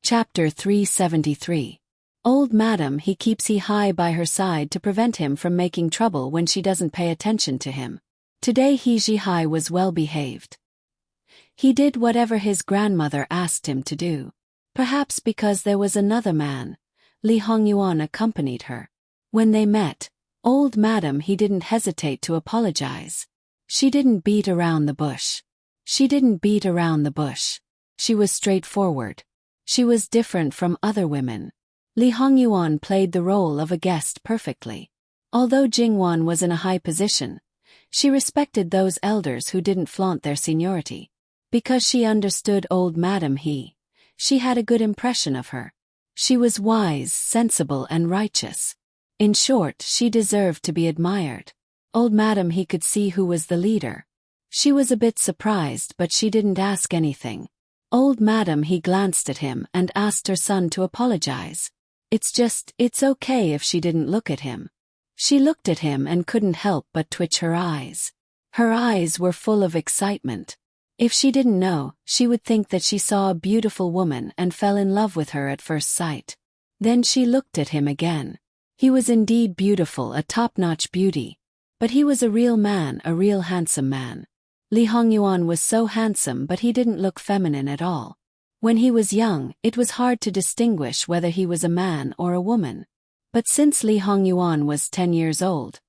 Chapter 373. Old Madam he keeps he high by her side to prevent him from making trouble when she doesn't pay attention to him. Today he Ji-hai was well behaved. He did whatever his grandmother asked him to do. Perhaps because there was another man, Li Hongyuan accompanied her. When they met, Old Madam he didn't hesitate to apologize. She didn't beat around the bush. She was straightforward. She was different from other women. Li Hongyuan played the role of a guest perfectly. Although Jingwan was in a high position, she respected those elders who didn't flaunt their seniority. Because she understood Old Madam she had a good impression of her. She was wise, sensible and righteous. In short, she deserved to be admired. Old Madam he could see who was the leader. She was a bit surprised but she didn't ask anything. Old Madam he glanced at him and asked her son to apologize. It's okay if she didn't look at him. She looked at him and couldn't help but twitch her eyes. Her eyes were full of excitement. If she didn't know, she would think that she saw a beautiful woman and fell in love with her at first sight. Then she looked at him again. He was indeed beautiful, a top-notch beauty. But he was a real man, a real handsome man. Li Hongyuan was so handsome but he didn't look feminine at all. When he was young, it was hard to distinguish whether he was a man or a woman. But since Li Hongyuan was 10 years old,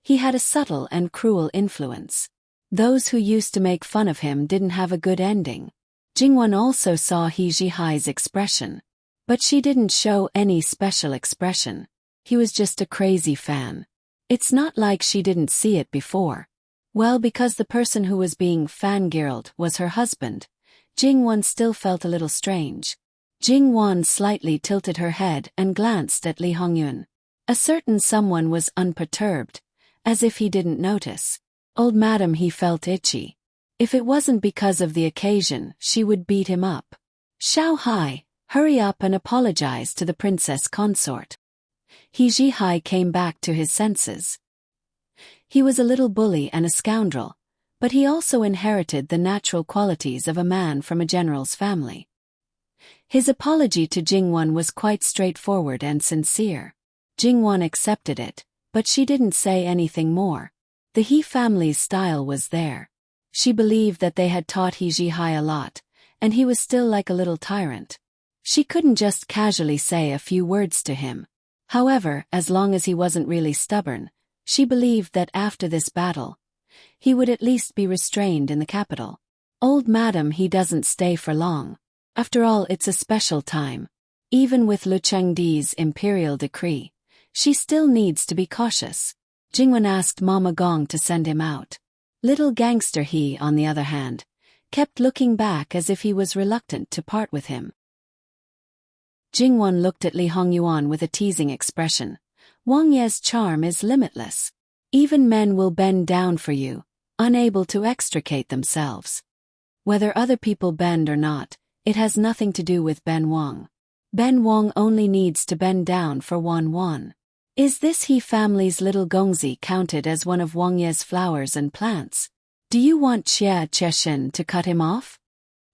he had a subtle and cruel influence. Those who used to make fun of him didn't have a good ending. Jingwan also saw He Ji-hai's expression. But she didn't show any special expression. He was just a crazy fan. It's not like she didn't see it before. Well, because the person who was being fangirled was her husband, Jingwan still felt a little strange. Jingwan slightly tilted her head and glanced at Li Hongyuan. A certain someone was unperturbed, as if he didn't notice. Old Madam he felt itchy. If it wasn't because of the occasion, she would beat him up. Xiao Hai, hurry up and apologize to the princess consort. He Ji-hai came back to his senses. He was a little bully and a scoundrel, but he also inherited the natural qualities of a man from a general's family. His apology to Jingwan was quite straightforward and sincere. Jingwan accepted it, but she didn't say anything more. The He family's style was there. She believed that they had taught He Ji-hai a lot, and he was still like a little tyrant. She couldn't just casually say a few words to him. However, as long as he wasn't really stubborn, she believed that after this battle, he would at least be restrained in the capital. Old Madam he doesn't stay for long. After all, it's a special time. Even with Lu Chengdi's imperial decree, she still needs to be cautious. Jingwan asked Mama Gong to send him out. Little gangster he, on the other hand, kept looking back as if he was reluctant to part with him. Jingwan looked at Li Hongyuan with a teasing expression. Wang Ye's charm is limitless. Even men will bend down for you, unable to extricate themselves. Whether other people bend or not, it has nothing to do with Ben Wang. Ben Wang only needs to bend down for Wan. Is this He family's little Gongzi counted as one of Wang Ye's flowers and plants? Do you want Xie Cheshin to cut him off?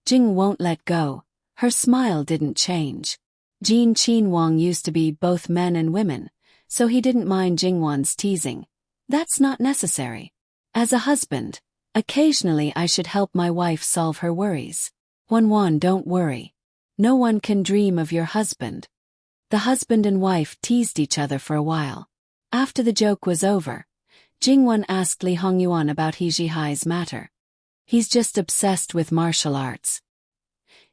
Jing won't let go. Her smile didn't change. Jin Qin Wang used to be both men and women, so he didn't mind Jingwan's teasing. That's not necessary. As a husband, occasionally I should help my wife solve her worries. Wan, don't worry. No one can dream of your husband. The husband and wife teased each other for a while. After the joke was over, Jingwan asked Li Hongyuan about He Ji-hai's matter. He's just obsessed with martial arts.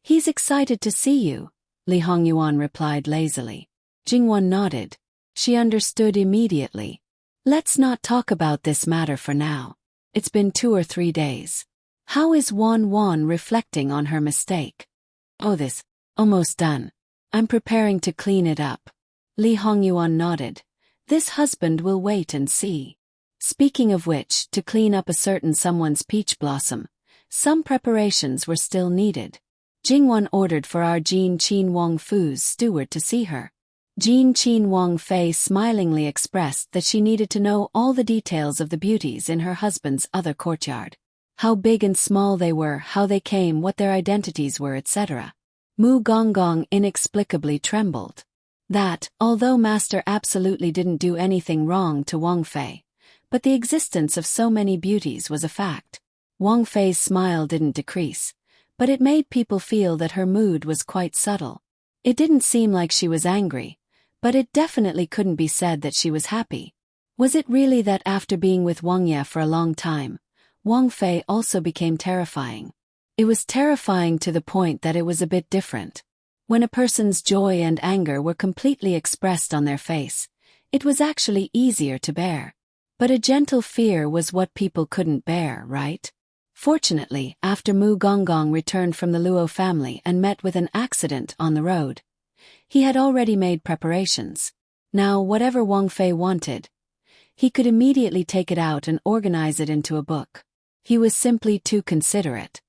He's excited to see you, Li Hongyuan replied lazily. Jingwan nodded. She understood immediately. Let's not talk about this matter for now. It's been 2 or 3 days. How is Wan reflecting on her mistake? Oh, this. Almost done. I'm preparing to clean it up. Li Hongyuan nodded. This husband will wait and see. Speaking of which, to clean up a certain someone's peach blossom, some preparations were still needed. Jingwan ordered for our Jin Qin Wang Fu's steward to see her. Jin Qin Wang Fei smilingly expressed that she needed to know all the details of the beauties in her husband's other courtyard. How big and small they were, how they came, what their identities were, etc. Mu Gonggong inexplicably trembled. That, although Master absolutely didn't do anything wrong to Wang Fei, but the existence of so many beauties was a fact. Wang Fei's smile didn't decrease, but it made people feel that her mood was quite subtle. It didn't seem like she was angry, but it definitely couldn't be said that she was happy. Was it really that after being with Wang Ye for a long time, Wang Fei also became terrifying? It was terrifying to the point that it was a bit different. When a person's joy and anger were completely expressed on their face, it was actually easier to bear. But a gentle fear was what people couldn't bear, right? Fortunately, after Mu Gonggong returned from the Luo family and met with an accident on the road, he had already made preparations. Now, whatever Wang Fei wanted, he could immediately take it out and organize it into a book. He was simply too considerate.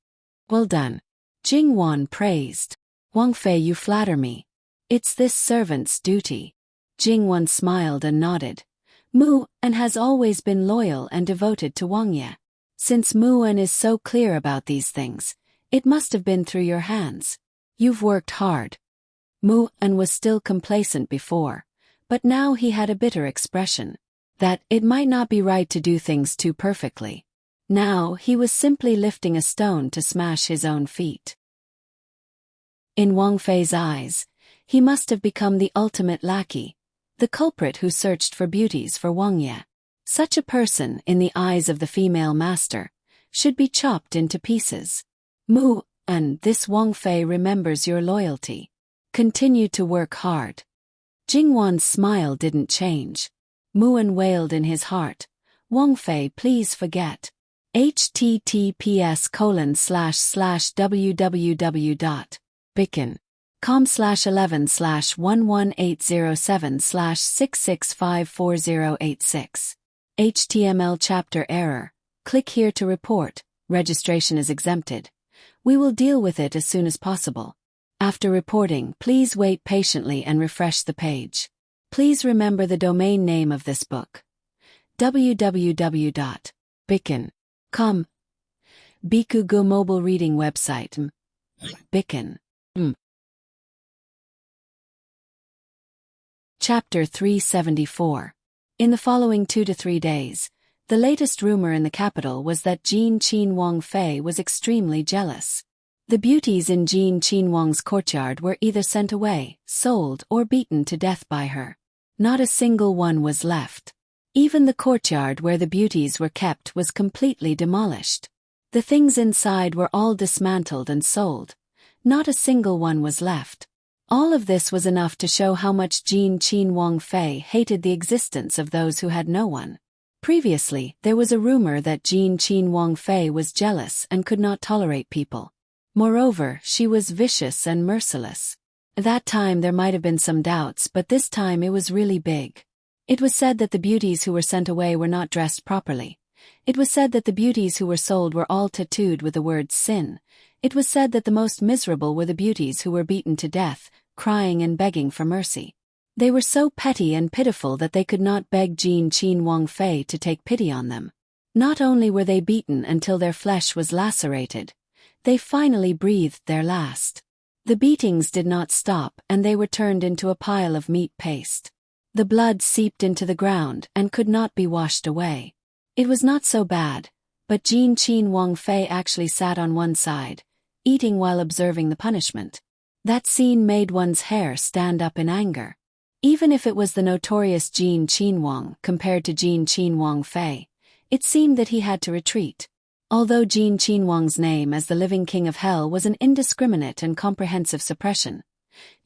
Well done. Jing Wan praised. Wang Fei, you flatter me. It's this servant's duty. Jing Wan smiled and nodded. Mu An has always been loyal and devoted to Wang Ye. Since Mu An is so clear about these things, it must have been through your hands. You've worked hard. Mu An was still complacent before, but now he had a bitter expression. That it might not be right to do things too perfectly. Now he was simply lifting a stone to smash his own feet. In Wang Fei's eyes, he must have become the ultimate lackey, the culprit who searched for beauties for Wang Ye. Such a person, in the eyes of the female master, should be chopped into pieces. Mu An, this Wang Fei remembers your loyalty. Continue to work hard. Jing Wan's smile didn't change. Mu An wailed in his heart. Wang Fei, please forget. https://www.bicken.com/11/11807/6654086. HTML chapter error. Click here to report. Registration is exempted. We will deal with it as soon as possible. After reporting, please wait patiently and refresh the page. Please remember the domain name of this book. www.bicken.com. Bikugo mobile reading website. Bicken. Chapter 374. In the following 2 to 3 days, the latest rumor in the capital was that Jin Qin Wang Fei was extremely jealous. The beauties in Jin Qin Wang's courtyard were either sent away, sold, or beaten to death by her. Not a single one was left. Even the courtyard where the beauties were kept was completely demolished. The things inside were all dismantled and sold. Not a single one was left. All of this was enough to show how much Jin Qin Wang Fei hated the existence of those who had no one. Previously, there was a rumor that Jin Qin Wang Fei was jealous and could not tolerate people. Moreover, she was vicious and merciless. That time there might have been some doubts, but this time it was really big. It was said that the beauties who were sent away were not dressed properly. It was said that the beauties who were sold were all tattooed with the word sin. It was said that the most miserable were the beauties who were beaten to death, crying and begging for mercy. They were so petty and pitiful that they could not beg Jin Qin Wang Fei to take pity on them. Not only were they beaten until their flesh was lacerated, they finally breathed their last. The beatings did not stop and they were turned into a pile of meat paste. The blood seeped into the ground and could not be washed away. It was not so bad, but Jin Qin Wang Fei actually sat on one side, eating while observing the punishment. That scene made one's hair stand up in anger. Even if it was the notorious Jin Qin Wang compared to Jin Qin Wang Fei, it seemed that he had to retreat. Although Jin Qin Wang's name as the living king of hell was an indiscriminate and comprehensive suppression,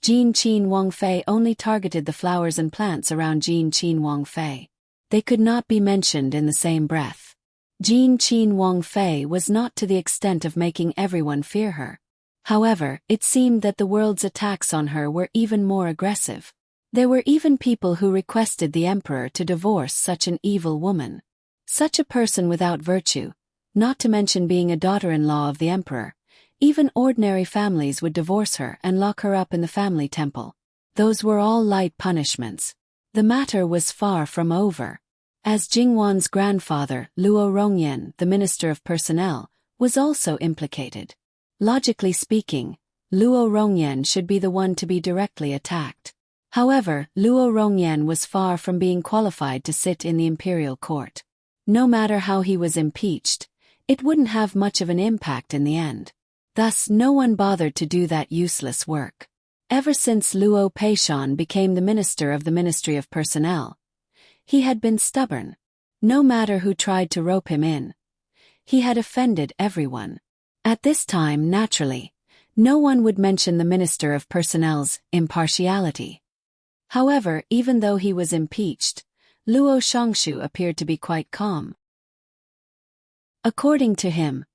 Jin Qin Wang Fei only targeted the flowers and plants around Jin Qin Wang Fei. They could not be mentioned in the same breath. Jin Qin Wang Fei was not to the extent of making everyone fear her. However, it seemed that the world's attacks on her were even more aggressive. There were even people who requested the emperor to divorce such an evil woman. Such a person without virtue, not to mention being a daughter-in-law of the emperor. Even ordinary families would divorce her and lock her up in the family temple. Those were all light punishments. The matter was far from over. As Jingwan's grandfather, Luo Rongyan, the Minister of Personnel, was also implicated. Logically speaking, Luo Rongyan should be the one to be directly attacked. However, Luo Rongyan was far from being qualified to sit in the imperial court. No matter how he was impeached, it wouldn't have much of an impact in the end. Thus no one bothered to do that useless work. Ever since Luo Peishan became the minister of the Ministry of Personnel, he had been stubborn. No matter who tried to rope him in, he had offended everyone. At this time, naturally, no one would mention the Minister of Personnel's impartiality. However, even though he was impeached, Luo Shongshu appeared to be quite calm. According to him,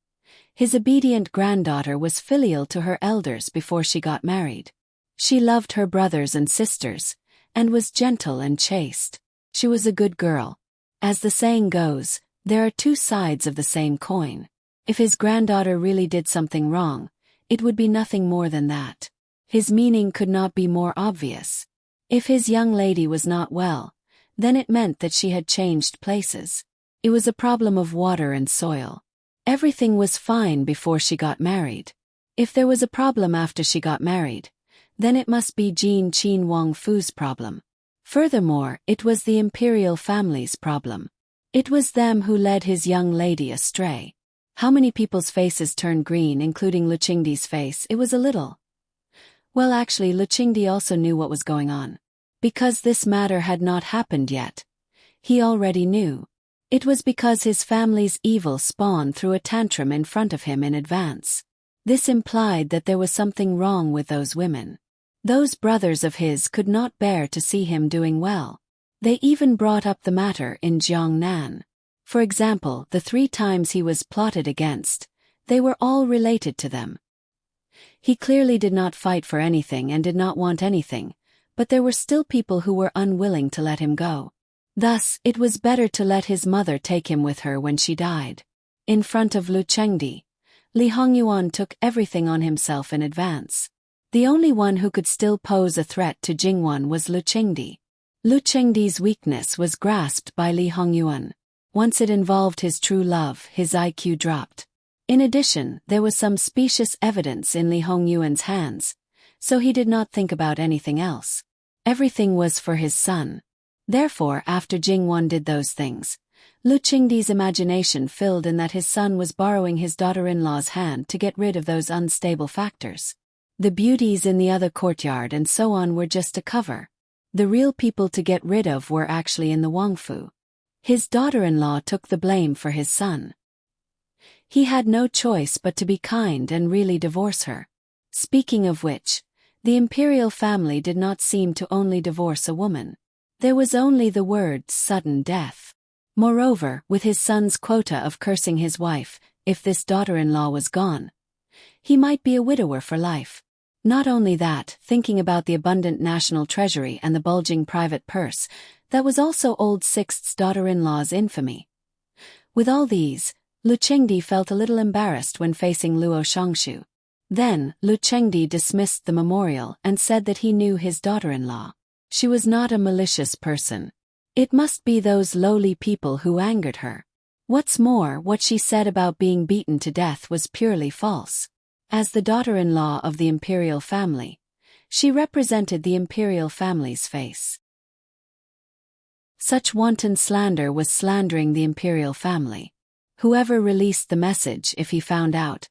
his obedient granddaughter was filial to her elders before she got married. She loved her brothers and sisters, and was gentle and chaste. She was a good girl. As the saying goes, there are two sides of the same coin. If his granddaughter really did something wrong, it would be nothing more than that. His meaning could not be more obvious. If his young lady was not well, then it meant that she had changed places. It was a problem of water and soil. Everything was fine before she got married. If there was a problem after she got married, then it must be Jin Qin Wang Fu's problem. Furthermore, it was the imperial family's problem. It was them who led his young lady astray. How many people's faces turned green, including Lu Qingdi's face? It was a little. Well, actually, Lu Qingdi also knew what was going on. Because this matter had not happened yet, he already knew. It was because his family's evil spawn threw a tantrum in front of him in advance. This implied that there was something wrong with those women. Those brothers of his could not bear to see him doing well. They even brought up the matter in Jiangnan. For example, the 3 times he was plotted against, they were all related to them. He clearly did not fight for anything and did not want anything, but there were still people who were unwilling to let him go. Thus, it was better to let his mother take him with her when she died. In front of Lu Chengdi, Li Hongyuan took everything on himself in advance. The only one who could still pose a threat to Jingwan was Lu Chengdi. Lu Chengdi's weakness was grasped by Li Hongyuan. Once it involved his true love, his IQ dropped. In addition, there was some specious evidence in Li Hongyuan's hands, so he did not think about anything else. Everything was for his son. Therefore, after Jingwan did those things, Lu Qingdi's imagination filled in that his son was borrowing his daughter-in-law's hand to get rid of those unstable factors. The beauties in the other courtyard and so on were just a cover. The real people to get rid of were actually in the Wangfu. His daughter-in-law took the blame for his son. He had no choice but to be kind and really divorce her. Speaking of which, the imperial family did not seem to only divorce a woman. There was only the word sudden death. Moreover, with his son's quota of cursing his wife, if this daughter-in-law was gone, he might be a widower for life. Not only that, thinking about the abundant national treasury and the bulging private purse, that was also old Sixth's daughter-in-law's infamy. With all these, Lu Chengdi felt a little embarrassed when facing Luo Shongshu. Then, Lu Chengdi dismissed the memorial and said that he knew his daughter-in-law. She was not a malicious person. It must be those lowly people who angered her. What's more, what she said about being beaten to death was purely false. As the daughter-in-law of the imperial family, she represented the imperial family's face. Such wanton slander was slandering the imperial family. Whoever released the message, if he found out,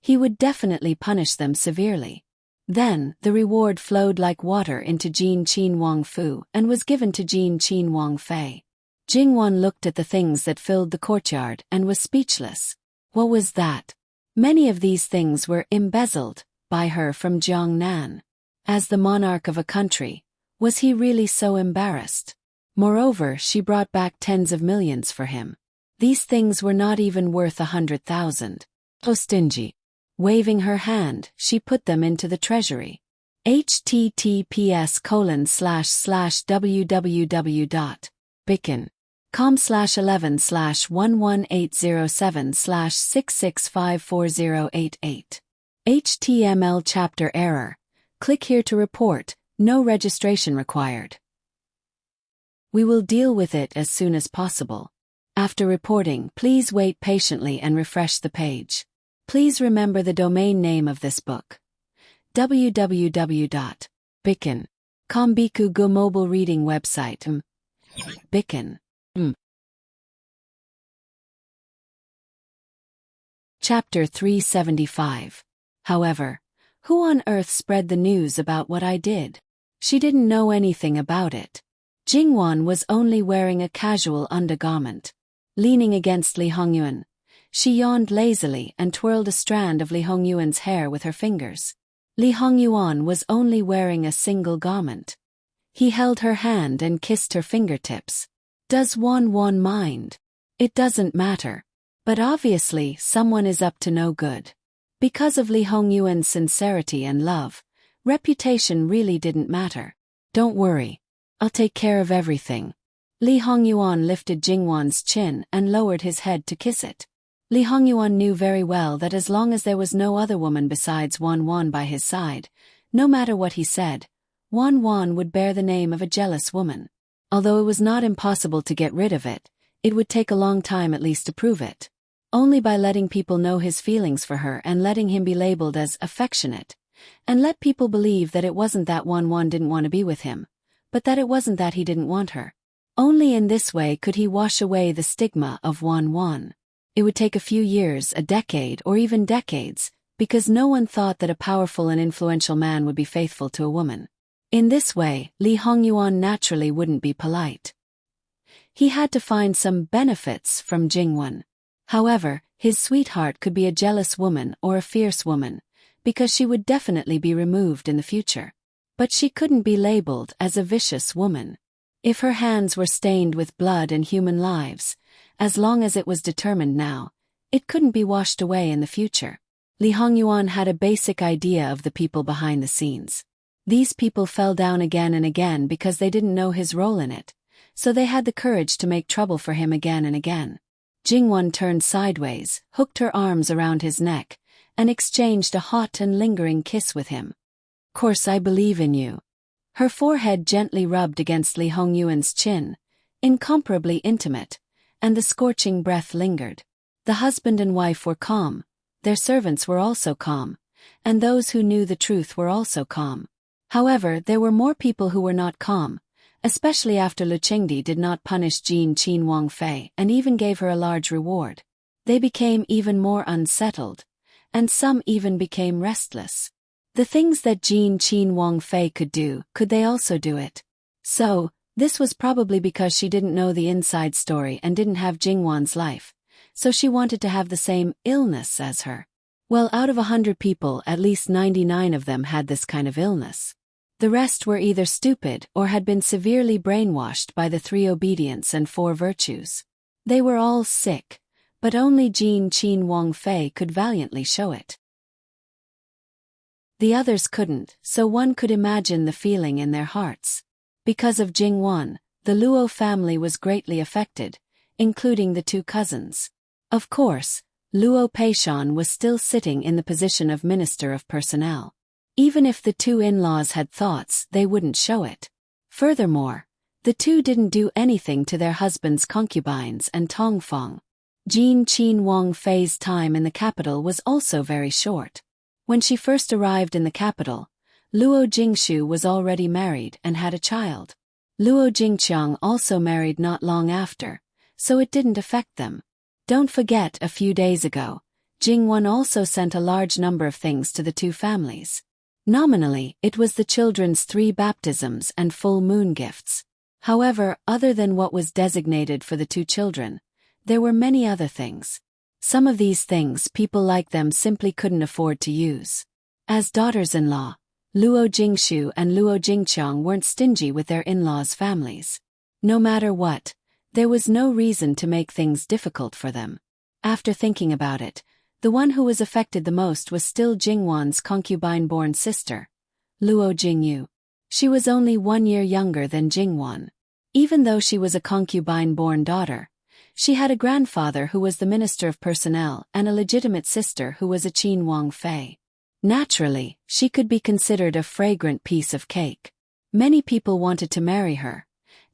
he would definitely punish them severely. Then, the reward flowed like water into Jin Qin Wang Fu and was given to Jin Qin Wang Fei. Jingwan looked at the things that filled the courtyard and was speechless. What was that? Many of these things were embezzled by her from Jiangnan. As the monarch of a country, was he really so embarrassed? Moreover, she brought back tens of millions for him. These things were not even worth 100,000. Oh, stingy. Waving her hand, she put them into the treasury. https://www.bicken.com/11/11807/6654088. HTML chapter error. Click here to report, no registration required. We will deal with it as soon as possible. After reporting, please wait patiently and refresh the page. Please remember the domain name of this book. www.bikin.com Biku Go mobile reading website. Bikin. Chapter 375. However, who on earth spread the news about what I did? She didn't know anything about it. Jingwan was only wearing a casual undergarment. Leaning against Li Hongyuan, she yawned lazily and twirled a strand of Li Hongyuan's hair with her fingers. Li Hongyuan was only wearing a single garment. He held her hand and kissed her fingertips. Does Wan mind? It doesn't matter. But obviously someone is up to no good. Because of Li Hongyuan's sincerity and love, reputation really didn't matter. Don't worry. I'll take care of everything. Li Hongyuan lifted Jingwan's chin and lowered his head to kiss it. Li Hongyuan knew very well that as long as there was no other woman besides Wan by his side, no matter what he said, Wan would bear the name of a jealous woman. Although it was not impossible to get rid of it, it would take a long time at least to prove it. Only by letting people know his feelings for her and letting him be labeled as affectionate, and let people believe that it wasn't that Wan didn't want to be with him, but that it wasn't that he didn't want her. Only in this way could he wash away the stigma of Wan. It would take a few years, a decade, or even decades, because no one thought that a powerful and influential man would be faithful to a woman. In this way, Li Hongyuan naturally wouldn't be polite. He had to find some benefits from Jingwan. However, his sweetheart could be a jealous woman or a fierce woman, because she would definitely be removed in the future. But she couldn't be labeled as a vicious woman. If her hands were stained with blood and human lives, as long as it was determined now, it couldn't be washed away in the future. Li Hongyuan had a basic idea of the people behind the scenes. These people fell down again and again because they didn't know his role in it, so they had the courage to make trouble for him again and again. Jingwan turned sideways, hooked her arms around his neck, and exchanged a hot and lingering kiss with him. "Course I believe in you." Her forehead gently rubbed against Li Hongyuan's chin, incomparably intimate, and the scorching breath lingered. The husband and wife were calm, their servants were also calm, and those who knew the truth were also calm. However, there were more people who were not calm, especially after Lu Qingdi did not punish Jin Qin Wangfei and even gave her a large reward. They became even more unsettled, and some even became restless. The things that Jin Qin Wangfei could do, could they also do it? So, this was probably because she didn't know the inside story and didn't have Jingwan's life, so she wanted to have the same illness as her. Well, out of 100 people, at least 99 of them had this kind of illness. The rest were either stupid or had been severely brainwashed by the 3 obedience and 4 virtues. They were all sick, but only Jin Qin Wangfei could valiantly show it. The others couldn't, so one could imagine the feeling in their hearts. Because of Jingwan, the Luo family was greatly affected, including the 2 cousins. Of course, Luo Peishan was still sitting in the position of Minister of Personnel. Even if the 2 in-laws had thoughts, they wouldn't show it. Furthermore, the 2 didn't do anything to their husbands' concubines and Tongfang. Jin Qin Wangfei's time in the capital was also very short. When she first arrived in the capital, Luo Jingshu was already married and had a child. Luo Jingqiang also married not long after, so it didn't affect them. Don't forget, a few days ago, Jingwan also sent a large number of things to the 2 families. Nominally, it was the children's 3 baptisms and full moon gifts. However, other than what was designated for the 2 children, there were many other things. Some of these things people like them simply couldn't afford to use. As daughters-in-law, Luo Jingshu and Luo Jingqiang weren't stingy with their in-laws' families. No matter what, there was no reason to make things difficult for them. After thinking about it, the one who was affected the most was still Jingwan's concubine-born sister, Luo Jingyu. She was only 1 year younger than Jingwan. Even though she was a concubine-born daughter, she had a grandfather who was the Minister of Personnel and a legitimate sister who was a Qin Wangfei. Naturally, she could be considered a fragrant piece of cake. Many people wanted to marry her,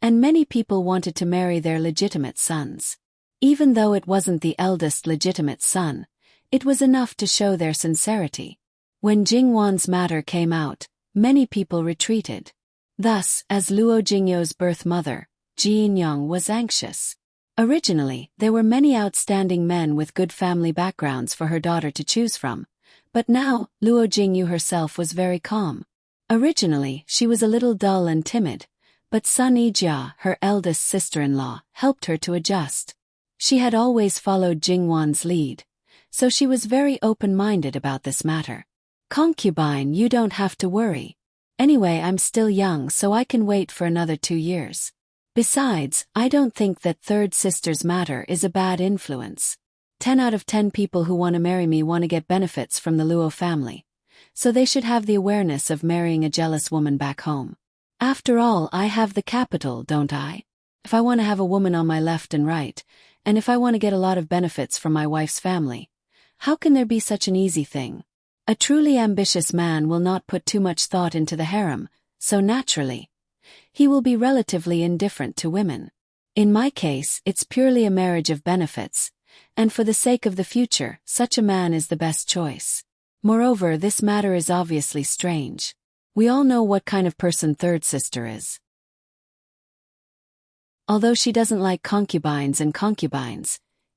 and many people wanted to marry their legitimate sons. Even though it wasn't the eldest legitimate son, it was enough to show their sincerity. When Jingwan's matter came out, many people retreated. Thus, as Luo Jingyo's birth mother, Ji Inyang was anxious. Originally, there were many outstanding men with good family backgrounds for her daughter to choose from, but now, Luo Jingyu herself was very calm. Originally, she was a little dull and timid, but Sun Yijia, her eldest sister-in-law, helped her to adjust. She had always followed Jingwan's lead, so she was very open-minded about this matter. Concubine, you don't have to worry. Anyway, I'm still young, so I can wait for another 2 years. Besides, I don't think that third sister's matter is a bad influence. 10 out of 10 people who want to marry me want to get benefits from the Luo family, so they should have the awareness of marrying a jealous woman back home. After all, I have the capital, don't I? If I want to have a woman on my left and right, and if I want to get a lot of benefits from my wife's family, how can there be such an easy thing? A truly ambitious man will not put too much thought into the harem, so naturally, he will be relatively indifferent to women. In my case, it's purely a marriage of benefits, and for the sake of the future, such a man is the best choice. Moreover, this matter is obviously strange. We all know what kind of person third sister is. Although she doesn't like concubines,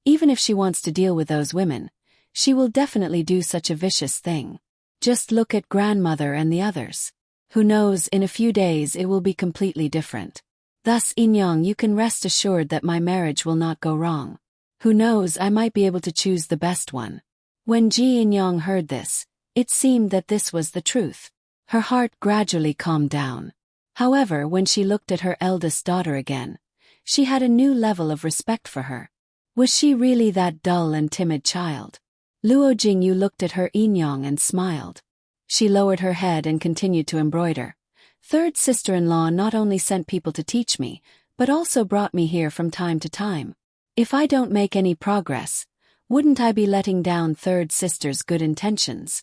even if she wants to deal with those women, she will definitely do such a vicious thing. Just look at grandmother and the others. Who knows, in a few days it will be completely different. Thus, Inyang, you can rest assured that my marriage will not go wrong. Who knows, I might be able to choose the best one. When Ji Inyang heard this, it seemed that this was the truth. Her heart gradually calmed down. However, when she looked at her eldest daughter again, she had a new level of respect for her. Was she really that dull and timid child? Luo Jingyu looked at her Inyang and smiled. She lowered her head and continued to embroider. Third sister-in-law not only sent people to teach me, but also brought me here from time to time. If I don't make any progress, wouldn't I be letting down third sister's good intentions?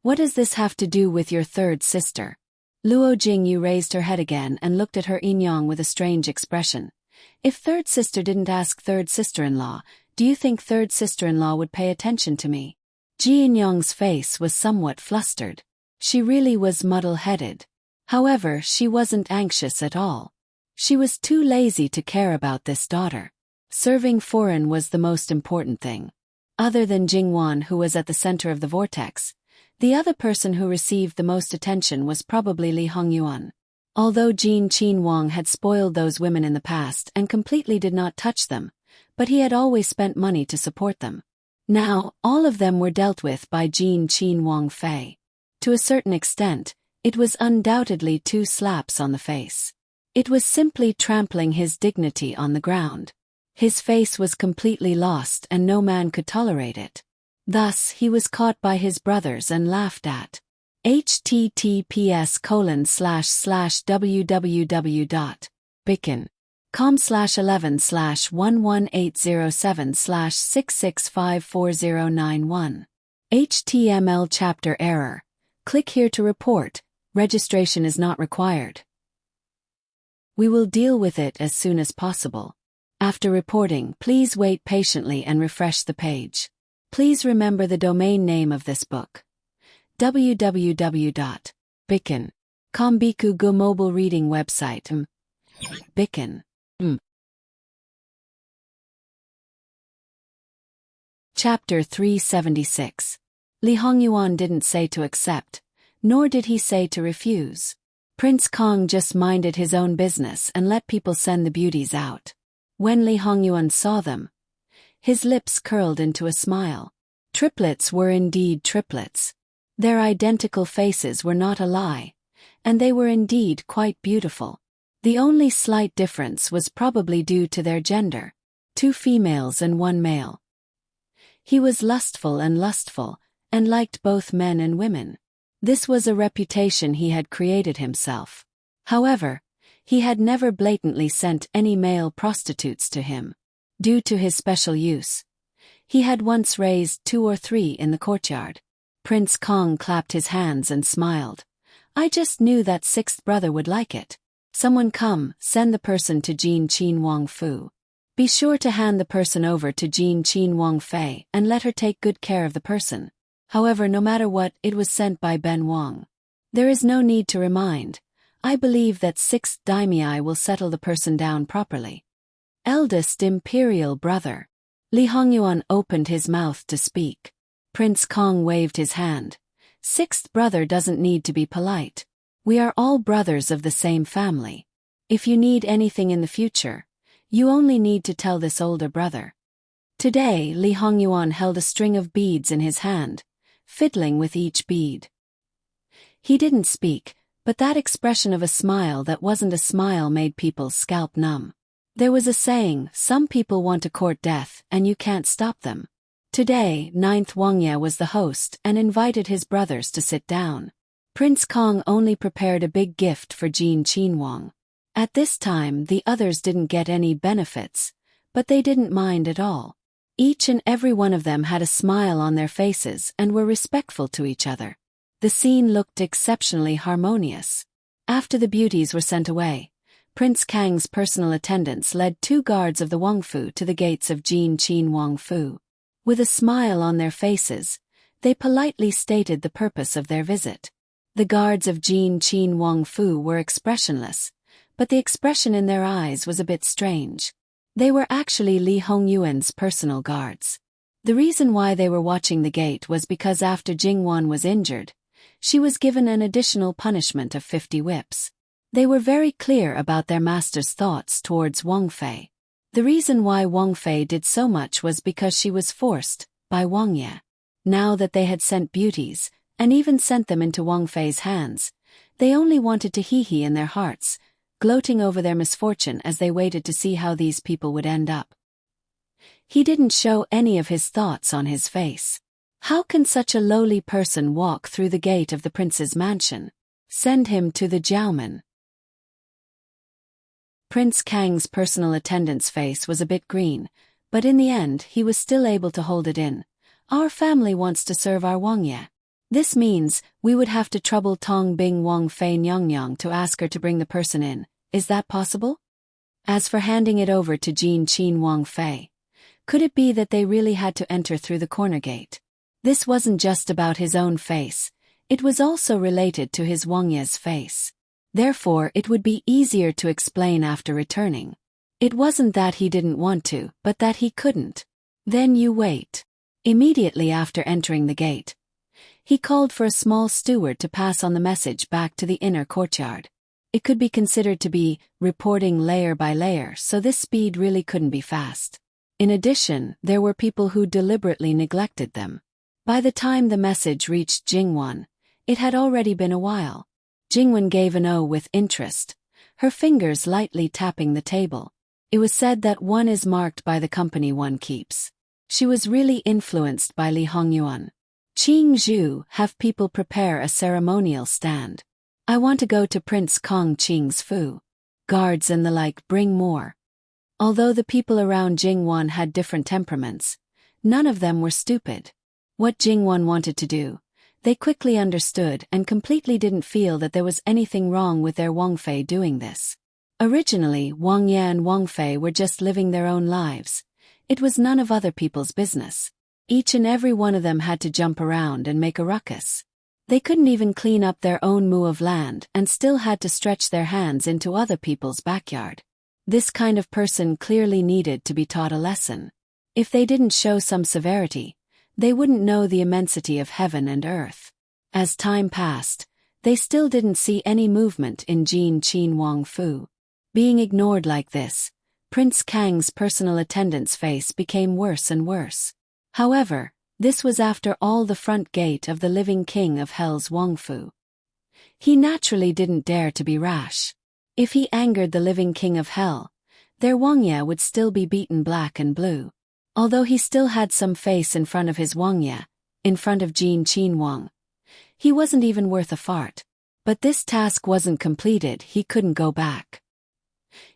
What does this have to do with your third sister? Luo Jingyu raised her head again and looked at her Inyang with a strange expression. If third sister didn't ask third sister-in-law, do you think third sister-in-law would pay attention to me? Ji Inyang's face was somewhat flustered. She really was muddle-headed. However, she wasn't anxious at all. She was too lazy to care about this daughter. Serving foreign was the most important thing. Other than Jingwan, who was at the center of the vortex, the other person who received the most attention was probably Li Hongyuan. Although Jin Qinwang had spoiled those women in the past and completely did not touch them, but he had always spent money to support them. Now, all of them were dealt with by Jin Qinwang Fei. To a certain extent, it was undoubtedly 2 slaps on the face. It was simply trampling his dignity on the ground. His face was completely lost and no man could tolerate it. Thus, he was caught by his brothers and laughed at. https://www.bicken.com/11/11807/665491. HTML chapter error. Click here to report. Registration is not required. We will deal with it as soon as possible. After reporting, please wait patiently and refresh the page. Please remember the domain name of this book. www.bicken.com Biku Go mobile reading website. Bicken. Chapter 376. Li Hongyuan didn't say to accept, nor did he say to refuse. Prince Kong just minded his own business and let people send the beauties out. When Li Hongyuan saw them, his lips curled into a smile. Triplets were indeed triplets. Their identical faces were not a lie, and they were indeed quite beautiful. The only slight difference was probably due to their gender. 2 females and 1 male. He was lustful and liked both men and women. This was a reputation he had created himself. However, he had never blatantly sent any male prostitutes to him. Due to his special use, he had once raised 2 or 3 in the courtyard. Prince Kong clapped his hands and smiled. I just knew that 6th brother would like it. Someone come, send the person to Jin Qinwang Fu. Be sure to hand the person over to Jin Qinwang Fei and let her take good care of the person. However, no matter what, it was sent by Ben Wang. There is no need to remind. I believe that 6th daimyo will settle the person down properly. Eldest imperial brother. Li Hongyuan opened his mouth to speak. Prince Kong waved his hand. 6th brother doesn't need to be polite. We are all brothers of the same family. If you need anything in the future, you only need to tell this older brother. Today, Li Hongyuan held a string of beads in his hand, fiddling with each bead. He didn't speak, but that expression of a smile that wasn't a smile made people's scalp numb. There was a saying, some people want to court death and you can't stop them. Today, 9th Wangye was the host and invited his brothers to sit down. Prince Kong only prepared a big gift for Jin Qinhuang. At this time, the others didn't get any benefits, but they didn't mind at all. Each and every one of them had a smile on their faces and were respectful to each other. The scene looked exceptionally harmonious. After the beauties were sent away, Prince Kang's personal attendants led 2 guards of the Wangfu to the gates of Jin Qinhuang Fu. With a smile on their faces, they politely stated the purpose of their visit. The guards of Jin Qinhuang Fu were expressionless, but the expression in their eyes was a bit strange. They were actually Li Hongyuan's personal guards. The reason why they were watching the gate was because after Jingwan was injured, she was given an additional punishment of 50 whips. They were very clear about their master's thoughts towards Wang Fei. The reason why Wang Fei did so much was because she was forced by Wang Ye. Now that they had sent beauties, and even sent them into Wang Fei's hands, they only wanted to hee-hee in their hearts, gloating over their misfortune as they waited to see how these people would end up. He didn't show any of his thoughts on his face. How can such a lowly person walk through the gate of the prince's mansion? Send him to the Jiaomen. Prince Kang's personal attendant's face was a bit green, but in the end he was still able to hold it in. Our family wants to serve our Wang Ye. This means we would have to trouble Tong Bing Wang Fei Nyongyong to ask her to bring the person in. Is that possible? As for handing it over to Jin Qinhuang Fei, could it be that they really had to enter through the corner gate? This wasn't just about his own face, it was also related to his Wang Ye's face. Therefore it would be easier to explain after returning. It wasn't that he didn't want to, but that he couldn't. Then you wait. Immediately after entering the gate, he called for a small steward to pass on the message back to the inner courtyard. It could be considered to be reporting layer by layer, so this speed really couldn't be fast. In addition, there were people who deliberately neglected them. By the time the message reached Jingwan, it had already been a while. Jingwan gave an O with interest, her fingers lightly tapping the table. It was said that one is marked by the company one keeps. She was really influenced by Li Hongyuan. Qing Zhu, have people prepare a ceremonial stand. I want to go to Prince Kong Qing's Fu. Guards and the like, bring more. Although the people around Jingwan had different temperaments, none of them were stupid. What Jingwan wanted to do, they quickly understood and completely didn't feel that there was anything wrong with their Wang Fei doing this. Originally, Wang Ye and Wang Fei were just living their own lives. It was none of other people's business. Each and every one of them had to jump around and make a ruckus. They couldn't even clean up their own mu of land and still had to stretch their hands into other people's backyard. This kind of person clearly needed to be taught a lesson. If they didn't show some severity, they wouldn't know the immensity of heaven and earth. As time passed, they still didn't see any movement in Jin Qinhuang Fu. Being ignored like this, Prince Kang's personal attendant's face became worse and worse. However, this was after all the front gate of the living king of hell's Wangfu. He naturally didn't dare to be rash. If he angered the living king of hell, their Wang Ye would still be beaten black and blue. Although he still had some face in front of his Wang Ye, in front of Jin Qinhuang, he wasn't even worth a fart. But this task wasn't completed, he couldn't go back.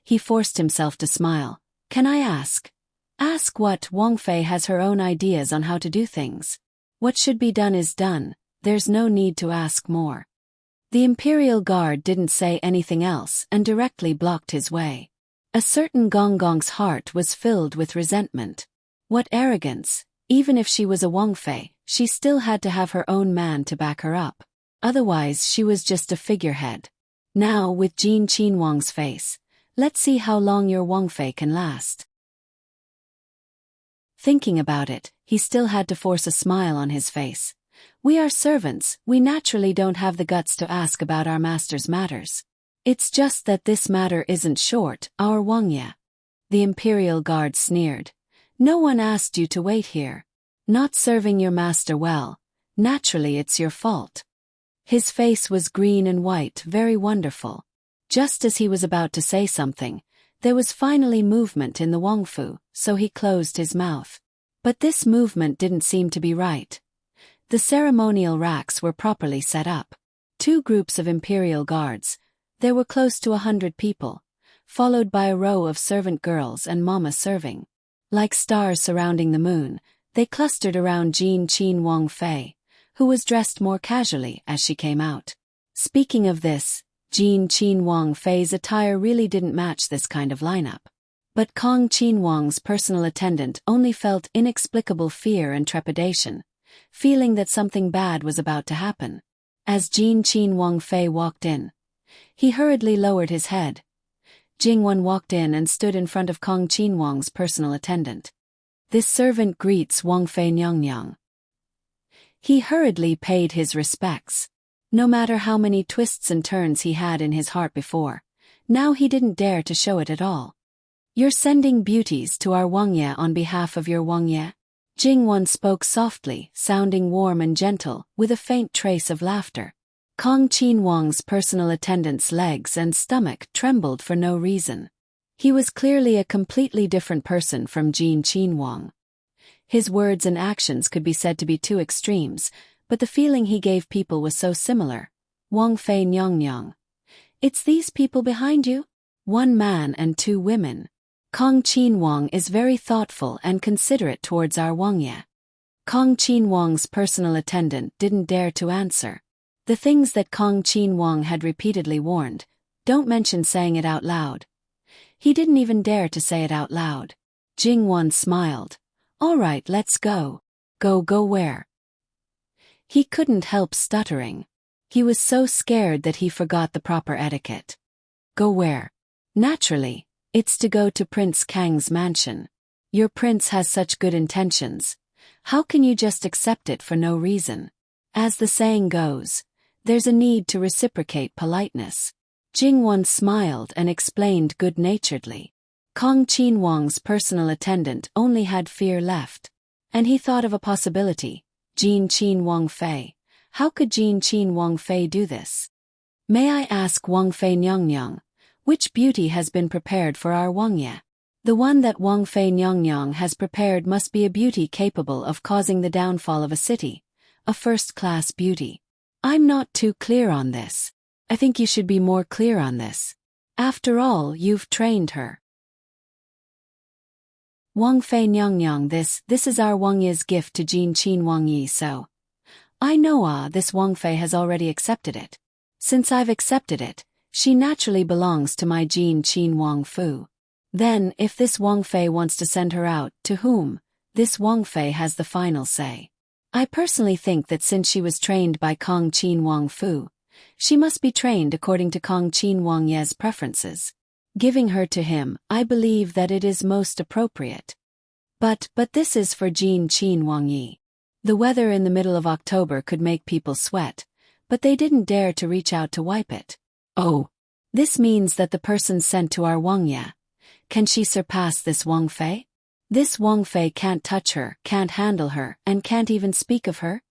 He forced himself to smile. Can I ask? Ask what? Wang Fei has her own ideas on how to do things. What should be done is done, there's no need to ask more. The Imperial Guard didn't say anything else and directly blocked his way. A certain Gonggong's heart was filled with resentment. What arrogance! Even if she was a Wang Fei, she still had to have her own man to back her up. Otherwise she was just a figurehead. Now with Jin Qinhuang's face, let's see how long your Wangfei can last. Thinking about it, he still had to force a smile on his face. We are servants, we naturally don't have the guts to ask about our master's matters. It's just that this matter isn't short, our Wangye. The Imperial Guard sneered. No one asked you to wait here. Not serving your master well. Naturally it's your fault. His face was green and white, very wonderful. Just as he was about to say something, there was finally movement in the Wangfu, so he closed his mouth. But this movement didn't seem to be right. The ceremonial racks were properly set up. 2 groups of Imperial Guards. There were close to 100 people, followed by a row of servant girls and mama serving. Like stars surrounding the moon, they clustered around Jin Qinhuang, who was dressed more casually as she came out. Speaking of this, Jin Qinhuang's attire really didn't match this kind of lineup. But Kong Qinhuang's personal attendant only felt inexplicable fear and trepidation, feeling that something bad was about to happen. As Jin Qinhuang walked in, he hurriedly lowered his head. Jingwen walked in and stood in front of Kong Qinhuang's personal attendant. This servant greets Wangfei Nyang. He hurriedly paid his respects. No matter how many twists and turns he had in his heart before, now he didn't dare to show it at all. You're sending beauties to our Wangye on behalf of your Wangye? Jingwen spoke softly, sounding warm and gentle, with a faint trace of laughter. Kong Qinhuang's personal attendant's legs and stomach trembled for no reason. He was clearly a completely different person from Jin Qinhuang. His words and actions could be said to be 2 extremes, but the feeling he gave people was so similar. Wangfei Nyang. It's these people behind you? 1 man and 2 women. Kong Qinhuang is very thoughtful and considerate towards our Wangye. Kong Qinhuang's personal attendant didn't dare to answer. The things that Kong Qinhuang had repeatedly warned, don't mention saying it out loud. He didn't even dare to say it out loud. Jingwen smiled. All right, let's go. Go where? He couldn't help stuttering. He was so scared that he forgot the proper etiquette. Go where? Naturally, it's to go to Prince Kang's mansion. Your prince has such good intentions. How can you just accept it for no reason? As the saying goes, there's a need to reciprocate politeness. Jingwen smiled and explained good-naturedly. Kong Qinhuang's personal attendant only had fear left. And he thought of a possibility. Jin Qinhuang. How could Jin Qinhuang do this? May I ask Wangfei Nyang, which beauty has been prepared for our Wangye? The one that Wangfei Nyang has prepared must be a beauty capable of causing the downfall of a city. A first-class beauty. I'm not too clear on this. I think you should be more clear on this. After all, you've trained her. Wangfei Nyang, this is our Wangye's gift to Jin Qinhuang, so. I know this Wangfei has already accepted it. Since I've accepted it, she naturally belongs to my Jin Qinhuang. Then, if this Wangfei wants to send her out, to whom? This Wangfei has the final say. I personally think that since she was trained by Kong Qinhuang, she must be trained according to Kong Qinhuang's preferences. Giving her to him, I believe that it is most appropriate. But this is for Jin Qinhuang. The weather in the middle of October could make people sweat, but they didn't dare to reach out to wipe it. Oh, this means that the person sent to our Wangye. Can she surpass this Wangfei? This Wangfei can't touch her, can't handle her, and can't even speak of her?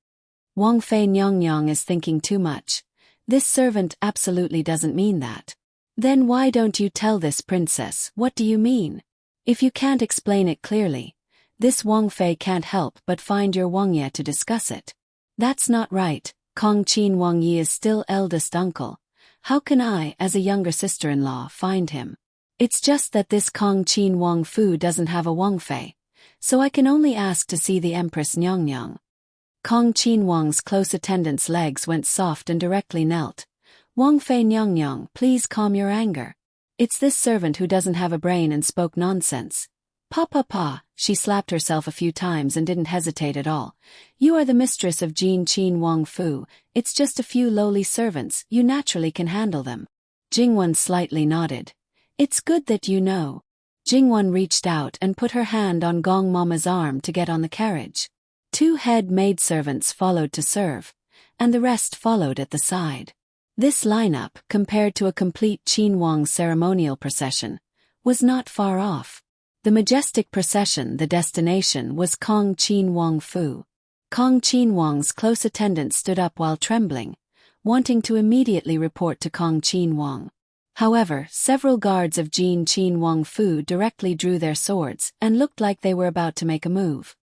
Wangfei Nyang is thinking too much. This servant absolutely doesn't mean that. Then why don't you tell this princess, what do you mean? If you can't explain it clearly, this Wangfei can't help but find your Wangye to discuss it. That's not right. Kong Qinhuang is still eldest uncle. How can I, as a younger sister-in-law, find him? It's just that this Kong Qinhuang doesn't have a Wangfei, so I can only ask to see the Empress Nyang. Kong Qinhuang's close attendant's legs went soft and directly knelt. Wangfei Nyang, please calm your anger. It's this servant who doesn't have a brain and spoke nonsense. Pa pa pa, she slapped herself a few times and didn't hesitate at all. You are the mistress of Jin Qin Wang Fu, it's just a few lowly servants, you naturally can handle them. Jingwen slightly nodded. It's good that you know. Jingwen reached out and put her hand on Gong Mama's arm to get on the carriage. 2 head maidservants followed to serve, and the rest followed at the side. This lineup, compared to a complete Qin Wang ceremonial procession, was not far off. The majestic procession, the destination, was Kong Qin Wang Fu. Kong Qin Wang's close attendant stood up while trembling, wanting to immediately report to Kong Qin Wang. However, several guards of Jin Qin Wang Fu directly drew their swords and looked like they were about to make a move.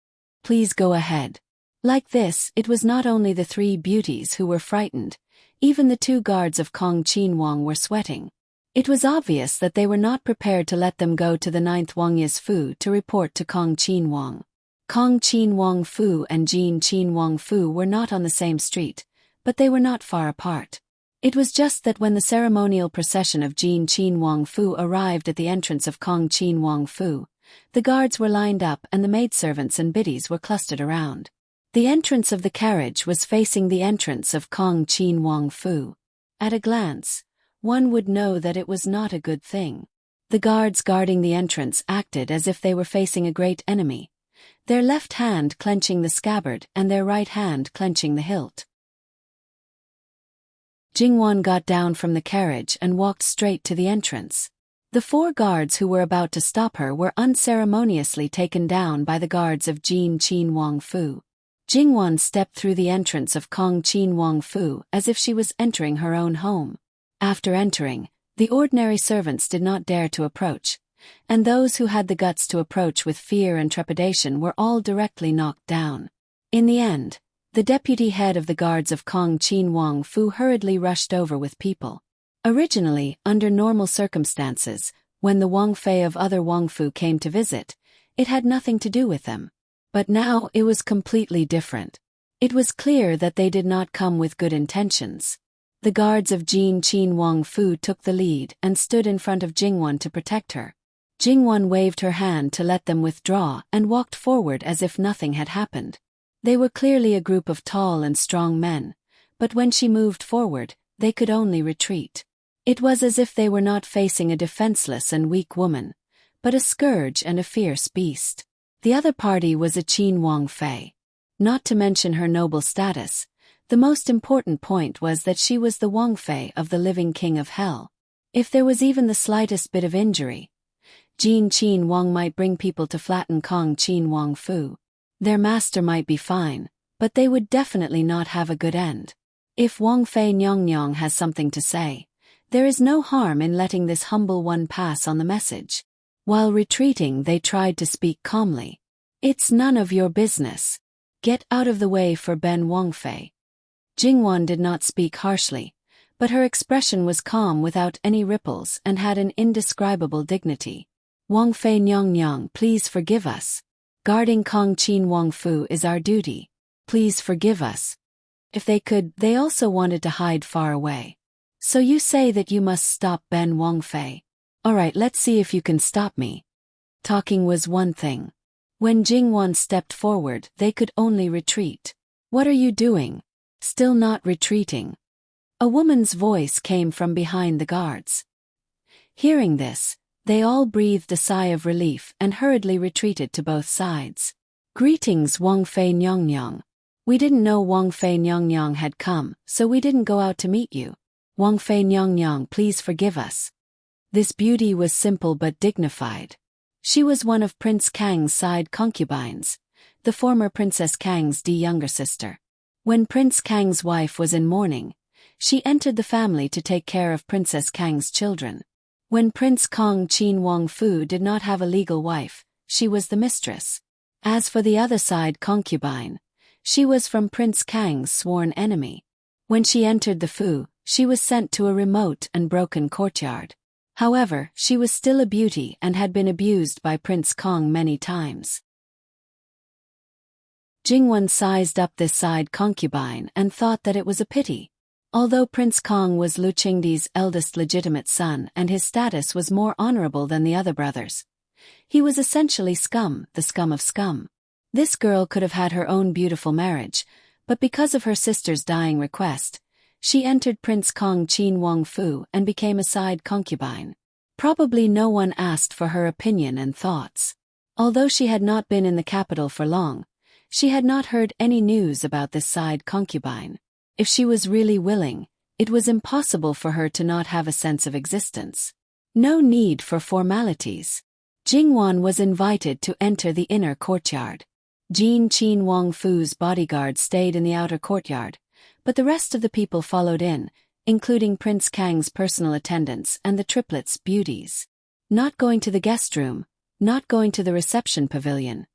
Please go ahead. Like this, it was not only the 3 beauties who were frightened, even the 2 guards of Kong Qin Wang were sweating. It was obvious that they were not prepared to let them go to the 9th Wangya's Fu to report to Kong Qin Wang. Kong Qin Wang Fu and Jin Qin Wang Fu were not on the same street, but they were not far apart. It was just that when the ceremonial procession of Jin Qin Wang Fu arrived at the entrance of Kong Qin Wang Fu, the guards were lined up and the maidservants and biddies were clustered around. The entrance of the carriage was facing the entrance of Kong Qin Wang Fu. At a glance, one would know that it was not a good thing. The guards guarding the entrance acted as if they were facing a great enemy, their left hand clenching the scabbard and their right hand clenching the hilt. Jingwen got down from the carriage and walked straight to the entrance. The 4 guards who were about to stop her were unceremoniously taken down by the guards of Jin Qin Wang Fu. Jingwen stepped through the entrance of Kong Qin Wang Fu as if she was entering her own home. After entering, the ordinary servants did not dare to approach, and those who had the guts to approach with fear and trepidation were all directly knocked down. In the end, the deputy head of the guards of Kong Qin Wang Fu hurriedly rushed over with people. Originally, under normal circumstances, when the Wang Fei of other Wang Fu came to visit, it had nothing to do with them. But now it was completely different. It was clear that they did not come with good intentions. The guards of Jin Qin Wang Fu took the lead and stood in front of Jingwen to protect her. Jingwen waved her hand to let them withdraw and walked forward as if nothing had happened. They were clearly a group of tall and strong men, but when she moved forward, they could only retreat. It was as if they were not facing a defenseless and weak woman, but a scourge and a fierce beast. The other party was a Qin Wang Fei. Not to mention her noble status, the most important point was that she was the Wang Fei of the living king of hell. If there was even the slightest bit of injury, Jin Qin Wang might bring people to flatten Kong Qin Wang Fu. Their master might be fine, but they would definitely not have a good end. If Wang Fei Nyong has something to say, there is no harm in letting this humble one pass on the message. While retreating, they tried to speak calmly. It's none of your business. Get out of the way for Ben Wang Fei. Jingwen did not speak harshly, but her expression was calm without any ripples and had an indescribable dignity. Wang Fei Nyong, please forgive us. Guarding Kong Qin Wang Fu is our duty. Please forgive us. If they could, they also wanted to hide far away. So you say that you must stop Ben Wang Fei. Alright, let's see if you can stop me. Talking was one thing. When Jingwen stepped forward, they could only retreat. What are you doing? Still not retreating. A woman's voice came from behind the guards. Hearing this, they all breathed a sigh of relief and hurriedly retreated to both sides. Greetings, Wang Fei Nyong. We didn't know Wang Fei Nyong had come, so we didn't go out to meet you. Wang Fei Nyong, please forgive us. This beauty was simple but dignified. She was one of Prince Kang's side concubines, the former Princess Kang's younger sister. When Prince Kang's wife was in mourning, she entered the family to take care of Princess Kang's children. When Prince Kong Qin Wang Fu did not have a legal wife, she was the mistress. As for the other side concubine, she was from Prince Kang's sworn enemy. When she entered the Fu, she was sent to a remote and broken courtyard. However, she was still a beauty and had been abused by Prince Kong many times. Jingwen sized up this side concubine and thought that it was a pity. Although Prince Kong was Lu Qingdi's eldest legitimate son and his status was more honorable than the other brothers, He was essentially scum, the scum of scum. This girl could have had her own beautiful marriage, but because of her sister's dying request, she entered Prince Kong Chin Wong Fu and became a side concubine. Probably no one asked for her opinion and thoughts. Although she had not been in the capital for long, she had not heard any news about this side concubine. If she was really willing, it was impossible for her to not have a sense of existence. No need for formalities. Jingwan was invited to enter the inner courtyard. Jin Chin Wong Fu's bodyguard stayed in the outer courtyard, but the rest of the people followed in, including Prince Kang's personal attendants and the triplets' beauties. Not going to the guest room, not going to the reception pavilion,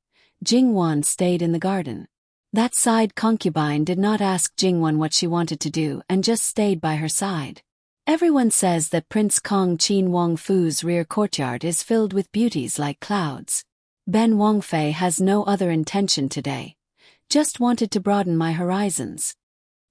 Jingwan stayed in the garden. That side concubine did not ask Jingwan what she wanted to do and just stayed by her side. Everyone says that Prince Kong Chin Wong Fu's rear courtyard is filled with beauties like clouds. Ben Wongfei has no other intention today. Just wanted to broaden my horizons.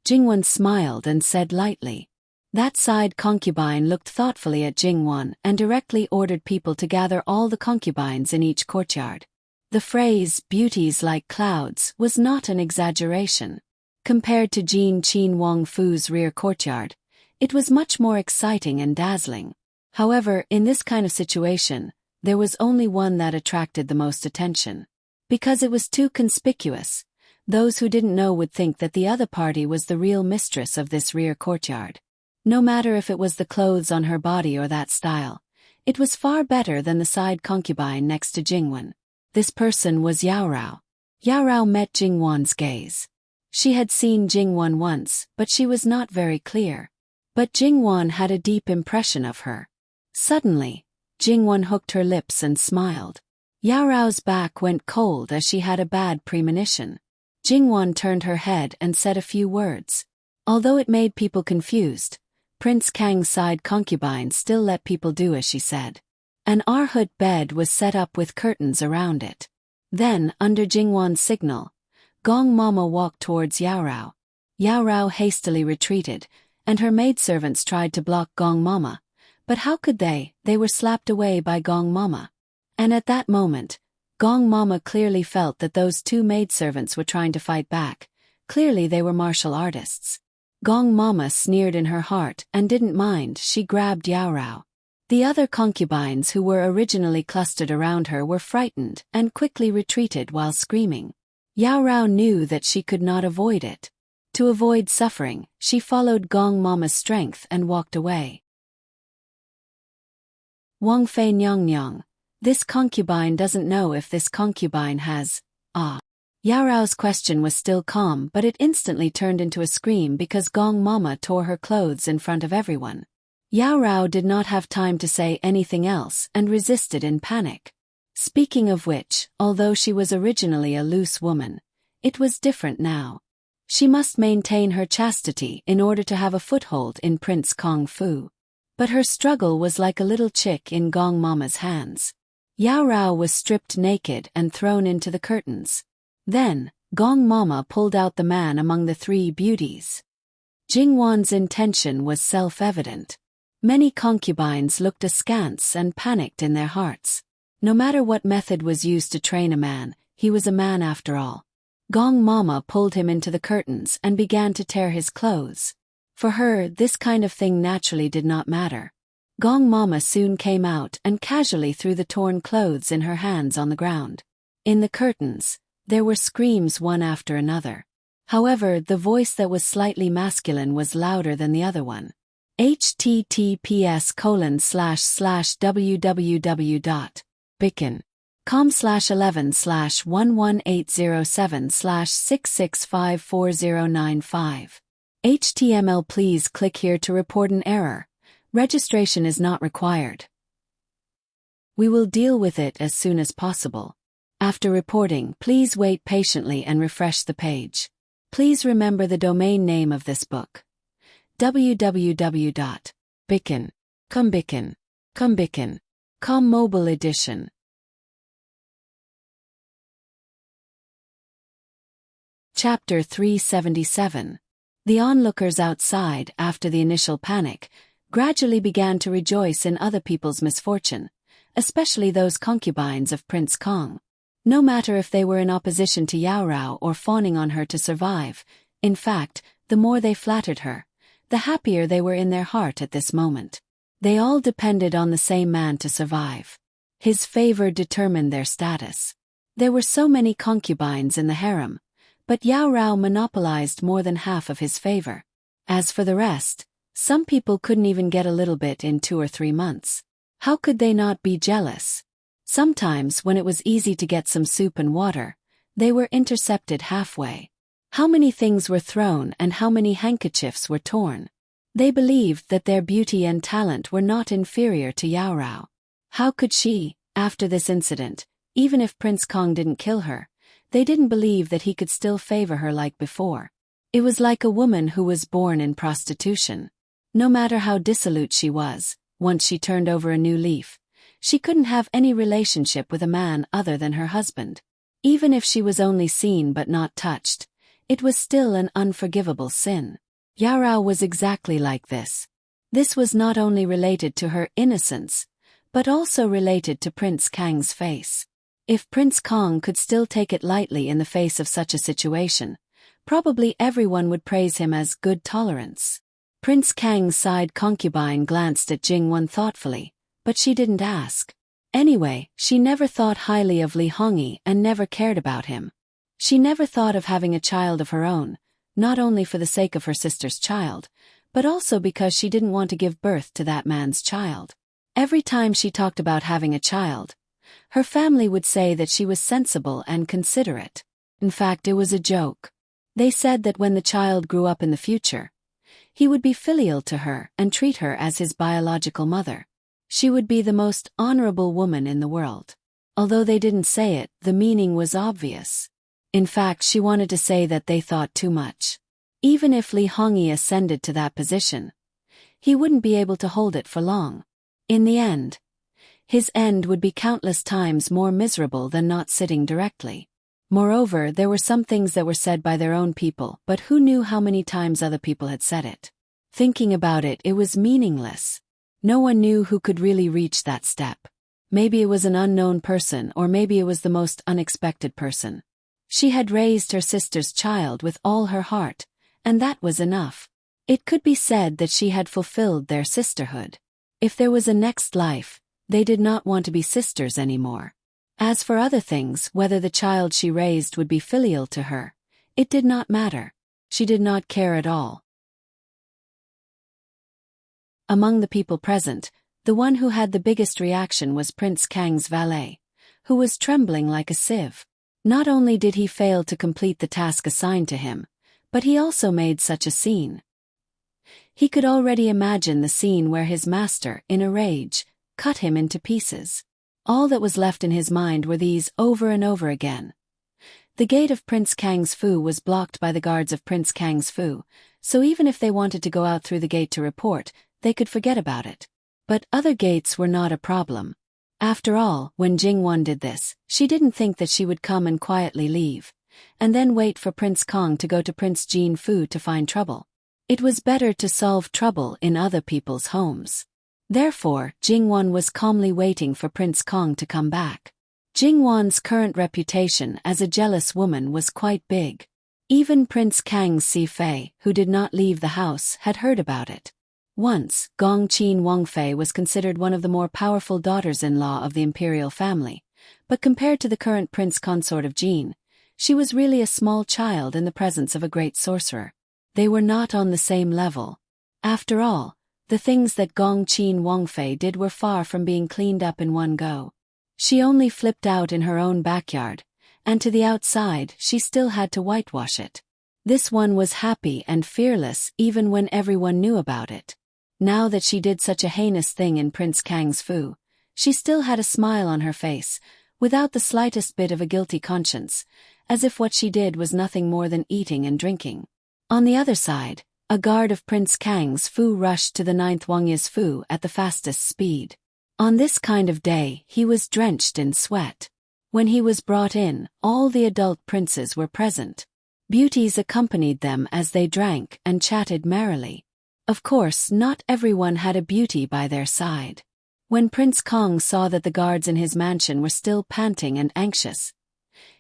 Jingwan smiled and said lightly. That side concubine looked thoughtfully at Jingwan and directly ordered people to gather all the concubines in each courtyard. The phrase, beauties like clouds, was not an exaggeration. Compared to Jin Chin Wong Fu's rear courtyard, it was much more exciting and dazzling. However, in this kind of situation, there was only one that attracted the most attention. Because it was too conspicuous, those who didn't know would think that the other party was the real mistress of this rear courtyard. No matter if it was the clothes on her body or that style, it was far better than the side concubine next to Jingwan. This person was Yao Rao. Yao Rao met Jingwan's gaze. She had seen Jingwan once, but she was not very clear. But Jingwan had a deep impression of her. Suddenly, Jingwan hooked her lips and smiled. Yao Rao's back went cold as she had a bad premonition. Jingwan turned her head and said a few words. Although it made people confused, Prince Kang's side concubine still let people do as she said. An arhut bed was set up with curtains around it. Then, under Jingwan's signal, Gong Mama walked towards Yao Rao. Yao Rao hastily retreated, and her maidservants tried to block Gong Mama. But how could they? They were slapped away by Gong Mama. And at that moment, Gong Mama clearly felt that those two maidservants were trying to fight back. Clearly they were martial artists. Gong Mama sneered in her heart and didn't mind. She grabbed Yao Rao. The other concubines who were originally clustered around her were frightened and quickly retreated while screaming. Yao Rao knew that she could not avoid it. To avoid suffering, she followed Gong Mama's strength and walked away. Wang Fei Nyang Nyang. This concubine doesn't know if this concubine has, Yao Rao's question was still calm, but it instantly turned into a scream because Gong Mama tore her clothes in front of everyone. Yao Rao did not have time to say anything else and resisted in panic. Speaking of which, although she was originally a loose woman, it was different now. She must maintain her chastity in order to have a foothold in Prince Kong Fu. But her struggle was like a little chick in Gong Mama's hands. Yao Rao was stripped naked and thrown into the curtains. Then, Gong Mama pulled out the man among the three beauties. Jingwan's intention was self-evident. Many concubines looked askance and panicked in their hearts. No matter what method was used to train a man, he was a man after all. Gong Mama pulled him into the curtains and began to tear his clothes. For her, this kind of thing naturally did not matter. Gong Mama soon came out and casually threw the torn clothes in her hands on the ground. In the curtains, there were screams one after another. However, the voice that was slightly masculine was louder than the other one. https://www.bicken.com/11/11807/6654095. HTML. Please click here to report an error. Registration is not required. We will deal with it as soon as possible. After reporting, please wait patiently and refresh the page. Please remember the domain name of this book. www.bicken.com mobile edition. Chapter 377. The onlookers outside, after the initial panic, gradually began to rejoice in other people's misfortune, especially those concubines of Prince Kong. No matter if they were in opposition to Yao Rao or fawning on her to survive, in fact, the more they flattered her, the happier they were in their heart at this moment. They all depended on the same man to survive. His favor determined their status. There were so many concubines in the harem, but Yao Rao monopolized more than half of his favor. As for the rest, some people couldn't even get a little bit in 2 or 3 months. How could they not be jealous? Sometimes when it was easy to get some soup and water, they were intercepted halfway. How many things were thrown and how many handkerchiefs were torn? They believed that their beauty and talent were not inferior to Yao Rao. How could she, after this incident, even if Prince Kong didn't kill her, they didn't believe that he could still favor her like before. It was like a woman who was born in prostitution. No matter how dissolute she was, once she turned over a new leaf, she couldn't have any relationship with a man other than her husband. Even if she was only seen but not touched, it was still an unforgivable sin. Yao Rao was exactly like this. This was not only related to her innocence, but also related to Prince Kang's face. If Prince Kong could still take it lightly in the face of such a situation, probably everyone would praise him as good tolerance. Prince Kang's side concubine glanced at Jingwon thoughtfully, but she didn't ask. Anyway, she never thought highly of Li Hongyi and never cared about him. She never thought of having a child of her own, not only for the sake of her sister's child, but also because she didn't want to give birth to that man's child. Every time she talked about having a child, her family would say that she was sensible and considerate. In fact, it was a joke. They said that when the child grew up in the future, he would be filial to her and treat her as his biological mother. She would be the most honorable woman in the world. Although they didn't say it, the meaning was obvious. In fact, she wanted to say that they thought too much. Even if Li Hongyi ascended to that position, he wouldn't be able to hold it for long. In the end, his end would be countless times more miserable than not sitting directly. Moreover, there were some things that were said by their own people, but who knew how many times other people had said it? Thinking about it, it was meaningless. No one knew who could really reach that step. Maybe it was an unknown person, or maybe it was the most unexpected person. She had raised her sister's child with all her heart, and that was enough. It could be said that she had fulfilled their sisterhood. If there was a next life, they did not want to be sisters anymore. As for other things, whether the child she raised would be filial to her, it did not matter. She did not care at all. Among the people present, the one who had the biggest reaction was Prince Kang's valet, who was trembling like a sieve. Not only did he fail to complete the task assigned to him, but he also made such a scene. He could already imagine the scene where his master, in a rage, cut him into pieces. All that was left in his mind were these over and over again. The gate of Prince Kang's Fu was blocked by the guards of Prince Kang's Fu, so even if they wanted to go out through the gate to report, they could forget about it. But other gates were not a problem. After all, when Jingwon did this, she didn't think that she would come and quietly leave, and then wait for Prince Kong to go to Prince Jin Fu to find trouble. It was better to solve trouble in other people's homes. Therefore, Jingwon was calmly waiting for Prince Kong to come back. Jingwon's current reputation as a jealous woman was quite big. Even Prince Kang's Si-Fei, who did not leave the house, had heard about it. Once, Gong Qin Wangfei was considered one of the more powerful daughters-in-law of the imperial family, but compared to the current prince consort of Jin, she was really a small child in the presence of a great sorcerer. They were not on the same level. After all, the things that Gong Qin Wangfei did were far from being cleaned up in one go. She only flipped out in her own backyard, and to the outside she still had to whitewash it. This one was happy and fearless even when everyone knew about it. Now that she did such a heinous thing in Prince Kang's Fu, she still had a smile on her face, without the slightest bit of a guilty conscience, as if what she did was nothing more than eating and drinking. On the other side, a guard of Prince Kang's Fu rushed to the 9th Wangya's Fu at the fastest speed. On this kind of day, he was drenched in sweat. When he was brought in, all the adult princes were present. Beauties accompanied them as they drank and chatted merrily. Of course, not everyone had a beauty by their side. When Prince Kong saw that the guards in his mansion were still panting and anxious,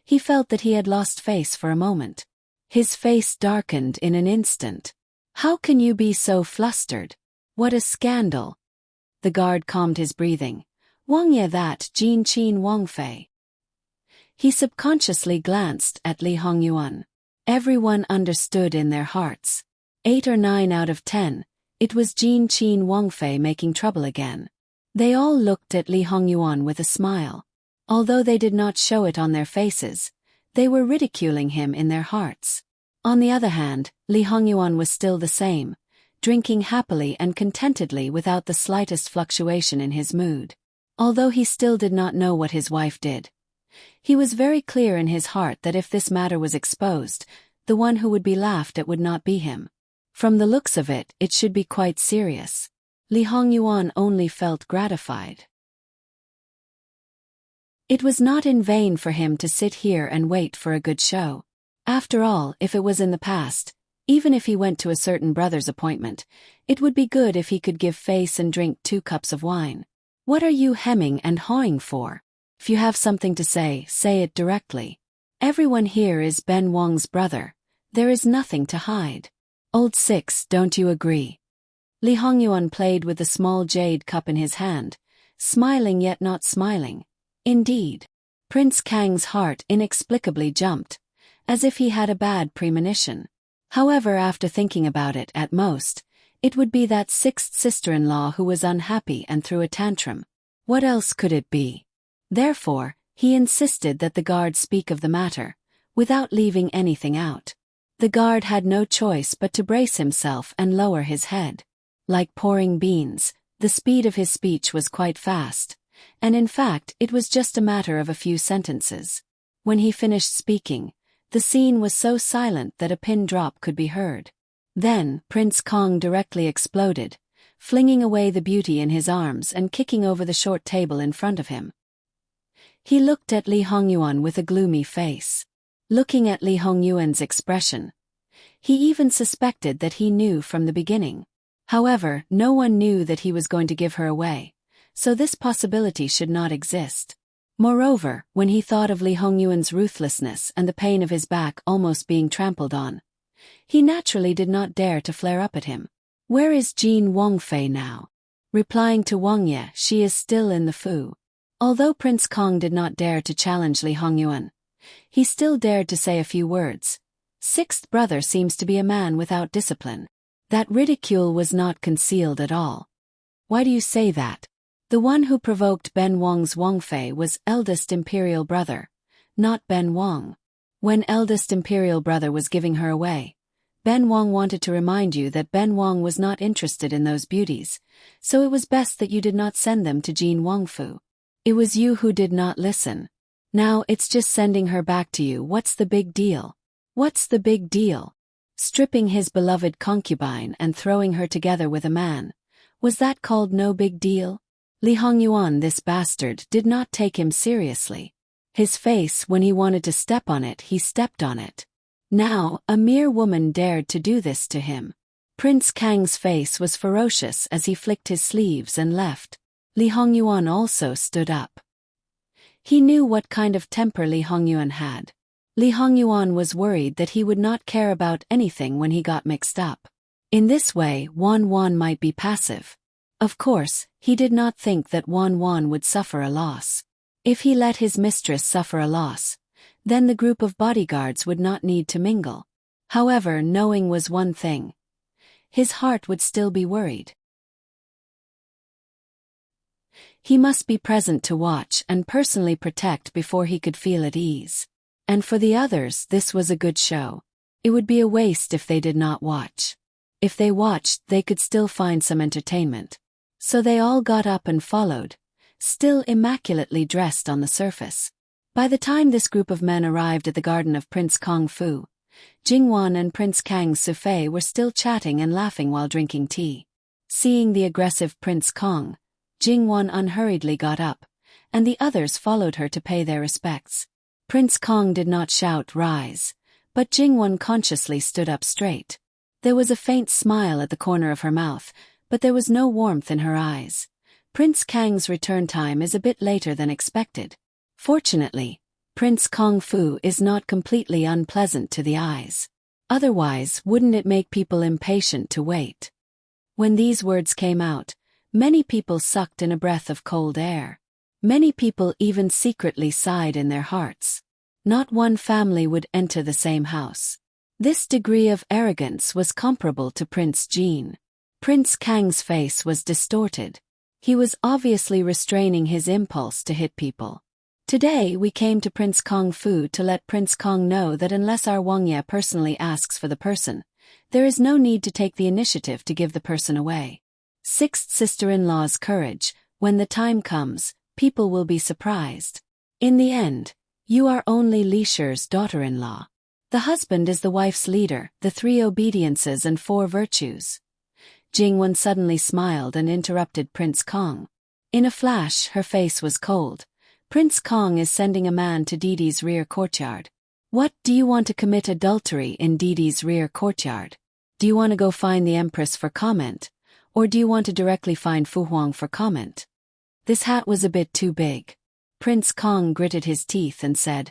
he felt that he had lost face for a moment. His face darkened in an instant. "How can you be so flustered? What a scandal!" The guard calmed his breathing. "Wang Ye, that Jin Qin Wang Fei." He subconsciously glanced at Li Hongyuan. Everyone understood in their hearts. 8 or 9 out of 10, it was Jin Qin Wang Fei making trouble again. They all looked at Li Hongyuan with a smile. Although they did not show it on their faces, they were ridiculing him in their hearts. On the other hand, Li Hongyuan was still the same, drinking happily and contentedly without the slightest fluctuation in his mood. Although he still did not know what his wife did, he was very clear in his heart that if this matter was exposed, the one who would be laughed at would not be him. From the looks of it, it should be quite serious. Li Hongyuan only felt gratified. It was not in vain for him to sit here and wait for a good show. After all, if it was in the past, even if he went to a certain brother's appointment, it would be good if he could give face and drink 2 cups of wine. What are you hemming and hawing for? If you have something to say it directly. Everyone here is Ben Wang's brother. There is nothing to hide. Old Six, don't you agree? Li Hongyuan played with the small jade cup in his hand, smiling yet not smiling. Indeed. Prince Kang's heart inexplicably jumped, as if he had a bad premonition. However, after thinking about it, at most, it would be that 6th sister-in-law who was unhappy and threw a tantrum. What else could it be? Therefore, he insisted that the guard speak of the matter, without leaving anything out. The guard had no choice but to brace himself and lower his head. Like pouring beans, the speed of his speech was quite fast, and in fact it was just a matter of a few sentences. When he finished speaking, the scene was so silent that a pin drop could be heard. Then, Prince Kong directly exploded, flinging away the beauty in his arms and kicking over the short table in front of him. He looked at Li Hongyuan with a gloomy face. Looking at Li Hongyuan's expression, he even suspected that he knew from the beginning. However, no one knew that he was going to give her away, so this possibility should not exist. Moreover, when he thought of Li Hongyuan's ruthlessness and the pain of his back almost being trampled on, he naturally did not dare to flare up at him. "Where is Jin Wang Fei now?" Replying to Wang Ye, "She is still in the Fu." Although Prince Kong did not dare to challenge Li Hongyuan, he still dared to say a few words. 6th brother seems to be a man without discipline. That ridicule was not concealed at all. "Why do you say that?" The one who provoked Ben Wang's Wang Fei was eldest imperial brother, not Ben Wang. When eldest imperial brother was giving her away, Ben Wang wanted to remind you that Ben Wang was not interested in those beauties, so it was best that you did not send them to Jin Wangfu. It was you who did not listen. Now it's just sending her back to you. What's the big deal? What's the big deal? Stripping his beloved concubine and throwing her together with a man, was that called no big deal? Li Hongyuan, this bastard, did not take him seriously. His face, when he wanted to step on it, he stepped on it. Now, a mere woman dared to do this to him. Prince Kang's face was ferocious as he flicked his sleeves and left. Li Hongyuan also stood up. He knew what kind of temper Li Hongyuan had. Li Hongyuan was worried that he would not care about anything when he got mixed up. In this way, Wan Wan might be passive. Of course, he did not think that Wan Wan would suffer a loss. If he let his mistress suffer a loss, then the group of bodyguards would not need to mingle. However, knowing was one thing. His heart would still be worried. He must be present to watch and personally protect before he could feel at ease. And for the others, this was a good show. It would be a waste if they did not watch. If they watched, they could still find some entertainment. So they all got up and followed, still immaculately dressed on the surface. By the time this group of men arrived at the garden of Prince Kong Fu, Jingwan and Prince Kang Sufei were still chatting and laughing while drinking tea. Seeing the aggressive Prince Kong, Jingwan unhurriedly got up, and the others followed her to pay their respects. Prince Kong did not shout "Rise," but Jingwan consciously stood up straight. There was a faint smile at the corner of her mouth, but there was no warmth in her eyes. Prince Kang's return time is a bit later than expected. Fortunately, Prince Kong Fu is not completely unpleasant to the eyes. Otherwise, wouldn't it make people impatient to wait? When these words came out, many people sucked in a breath of cold air. Many people even secretly sighed in their hearts. Not one family would enter the same house. This degree of arrogance was comparable to Prince Jean. Prince Kang's face was distorted. He was obviously restraining his impulse to hit people. Today we came to Prince Kong Fu to let Prince Kong know that unless our Wangye personally asks for the person, there is no need to take the initiative to give the person away. Sixth sister-in-law's courage. When the time comes, people will be surprised. In the end, you are only Li Shi's daughter-in-law. The husband is the wife's leader, the 3 obediences and 4 virtues. Jingwen suddenly smiled and interrupted Prince Kong. In a flash, her face was cold. Prince Kong is sending a man to Didi's rear courtyard. What, do you want to commit adultery in Didi's rear courtyard? Do you want to go find the Empress for comment? Or do you want to directly find Fu Huang for comment? This hat was a bit too big. Prince Kong gritted his teeth and said,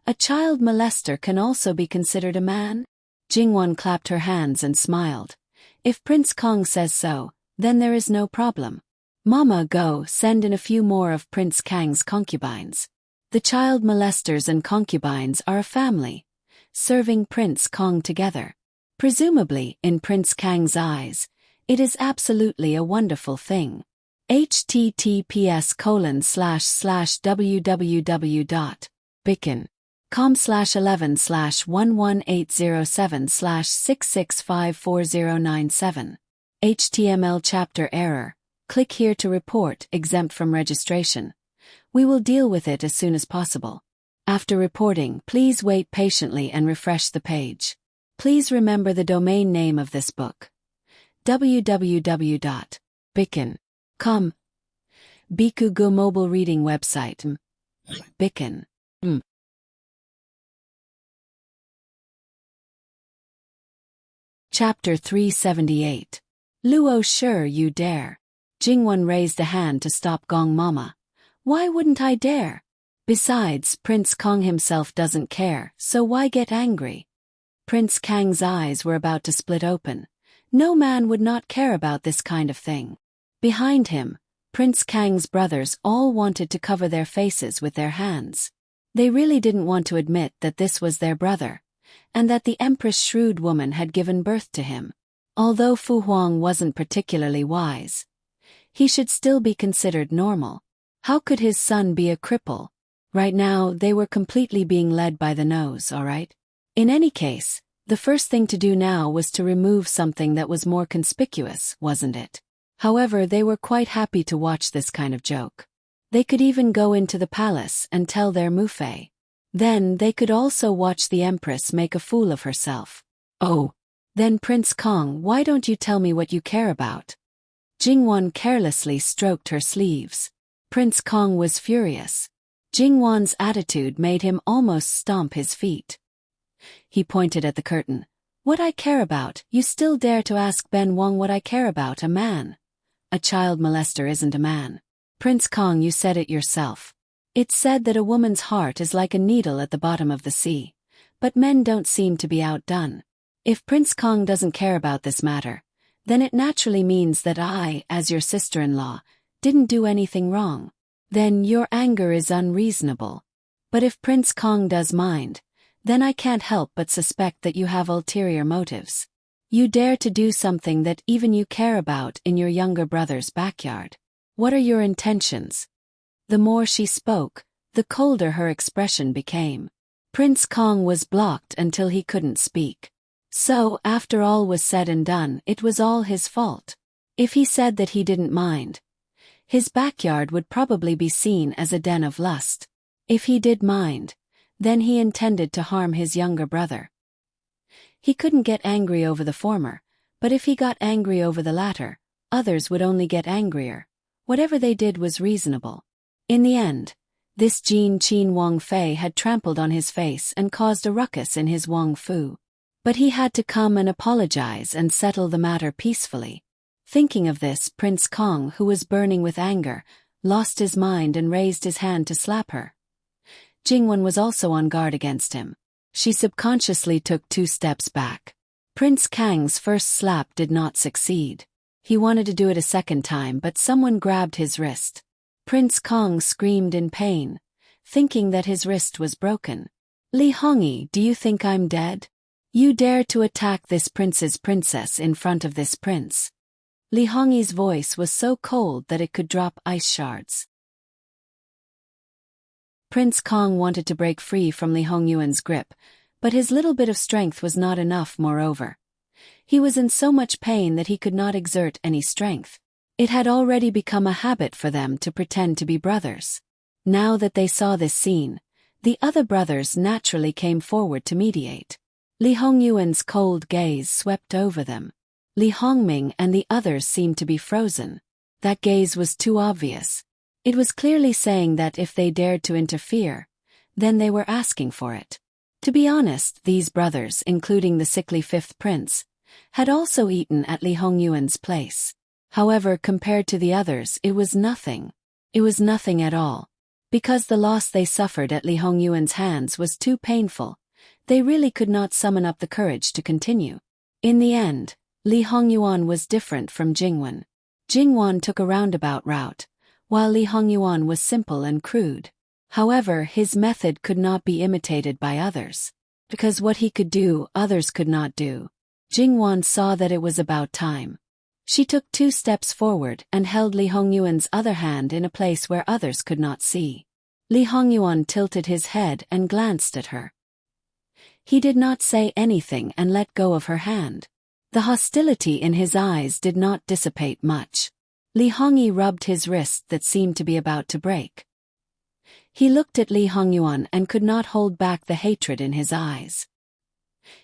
"A child molester can also be considered a man?" Jingwen clapped her hands and smiled. If Prince Kong says so, then there is no problem. Mama, go send in a few more of Prince Kang's concubines. The child molesters and concubines are a family, serving Prince Kong together. Presumably, in Prince Kang's eyes, it is absolutely a wonderful thing. https://www.bicken.com/11/11807/6654097. HTML chapter error. Click here to report exempt from registration. We will deal with it as soon as possible. After reporting, please wait patiently and refresh the page. Please remember the domain name of this book. www.bicken.com. Bikugo mobile reading website. Bicken. Chapter 378. Luo, sure you dare. Jingwen raised a hand to stop Gong Mama. Why wouldn't I dare? Besides, Prince Kong himself doesn't care, so why get angry? Prince Kang's eyes were about to split open. No man would not care about this kind of thing. Behind him, Prince Kang's brothers all wanted to cover their faces with their hands. They really didn't want to admit that this was their brother, and that the Empress shrewd woman had given birth to him. Although Fu Huang wasn't particularly wise, he should still be considered normal. How could his son be a cripple? Right now, they were completely being led by the nose, alright? In any case, the first thing to do now was to remove something that was more conspicuous, wasn't it? However, they were quite happy to watch this kind of joke. They could even go into the palace and tell their Mufei. Then they could also watch the Empress make a fool of herself. Oh. Then Prince Kong, why don't you tell me what you care about? Jingwen carelessly stroked her sleeves. Prince Kong was furious. Jingwen's attitude made him almost stomp his feet. He pointed at the curtain. What I care about? You still dare to ask Ben Wong what I care about? A man? A child molester isn't a man. Prince Kong, you said it yourself. It's said that a woman's heart is like a needle at the bottom of the sea. But men don't seem to be outdone. If Prince Kong doesn't care about this matter, then it naturally means that I, as your sister-in-law, didn't do anything wrong. Then your anger is unreasonable. But if Prince Kong does mind, then I can't help but suspect that you have ulterior motives. You dare to do something that even you care about in your younger brother's backyard. What are your intentions? The more she spoke, the colder her expression became. Prince Kong was blocked until he couldn't speak. So, after all was said and done, it was all his fault. If he said that he didn't mind, his backyard would probably be seen as a den of lust. If he did mind, then he intended to harm his younger brother. He couldn't get angry over the former, but if he got angry over the latter, others would only get angrier. Whatever they did was reasonable. In the end, this Jin Qin Wang Fei had trampled on his face and caused a ruckus in his Wang Fu. But he had to come and apologize and settle the matter peacefully. Thinking of this, Prince Kong, who was burning with anger, lost his mind and raised his hand to slap her. Jingwen was also on guard against him. She subconsciously took 2 steps back. Prince Kang's first slap did not succeed. He wanted to do it a second time, but someone grabbed his wrist. Prince Kong screamed in pain, thinking that his wrist was broken. Li Hongyi, do you think I'm dead? You dare to attack this prince's princess in front of this prince? Li Hongyi's voice was so cold that it could drop ice shards. Prince Kong wanted to break free from Li Hongyuan's grip, but his little bit of strength was not enough. Moreover, he was in so much pain that he could not exert any strength. It had already become a habit for them to pretend to be brothers. Now that they saw this scene, the other brothers naturally came forward to mediate. Li Hongyuan's cold gaze swept over them. Li Hongming and the others seemed to be frozen. That gaze was too obvious. It was clearly saying that if they dared to interfere, then they were asking for it. To be honest, these brothers, including the sickly 5th prince, had also eaten at Li Hongyuan's place. However, compared to the others, it was nothing. It was nothing at all. Because the loss they suffered at Li Hongyuan's hands was too painful, they really could not summon up the courage to continue. In the end, Li Hongyuan was different from Jingwen. Jingwen took a roundabout route, while Li Hongyuan was simple and crude. However, his method could not be imitated by others. Because what he could do, others could not do. Jingwen saw that it was about time. She took 2 steps forward and held Li Hongyuan's other hand in a place where others could not see. Li Hongyuan tilted his head and glanced at her. He did not say anything and let go of her hand. The hostility in his eyes did not dissipate much. Li Hongyi rubbed his wrist that seemed to be about to break. He looked at Li Hongyuan and could not hold back the hatred in his eyes.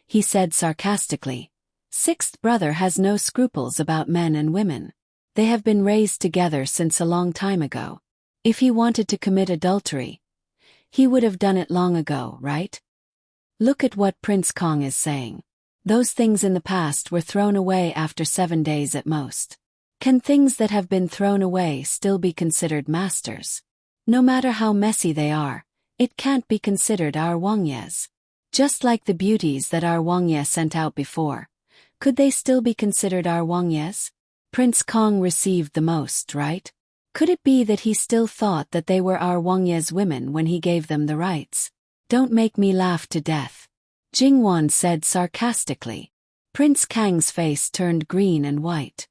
He said sarcastically, "6th brother has no scruples about men and women. They have been raised together since a long time ago. If he wanted to commit adultery, he would have done it long ago, right? Look at what Prince Kong is saying. Those things in the past were thrown away after 7 days at most. Can things that have been thrown away still be considered masters? No matter how messy they are, it can't be considered our Wangyes. Just like the beauties that our Wangye sent out before. Could they still be considered our Wangyes? Prince Kong received the most, right? Could it be that he still thought that they were our Wangyes women when he gave them the rights? Don't make me laugh to death," Jingwen said sarcastically. Prince Kang's face turned green and white.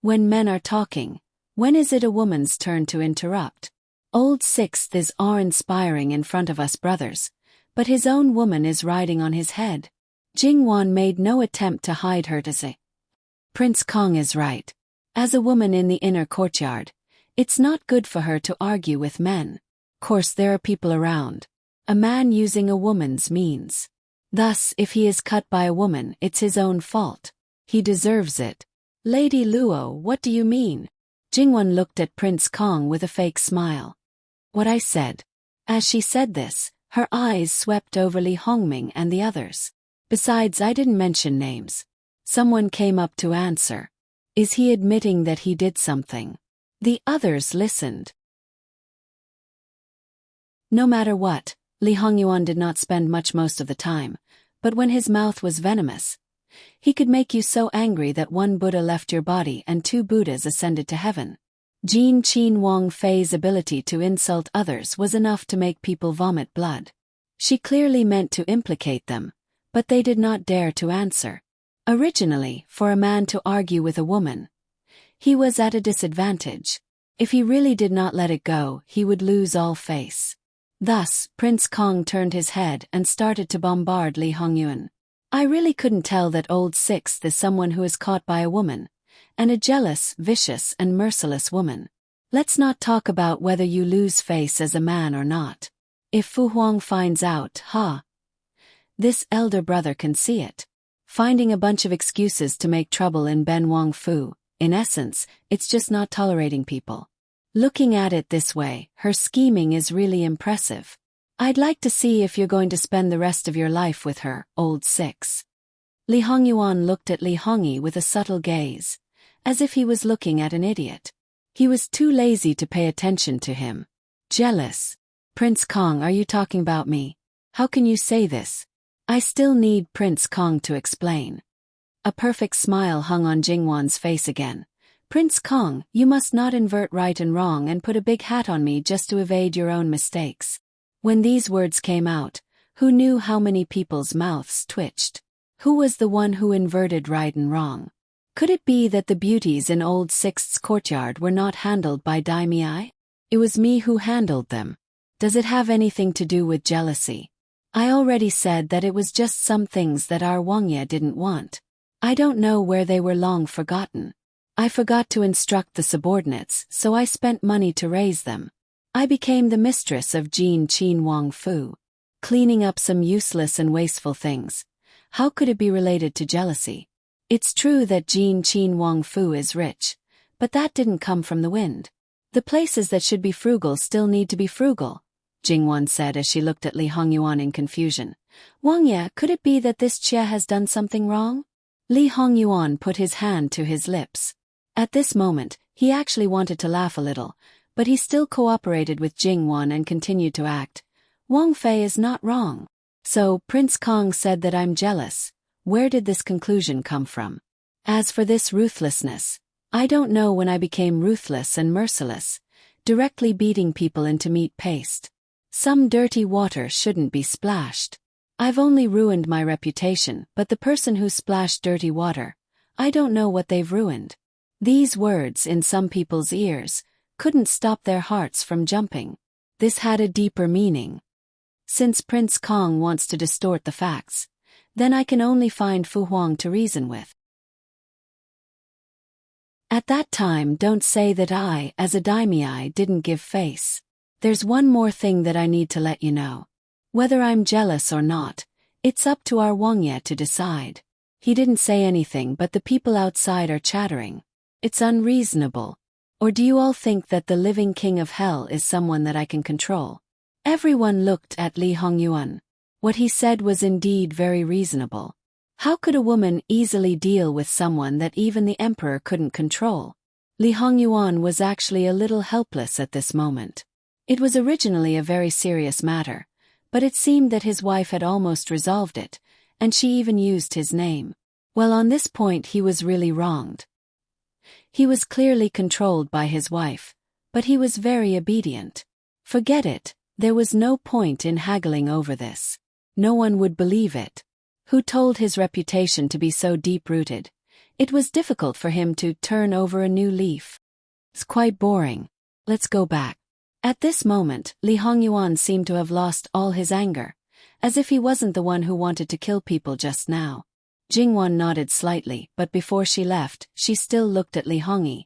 When men are talking, when is it a woman's turn to interrupt? Old 6th is awe-inspiring in front of us brothers, but his own woman is riding on his head. Jingwen made no attempt to hide her to say, "Prince Kong is right. As a woman in the inner courtyard, it's not good for her to argue with men. Course there are people around. A man using a woman's means. Thus, if he is cut by a woman, it's his own fault. He deserves it." "Lady Luo, what do you mean?" Jingwen looked at Prince Kong with a fake smile. "What I said." As she said this, her eyes swept over Li Hongming and the others. "Besides, I didn't mention names." Someone came up to answer. "Is he admitting that he did something?" The others listened. No matter what, Li Hongyuan did not spend much most of the time, but when his mouth was venomous, he could make you so angry that 1 Buddha left your body and 2 Buddhas ascended to heaven. Jin Qin Wang Fei's ability to insult others was enough to make people vomit blood. She clearly meant to implicate them, but they did not dare to answer. Originally, for a man to argue with a woman, he was at a disadvantage. If he really did not let it go, he would lose all face. Thus, Prince Kong turned his head and started to bombard Li Hongyuan. "I really couldn't tell that old 6th is someone who is caught by a woman, and a jealous, vicious and merciless woman. Let's not talk about whether you lose face as a man or not. If Fu Huang finds out, this elder brother can see it. Finding a bunch of excuses to make trouble in Ben Wang Fu, in essence, it's just not tolerating people. Looking at it this way, her scheming is really impressive. I'd like to see if you're going to spend the rest of your life with her, old 6. Li Hongyuan looked at Li Hongyi with a subtle gaze, as if he was looking at an idiot. He was too lazy to pay attention to him. Jealous. Prince Kong, are you talking about me? How can you say this? I still need Prince Kong to explain. A perfect smile hung on Jingwan's face again. Prince Kong, you must not invert right and wrong and put a big hat on me just to evade your own mistakes. When these words came out, who knew how many people's mouths twitched? Who was the one who inverted right and wrong? Could it be that the beauties in Old Sixth's courtyard were not handled by Daimei? It was me who handled them. Does it have anything to do with jealousy? I already said that it was just some things that our Wangye didn't want. I don't know where they were long forgotten. I forgot to instruct the subordinates, so I spent money to raise them. I became the mistress of Jin Qin Wang Fu. Cleaning up some useless and wasteful things. How could it be related to jealousy? It's true that Jin Qin Wang Fu is rich, but that didn't come from the wind. The places that should be frugal still need to be frugal, Jingwan said as she looked at Li Hongyuan in confusion. Wangye, could it be that this Chia has done something wrong? Li Hongyuan put his hand to his lips. At this moment, he actually wanted to laugh a little, but he still cooperated with Jingwan and continued to act. Wang Fei is not wrong. So, Prince Kong said that I'm jealous. Where did this conclusion come from? As for this ruthlessness, I don't know when I became ruthless and merciless, directly beating people into meat paste. Some dirty water shouldn't be splashed. I've only ruined my reputation, but the person who splashed dirty water, I don't know what they've ruined. These words in some people's ears couldn't stop their hearts from jumping. This had a deeper meaning. Since Prince Kong wants to distort the facts, then I can only find Fu Huang to reason with. At that time, don't say that I, as a daimyo, didn't give face. There's one more thing that I need to let you know. Whether I'm jealous or not, it's up to our Wangye to decide. He didn't say anything, but the people outside are chattering. It's unreasonable. Or do you all think that the living king of hell is someone that I can control? Everyone looked at Li Hongyuan. What he said was indeed very reasonable. How could a woman easily deal with someone that even the emperor couldn't control? Li Hongyuan was actually a little helpless at this moment. It was originally a very serious matter, but it seemed that his wife had almost resolved it, and she even used his name. Well, on this point he was really wronged. He was clearly controlled by his wife, but he was very obedient. Forget it, there was no point in haggling over this. No one would believe it. Who told his reputation to be so deep-rooted? It was difficult for him to turn over a new leaf. It's quite boring. Let's go back. At this moment, Li Hongyuan seemed to have lost all his anger, as if he wasn't the one who wanted to kill people just now. Jingwan nodded slightly, but before she left, she still looked at Li Hongyi.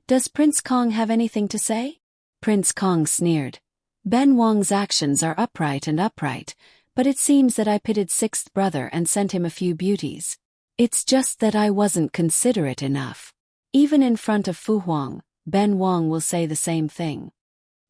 Does Prince Kong have anything to say? Prince Kong sneered. Ben Wang's actions are upright, but it seems that I pitted sixth brother and sent him a few beauties. It's just that I wasn't considerate enough. Even in front of Fu Huang, Ben Wang will say the same thing.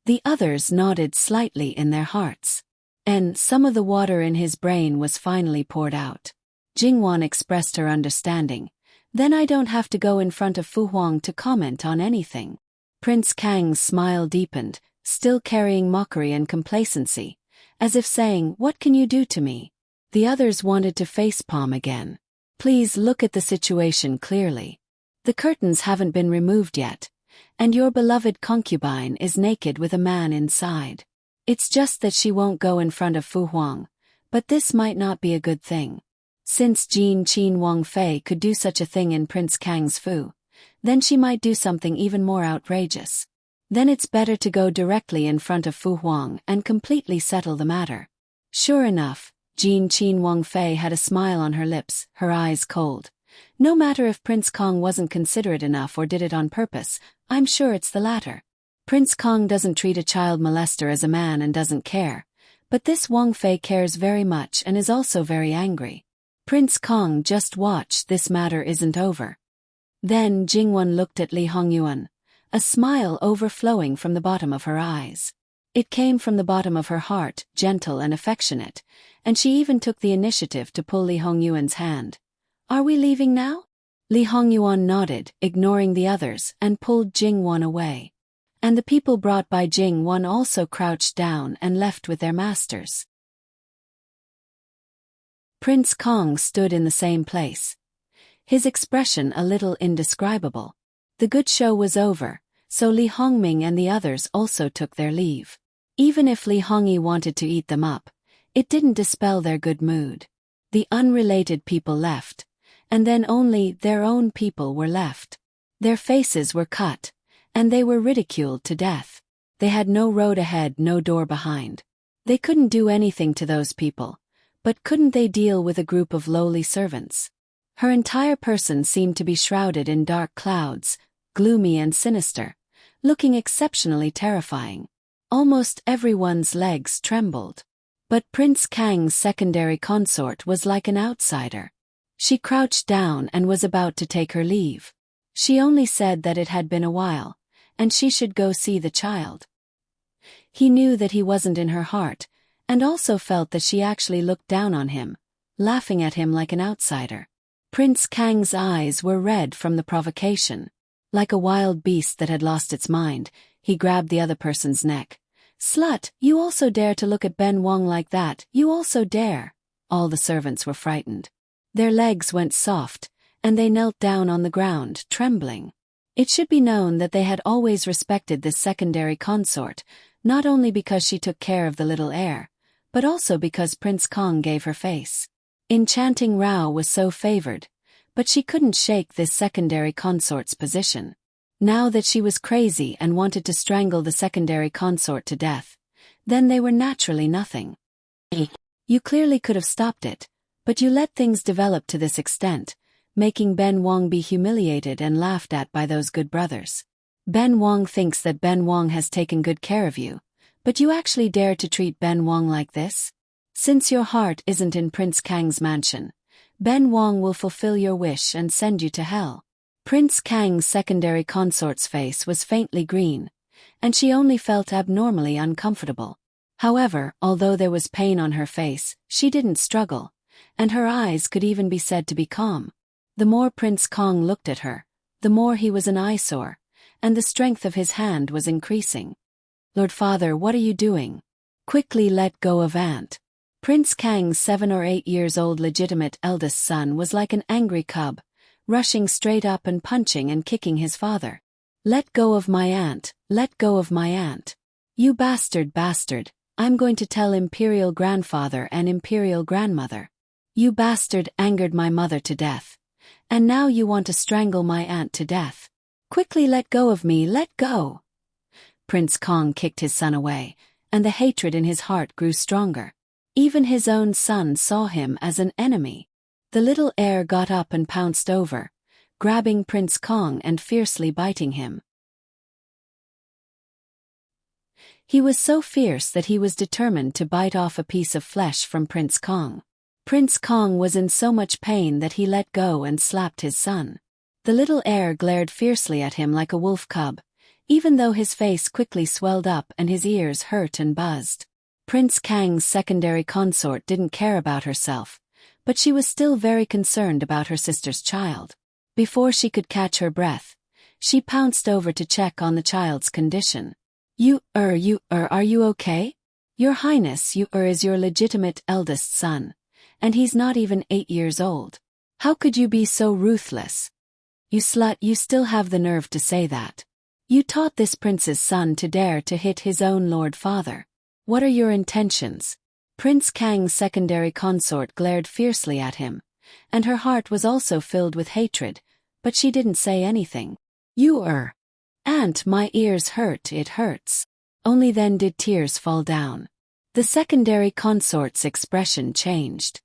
The others nodded slightly in their hearts. And some of the water in his brain was finally poured out. Jingwan expressed her understanding. Then I don't have to go in front of Fu Huang to comment on anything. Prince Kang's smile deepened, still carrying mockery and complacency, as if saying, what can you do to me? The others wanted to facepalm again. Please look at the situation clearly. The curtains haven't been removed yet, and your beloved concubine is naked with a man inside. It's just that she won't go in front of Fu Huang, but this might not be a good thing. Since Jin Qin Wang Fei could do such a thing in Prince Kang's Fu, then she might do something even more outrageous. Then it's better to go directly in front of Fu Huang and completely settle the matter. Sure enough, Jin Qin Wang Fei had a smile on her lips, her eyes cold. No matter if Prince Kong wasn't considerate enough or did it on purpose, I'm sure it's the latter. Prince Kong doesn't treat a child molester as a man and doesn't care, but this Wang Fei cares very much and is also very angry. Prince Kong, just watch, this matter isn't over. Then Jingwan looked at Li Hongyuan, a smile overflowing from the bottom of her eyes. It came from the bottom of her heart, gentle and affectionate, and she even took the initiative to pull Li Hongyuan's hand. Are we leaving now? Li Hongyuan nodded, ignoring the others, and pulled Jingwan away. And the people brought by Jingwan also crouched down and left with their masters. Prince Kong stood in the same place, his expression a little indescribable. The good show was over, so Li Hongming and the others also took their leave. Even if Li Hongyi wanted to eat them up, it didn't dispel their good mood. The unrelated people left, and then only their own people were left. Their faces were cut, and they were ridiculed to death. They had no road ahead, no door behind. They couldn't do anything to those people, but couldn't they deal with a group of lowly servants? Her entire person seemed to be shrouded in dark clouds, gloomy and sinister, looking exceptionally terrifying. Almost everyone's legs trembled. But Prince Kang's secondary consort was like an outsider. She crouched down and was about to take her leave. She only said that it had been a while, and she should go see the child. He knew that he wasn't in her heart, and also felt that she actually looked down on him, laughing at him like an outsider. Prince Kang's eyes were red from the provocation. Like a wild beast that had lost its mind, he grabbed the other person's neck. "Slut, you also dare to look at Ben Wong like that, you also dare." All the servants were frightened. Their legs went soft, and they knelt down on the ground, trembling. It should be known that they had always respected this secondary consort, not only because she took care of the little heir, but also because Prince Kong gave her face. Enchanting Rao was so favored, but she couldn't shake this secondary consort's position. Now that she was crazy and wanted to strangle the secondary consort to death, then they were naturally nothing. You clearly could have stopped it, but you let things develop to this extent, making Ben Wong be humiliated and laughed at by those good brothers. Ben Wong thinks that Ben Wong has taken good care of you, but you actually dare to treat Ben Wong like this? Since your heart isn't in Prince Kang's mansion, Ben Wong will fulfill your wish and send you to hell. Prince Kang's secondary consort's face was faintly green, and she only felt abnormally uncomfortable. However, although there was pain on her face, she didn't struggle, and her eyes could even be said to be calm. The more Prince Kong looked at her, the more he was an eyesore, and the strength of his hand was increasing. "Lord Father, what are you doing? Quickly let go of Aunt." Prince Kang's 7 or 8 years old legitimate eldest son was like an angry cub, rushing straight up and punching and kicking his father. "Let go of my aunt, let go of my aunt. You bastard, I'm going to tell Imperial Grandfather and Imperial Grandmother. You bastard angered my mother to death, and now you want to strangle my aunt to death. Quickly let go of me, let go." Prince Kong kicked his son away, and the hatred in his heart grew stronger. Even his own son saw him as an enemy. The little heir got up and pounced over, grabbing Prince Kong and fiercely biting him. He was so fierce that he was determined to bite off a piece of flesh from Prince Kong. Prince Kong was in so much pain that he let go and slapped his son. The little heir glared fiercely at him like a wolf cub, even though his face quickly swelled up and his ears hurt and buzzed. Prince Kang's secondary consort didn't care about herself, but she was still very concerned about her sister's child. Before she could catch her breath, she pounced over to check on the child's condition. Are you okay? Your Highness, is your legitimate eldest son, and he's not even 8 years old. How could you be so ruthless? You slut, you still have the nerve to say that. You taught this prince's son to dare to hit his own lord father. What are your intentions? Prince Kang's secondary consort glared fiercely at him, and her heart was also filled with hatred, but she didn't say anything. Aunt, my ears hurt, it hurts. Only then did tears fall down. The secondary consort's expression changed.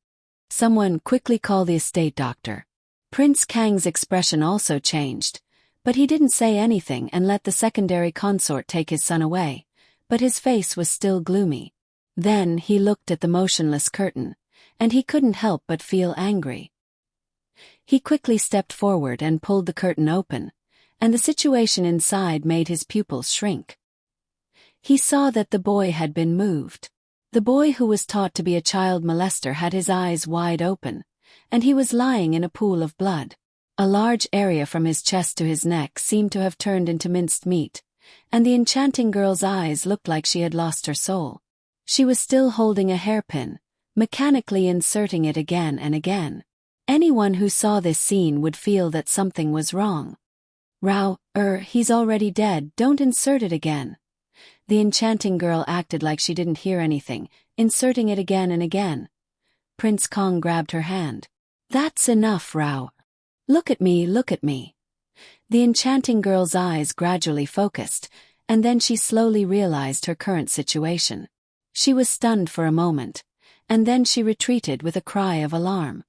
Someone quickly call the estate doctor. Prince Kang's expression also changed, but he didn't say anything and let the secondary consort take his son away, but his face was still gloomy. Then he looked at the motionless curtain, and he couldn't help but feel angry. He quickly stepped forward and pulled the curtain open, and the situation inside made his pupils shrink. He saw that the boy had been moved. The boy who was taught to be a child molester had his eyes wide open, and he was lying in a pool of blood. A large area from his chest to his neck seemed to have turned into minced meat, and the enchanting girl's eyes looked like she had lost her soul. She was still holding a hairpin, mechanically inserting it again and again. Anyone who saw this scene would feel that something was wrong. Rao, he's already dead, don't insert it again. The enchanting girl acted like she didn't hear anything, inserting it again and again. Prince Kong grabbed her hand. That's enough, Rao. Look at me, look at me. The enchanting girl's eyes gradually focused, and then she slowly realized her current situation. She was stunned for a moment, and then she retreated with a cry of alarm.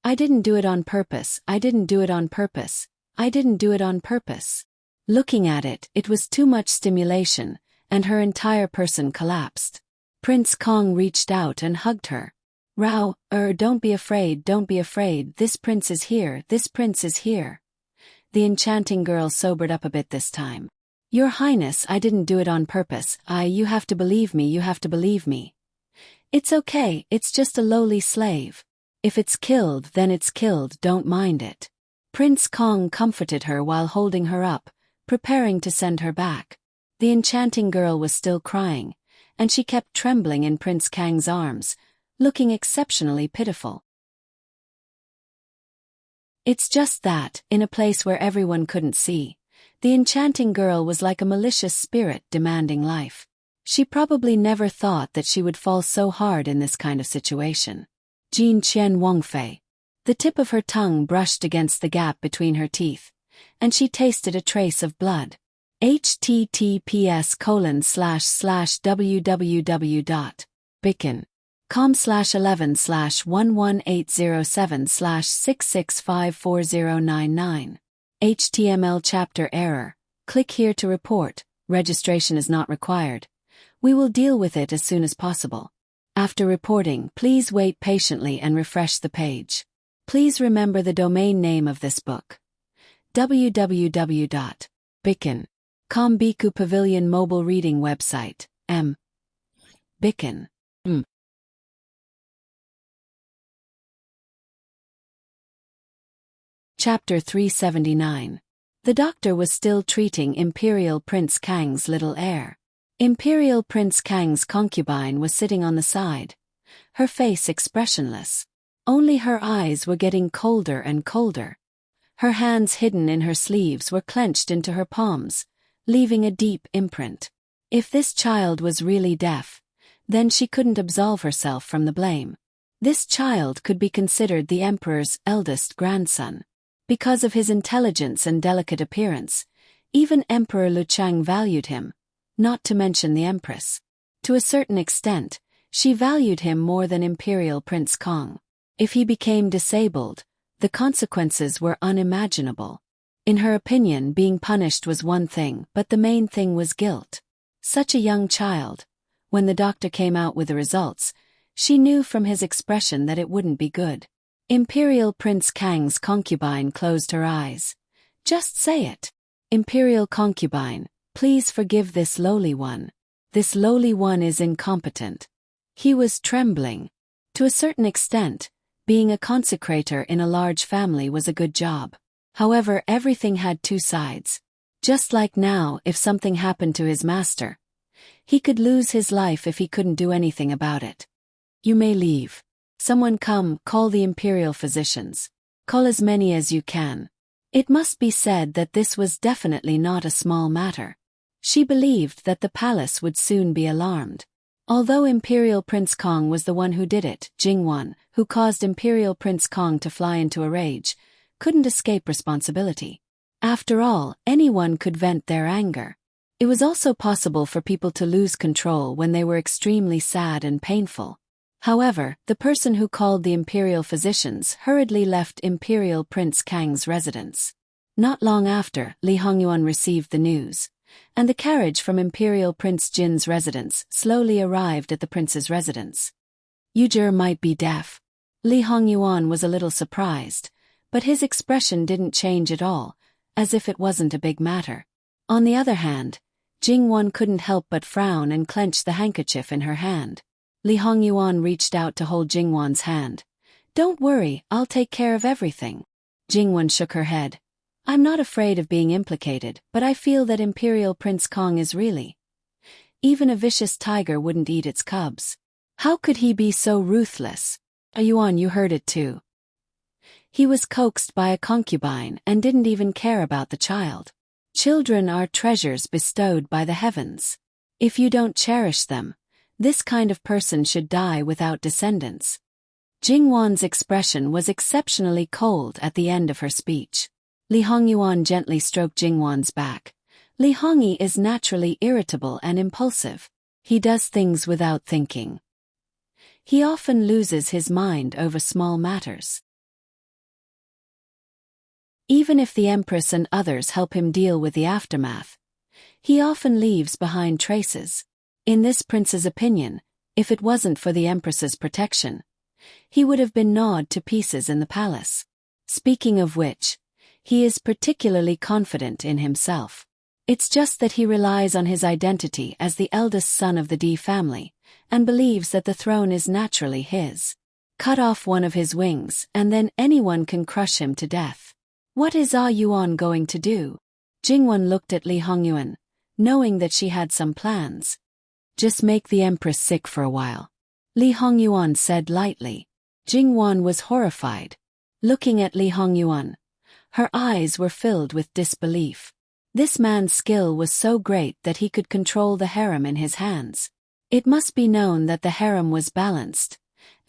I didn't do it on purpose, I didn't do it on purpose, I didn't do it on purpose. Looking at it, it was too much stimulation, and her entire person collapsed. Prince Kong reached out and hugged her. Rao, don't be afraid, don't be afraid, this prince is here, this prince is here. The enchanting girl sobered up a bit this time. Your Highness, I didn't do it on purpose, you have to believe me, you have to believe me. It's okay, it's just a lowly slave. If it's killed, then it's killed, don't mind it. Prince Kong comforted her while holding her up, preparing to send her back. The enchanting girl was still crying, and she kept trembling in Prince Kang's arms, looking exceptionally pitiful. It's just that, in a place where everyone couldn't see, the enchanting girl was like a malicious spirit demanding life. She probably never thought that she would fall so hard in this kind of situation. Jin Qian Wangfei. The tip of her tongue brushed against the gap between her teeth, and she tasted a trace of blood. https://www.bicken.com/11/11807/6654099. HTML chapter error. Click here to report. Registration is not required. We will deal with it as soon as possible. After reporting, please wait patiently and refresh the page. Please remember the domain name of this book. www.bicken.com Biku Pavilion Mobile Reading Website. Bicken. Chapter 379. The doctor was still treating Imperial Prince Kang's little heir. Imperial Prince Kang's concubine was sitting on the side, her face expressionless. Only her eyes were getting colder and colder. Her hands hidden in her sleeves were clenched into her palms, leaving a deep imprint. If this child was really deaf, then she couldn't absolve herself from the blame. This child could be considered the emperor's eldest grandson. Because of his intelligence and delicate appearance, even Emperor Luchang valued him, not to mention the Empress. To a certain extent, she valued him more than Imperial Prince Kong. If he became disabled, the consequences were unimaginable. In her opinion, being punished was one thing, but the main thing was guilt. Such a young child. When the doctor came out with the results, she knew from his expression that it wouldn't be good. Imperial Prince Kang's concubine closed her eyes. Just say it. Imperial concubine, please forgive this lowly one. This lowly one is incompetent. He was trembling. To a certain extent, being a consecrator in a large family was a good job. However, everything had two sides. Just like now, if something happened to his master, he could lose his life if he couldn't do anything about it. You may leave. Someone come, call the imperial physicians. Call as many as you can. It must be said that this was definitely not a small matter. She believed that the palace would soon be alarmed. Although Imperial Prince Kong was the one who did it, Jingwan, who caused Imperial Prince Kong to fly into a rage, couldn't escape responsibility. After all, anyone could vent their anger. It was also possible for people to lose control when they were extremely sad and painful. However, the person who called the imperial physicians hurriedly left Imperial Prince Kang's residence. Not long after, Li Hongyuan received the news, and the carriage from Imperial Prince Jin's residence slowly arrived at the prince's residence. Yuzhi might be deaf. Li Hongyuan was a little surprised, but his expression didn't change at all, as if it wasn't a big matter. On the other hand, Jingwan couldn't help but frown and clench the handkerchief in her hand. Li Hongyuan reached out to hold Jingwan's hand. Don't worry, I'll take care of everything. Jingwen shook her head. I'm not afraid of being implicated, but I feel that Imperial Prince Kong is really. Even a vicious tiger wouldn't eat its cubs. How could he be so ruthless? Yuan, you heard it too. He was coaxed by a concubine and didn't even care about the child. Children are treasures bestowed by the heavens. If you don't cherish them, this kind of person should die without descendants. Jingwan's expression was exceptionally cold at the end of her speech. Li Hongyuan gently stroked Jingwan's back. Li Hongyi is naturally irritable and impulsive. He does things without thinking. He often loses his mind over small matters. Even if the Empress and others help him deal with the aftermath, he often leaves behind traces. In this prince's opinion, if it wasn't for the Empress's protection, he would have been gnawed to pieces in the palace. Speaking of which, he is particularly confident in himself. It's just that he relies on his identity as the eldest son of the D family, and believes that the throne is naturally his. Cut off one of his wings and then anyone can crush him to death. What is Yuan going to do? Jingwen looked at Li Hongyuan, knowing that she had some plans. Just make the Empress sick for a while. Li Hongyuan said lightly. Jingwen was horrified. Looking at Li Hongyuan, her eyes were filled with disbelief. This man's skill was so great that he could control the harem in his hands. It must be known that the harem was balanced,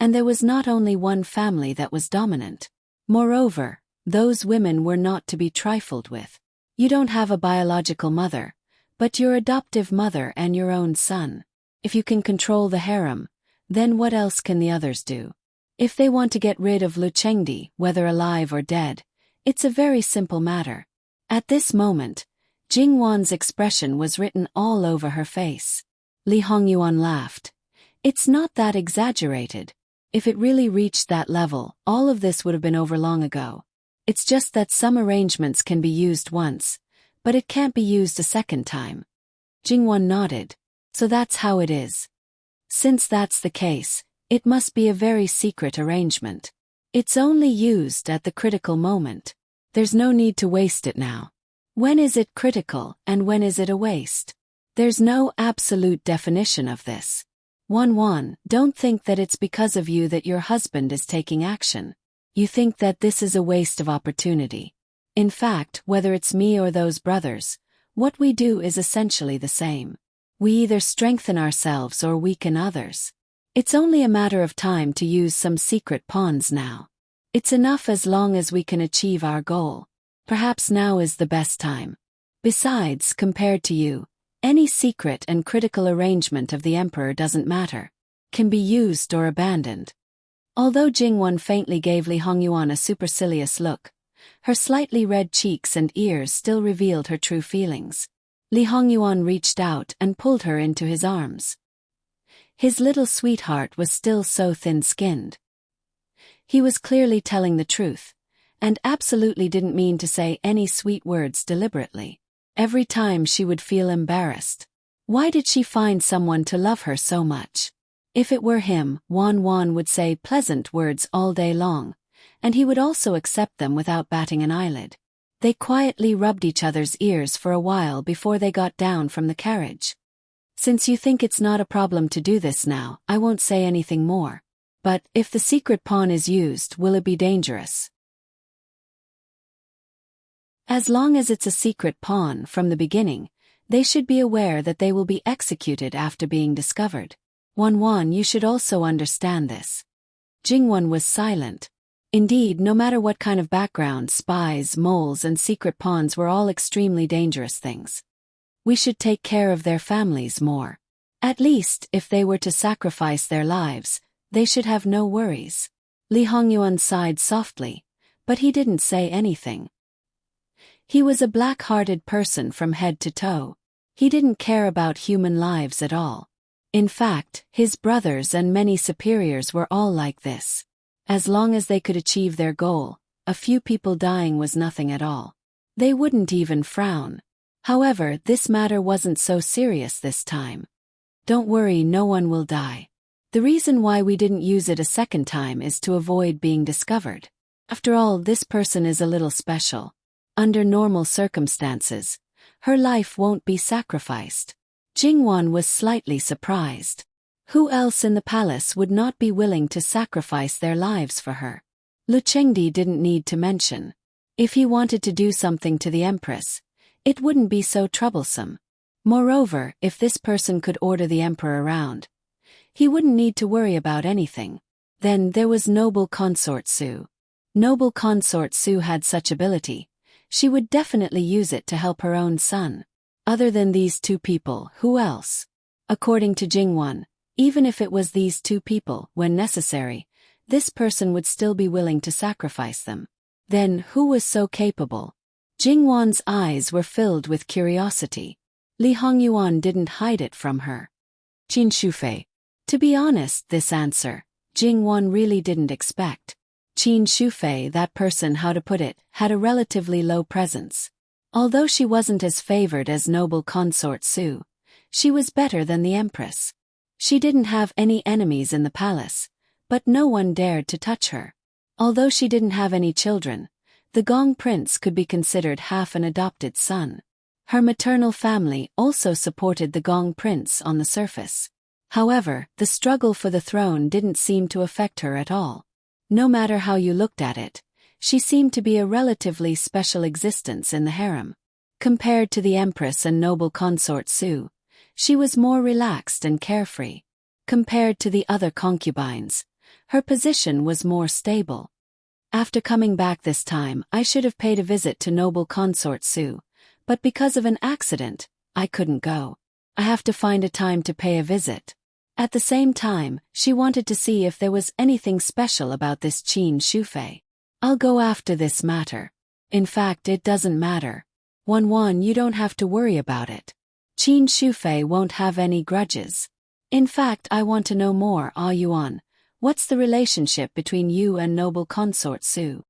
and there was not only one family that was dominant. Moreover, those women were not to be trifled with. You don't have a biological mother, but your adoptive mother and your own son. If you can control the harem, then what else can the others do? If they want to get rid of Lu Chengdi, whether alive or dead, it's a very simple matter. At this moment, Jingwan's expression was written all over her face. Li Hongyuan laughed. It's not that exaggerated. If it really reached that level, all of this would have been over long ago. It's just that some arrangements can be used once, but it can't be used a second time. Jingwan nodded. So that's how it is. Since that's the case, it must be a very secret arrangement. It's only used at the critical moment. There's no need to waste it now. When is it critical and when is it a waste? There's no absolute definition of this. Don't think that it's because of you that your husband is taking action. You think that this is a waste of opportunity. In fact, whether it's me or those brothers, what we do is essentially the same. We either strengthen ourselves or weaken others. It's only a matter of time to use some secret pawns now. It's enough as long as we can achieve our goal. Perhaps now is the best time. Besides, compared to you, any secret and critical arrangement of the emperor doesn't matter. Can be used or abandoned. Although Jingwen faintly gave Li Hongyuan a supercilious look, her slightly red cheeks and ears still revealed her true feelings. Li Hongyuan reached out and pulled her into his arms. His little sweetheart was still so thin-skinned. He was clearly telling the truth, and absolutely didn't mean to say any sweet words deliberately. Every time she would feel embarrassed. Why did she find someone to love her so much? If it were him, Wan would say pleasant words all day long, and he would also accept them without batting an eyelid. They quietly rubbed each other's ears for a while before they got down from the carriage. Since you think it's not a problem to do this now, I won't say anything more. But, if the secret pawn is used, will it be dangerous? As long as it's a secret pawn from the beginning, they should be aware that they will be executed after being discovered. Wan, you should also understand this. Jingwen was silent. Indeed, no matter what kind of background, spies, moles and secret pawns were all extremely dangerous things. We should take care of their families more. At least, if they were to sacrifice their lives, they should have no worries. Li Hongyuan sighed softly, but he didn't say anything. He was a black-hearted person from head to toe. He didn't care about human lives at all. In fact, his brothers and many superiors were all like this. As long as they could achieve their goal, a few people dying was nothing at all. They wouldn't even frown. However, this matter wasn't so serious this time. Don't worry, no one will die. The reason why we didn't use it a second time is to avoid being discovered. After all, this person is a little special. Under normal circumstances, her life won't be sacrificed. Jingwan was slightly surprised. Who else in the palace would not be willing to sacrifice their lives for her? Lu Chengdi didn't need to mention. If he wanted to do something to the empress, it wouldn't be so troublesome. Moreover, if this person could order the emperor around, he wouldn't need to worry about anything. Then there was noble consort Su. Noble consort Su had such ability. She would definitely use it to help her own son. Other than these two people, who else? According to Jingwan, even if it was these two people, when necessary, this person would still be willing to sacrifice them. Then who was so capable? Jingwan's eyes were filled with curiosity. Li Hongyuan didn't hide it from her. Qin Shufei. To be honest, this answer, Jingwan really didn't expect. Qin Shufei, that person, how to put it, had a relatively low presence. Although she wasn't as favored as noble consort Su, she was better than the empress. She didn't have any enemies in the palace, but no one dared to touch her. Although she didn't have any children, the Gong prince could be considered half an adopted son. Her maternal family also supported the Gong prince on the surface. However, the struggle for the throne didn't seem to affect her at all. No matter how you looked at it, she seemed to be a relatively special existence in the harem. Compared to the empress and noble consort Su, she was more relaxed and carefree. Compared to the other concubines, her position was more stable. After coming back this time, I should have paid a visit to noble consort Su, but because of an accident, I couldn't go. I have to find a time to pay a visit. At the same time, she wanted to see if there was anything special about this Qin Shufei. I'll go after this matter. In fact, it doesn't matter. Wan, you don't have to worry about it. Qin Shufei won't have any grudges. In fact, I want to know more, Ah Yuan. What's the relationship between you and noble consort Su?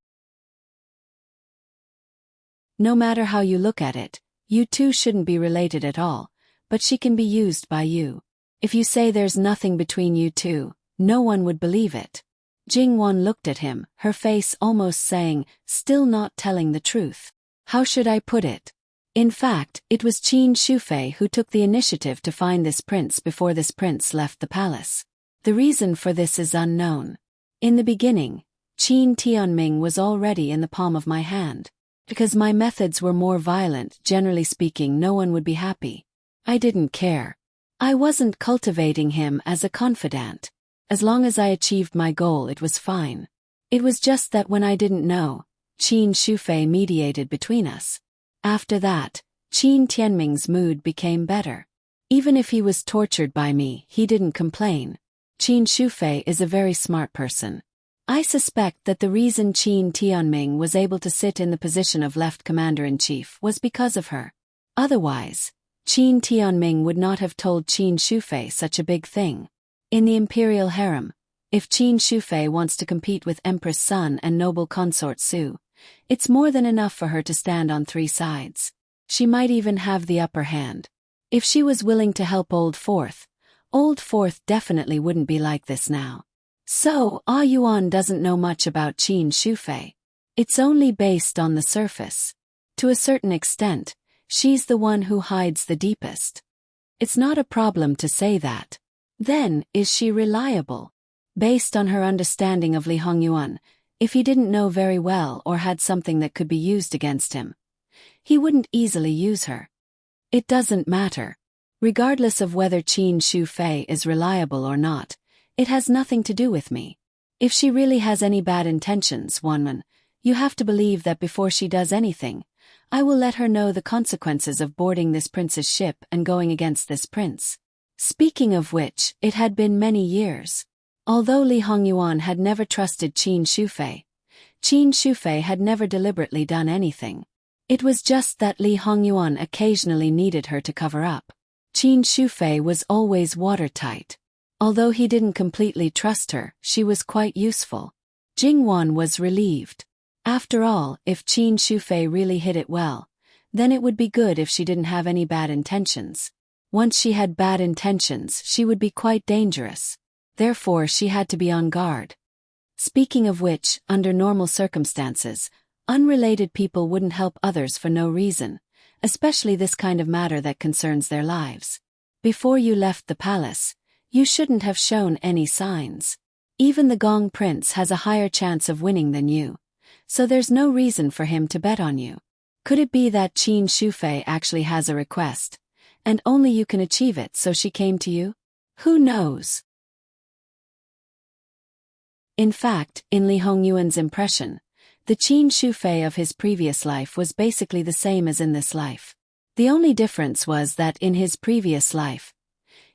No matter how you look at it, you two shouldn't be related at all, but she can be used by you. If you say there's nothing between you two, no one would believe it. Jingwan looked at him, her face almost saying, still not telling the truth. How should I put it? In fact, it was Qin Shufei who took the initiative to find this prince before this prince left the palace. The reason for this is unknown. In the beginning, Qin Tianming was already in the palm of my hand. Because my methods were more violent, generally speaking, no one would be happy. I didn't care. I wasn't cultivating him as a confidant. As long as I achieved my goal, it was fine. It was just that when I didn't know, Qin Shufei mediated between us. After that, Qin Tianming's mood became better. Even if he was tortured by me, he didn't complain. Qin Shufei is a very smart person. I suspect that the reason Qin Tianming was able to sit in the position of left commander-in-chief was because of her. Otherwise, Qin Tianming would not have told Qin Shufei such a big thing. In the imperial harem, if Qin Shufei wants to compete with Empress Sun and noble consort Su, it's more than enough for her to stand on three sides. She might even have the upper hand. If she was willing to help Old Fourth definitely wouldn't be like this now. So, Ah Yuan doesn't know much about Qin Shufei. It's only based on the surface. To a certain extent, she's the one who hides the deepest. It's not a problem to say that. Then, is she reliable? Based on her understanding of Li Hongyuan, if he didn't know very well or had something that could be used against him, he wouldn't easily use her. It doesn't matter. Regardless of whether Qin Shufei is reliable or not, it has nothing to do with me. If she really has any bad intentions, Wanman, you have to believe that before she does anything, I will let her know the consequences of boarding this prince's ship and going against this prince. Speaking of which, it had been many years. Although Li Hongyuan had never trusted Qin Shufei had never deliberately done anything. It was just that Li Hongyuan occasionally needed her to cover up. Qin Shufei was always watertight. Although he didn't completely trust her, she was quite useful. Jingwan was relieved. After all, if Qin Shufei really hid it well, then it would be good if she didn't have any bad intentions. Once she had bad intentions, she would be quite dangerous. Therefore she had to be on guard. Speaking of which, under normal circumstances, unrelated people wouldn't help others for no reason, especially this kind of matter that concerns their lives. Before you left the palace, you shouldn't have shown any signs. Even the Gong Prince has a higher chance of winning than you, so there's no reason for him to bet on you. Could it be that Qin Shufei actually has a request, and only you can achieve it, so she came to you? Who knows? In fact, in Li Hongyuan's impression, the Qin Shufei of his previous life was basically the same as in this life. The only difference was that in his previous life,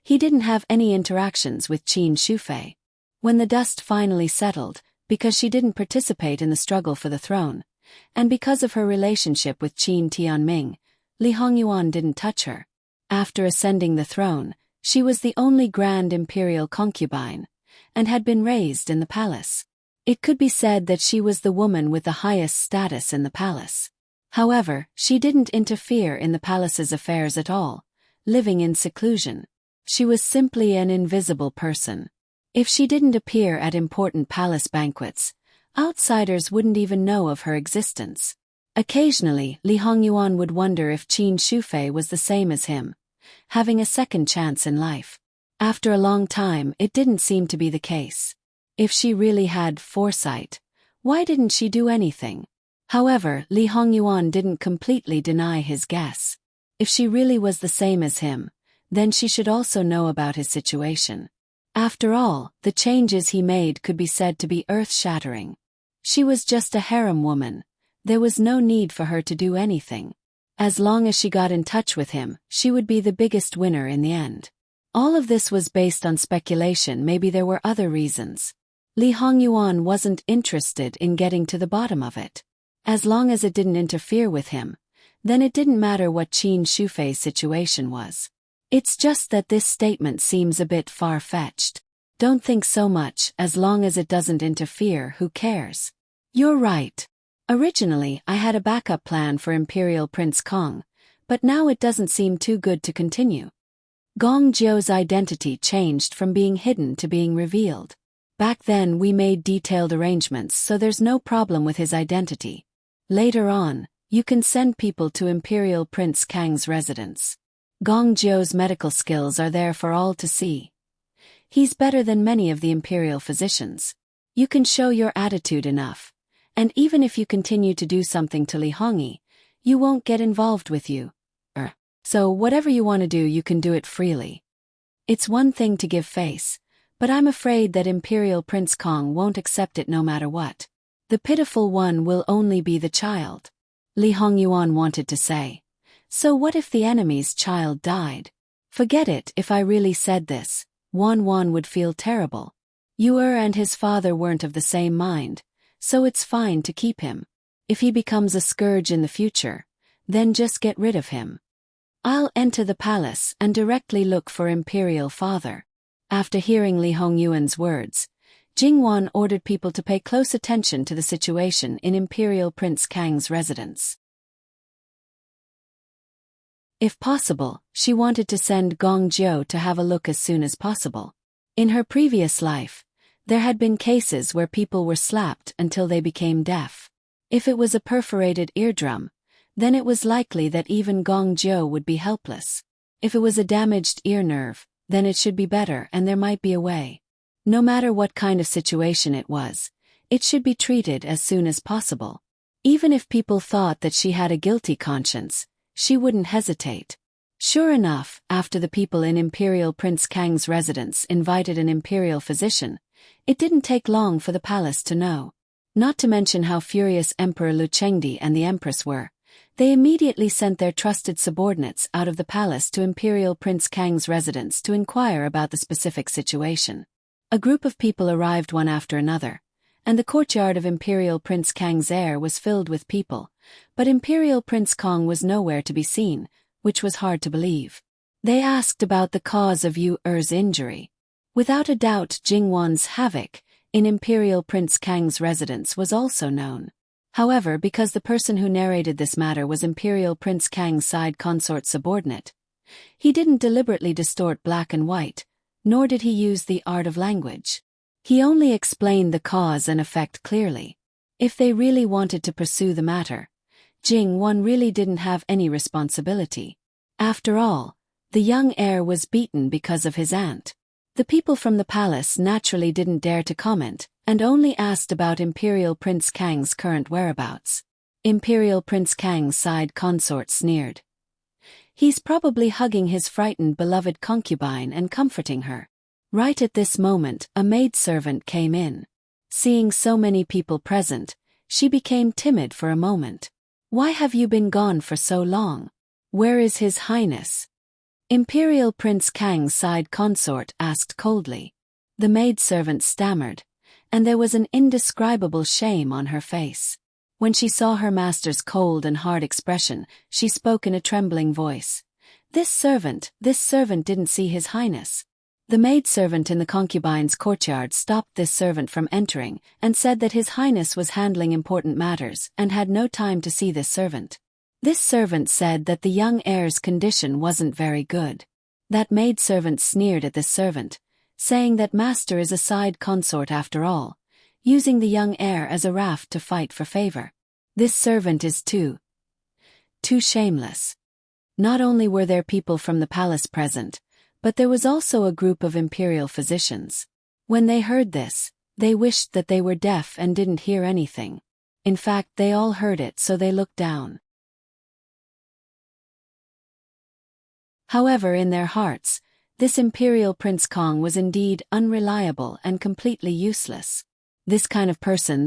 he didn't have any interactions with Qin Shufei. When the dust finally settled, because she didn't participate in the struggle for the throne, and because of her relationship with Qin Tianming, Li Hongyuan didn't touch her. After ascending the throne, she was the only grand imperial concubine, and had been raised in the palace. It could be said that she was the woman with the highest status in the palace. However, she didn't interfere in the palace's affairs at all, living in seclusion. She was simply an invisible person. If she didn't appear at important palace banquets, outsiders wouldn't even know of her existence. Occasionally, Li Hongyuan would wonder if Qin Shufei was the same as him, having a second chance in life. After a long time, it didn't seem to be the case. If she really had foresight, why didn't she do anything? However, Li Hongyuan didn't completely deny his guess. If she really was the same as him, then she should also know about his situation. After all, the changes he made could be said to be earth-shattering. She was just a harem woman. There was no need for her to do anything. As long as she got in touch with him, she would be the biggest winner in the end. All of this was based on speculation. Maybe there were other reasons. Li Hongyuan wasn't interested in getting to the bottom of it. As long as it didn't interfere with him, then it didn't matter what Qin Shufei's situation was. It's just that this statement seems a bit far-fetched. Don't think so much. As long as it doesn't interfere, who cares? You're right. Originally, I had a backup plan for Imperial Prince Kong, but now it doesn't seem too good to continue. Gong Jiu's identity changed from being hidden to being revealed. Back then we made detailed arrangements, so there's no problem with his identity. Later on, you can send people to Imperial Prince Kang's residence. Gong Jiu's medical skills are there for all to see. He's better than many of the imperial physicians. You can show your attitude enough, and even if you continue to do something to Li Hongyi, you won't get involved with you. So whatever you want to do, you can do it freely. It's one thing to give face, but I'm afraid that Imperial Prince Kong won't accept it no matter what. The pitiful one will only be the child. Li Hongyuan wanted to say. So what if the enemy's child died? Forget it. If I really said this, Wan would feel terrible. Yu'er and his father weren't of the same mind, so it's fine to keep him. If he becomes a scourge in the future, then just get rid of him. I'll enter the palace and directly look for Imperial Father. After hearing Li Hongyuan's words, Jingwan ordered people to pay close attention to the situation in Imperial Prince Kang's residence. If possible, she wanted to send Gong Jiu to have a look as soon as possible. In her previous life, there had been cases where people were slapped until they became deaf. If it was a perforated eardrum, then it was likely that even Gong Jiu would be helpless. If it was a damaged ear nerve, then it should be better and there might be a way. No matter what kind of situation it was, it should be treated as soon as possible. Even if people thought that she had a guilty conscience, she wouldn't hesitate. Sure enough, after the people in Imperial Prince Kang's residence invited an imperial physician, it didn't take long for the palace to know. Not to mention how furious Emperor Lu Chengdi and the Empress were, they immediately sent their trusted subordinates out of the palace to Imperial Prince Kang's residence to inquire about the specific situation. A group of people arrived one after another, and the courtyard of Imperial Prince Kang's heir was filled with people, but Imperial Prince Kong was nowhere to be seen, which was hard to believe. They asked about the cause of Yu'er's injury. Without a doubt, Jingwan's havoc in Imperial Prince Kang's residence was also known. However, because the person who narrated this matter was Imperial Prince Kang's side consort subordinate, he didn't deliberately distort black and white, nor did he use the art of language. He only explained the cause and effect clearly. If they really wanted to pursue the matter, Jing Wan really didn't have any responsibility. After all, the young heir was beaten because of his aunt. The people from the palace naturally didn't dare to comment, and only asked about Imperial Prince Kang's current whereabouts. Imperial Prince Kang's side consort sneered. He's probably hugging his frightened beloved concubine and comforting her. Right at this moment, a maidservant came in. Seeing so many people present, she became timid for a moment. Why have you been gone for so long? Where is His Highness? Imperial Prince Kang's side consort asked coldly. The maidservant stammered, and there was an indescribable shame on her face. When she saw her master's cold and hard expression, she spoke in a trembling voice. This servant didn't see His Highness. The maidservant in the concubine's courtyard stopped this servant from entering and said that His Highness was handling important matters and had no time to see this servant. This servant said that the young heir's condition wasn't very good. That maidservant sneered at this servant, saying that master is a side consort after all, using the young heir as a raft to fight for favor. This servant is too shameless. Not only were there people from the palace present, but there was also a group of imperial physicians. When they heard this, they wished that they were deaf and didn't hear anything. In fact, they all heard it, so they looked down. However, in their hearts, this Imperial Prince Kong was indeed unreliable and completely useless. This kind of person.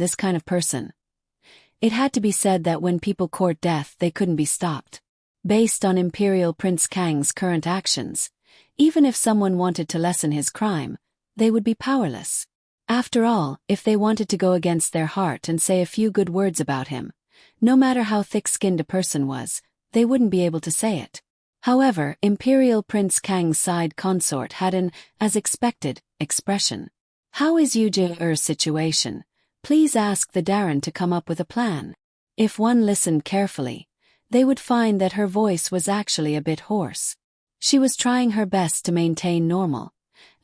It had to be said that when people court death, they couldn't be stopped. Based on Imperial Prince Kang's current actions, even if someone wanted to lessen his crime, they would be powerless. After all, if they wanted to go against their heart and say a few good words about him, no matter how thick-skinned a person was, they wouldn't be able to say it. However, Imperial Prince Kang's side consort had an, as expected, expression. How is Yuji's situation? Please ask the Tyrant to come up with a plan. If one listened carefully, they would find that her voice was actually a bit hoarse. She was trying her best to maintain normal,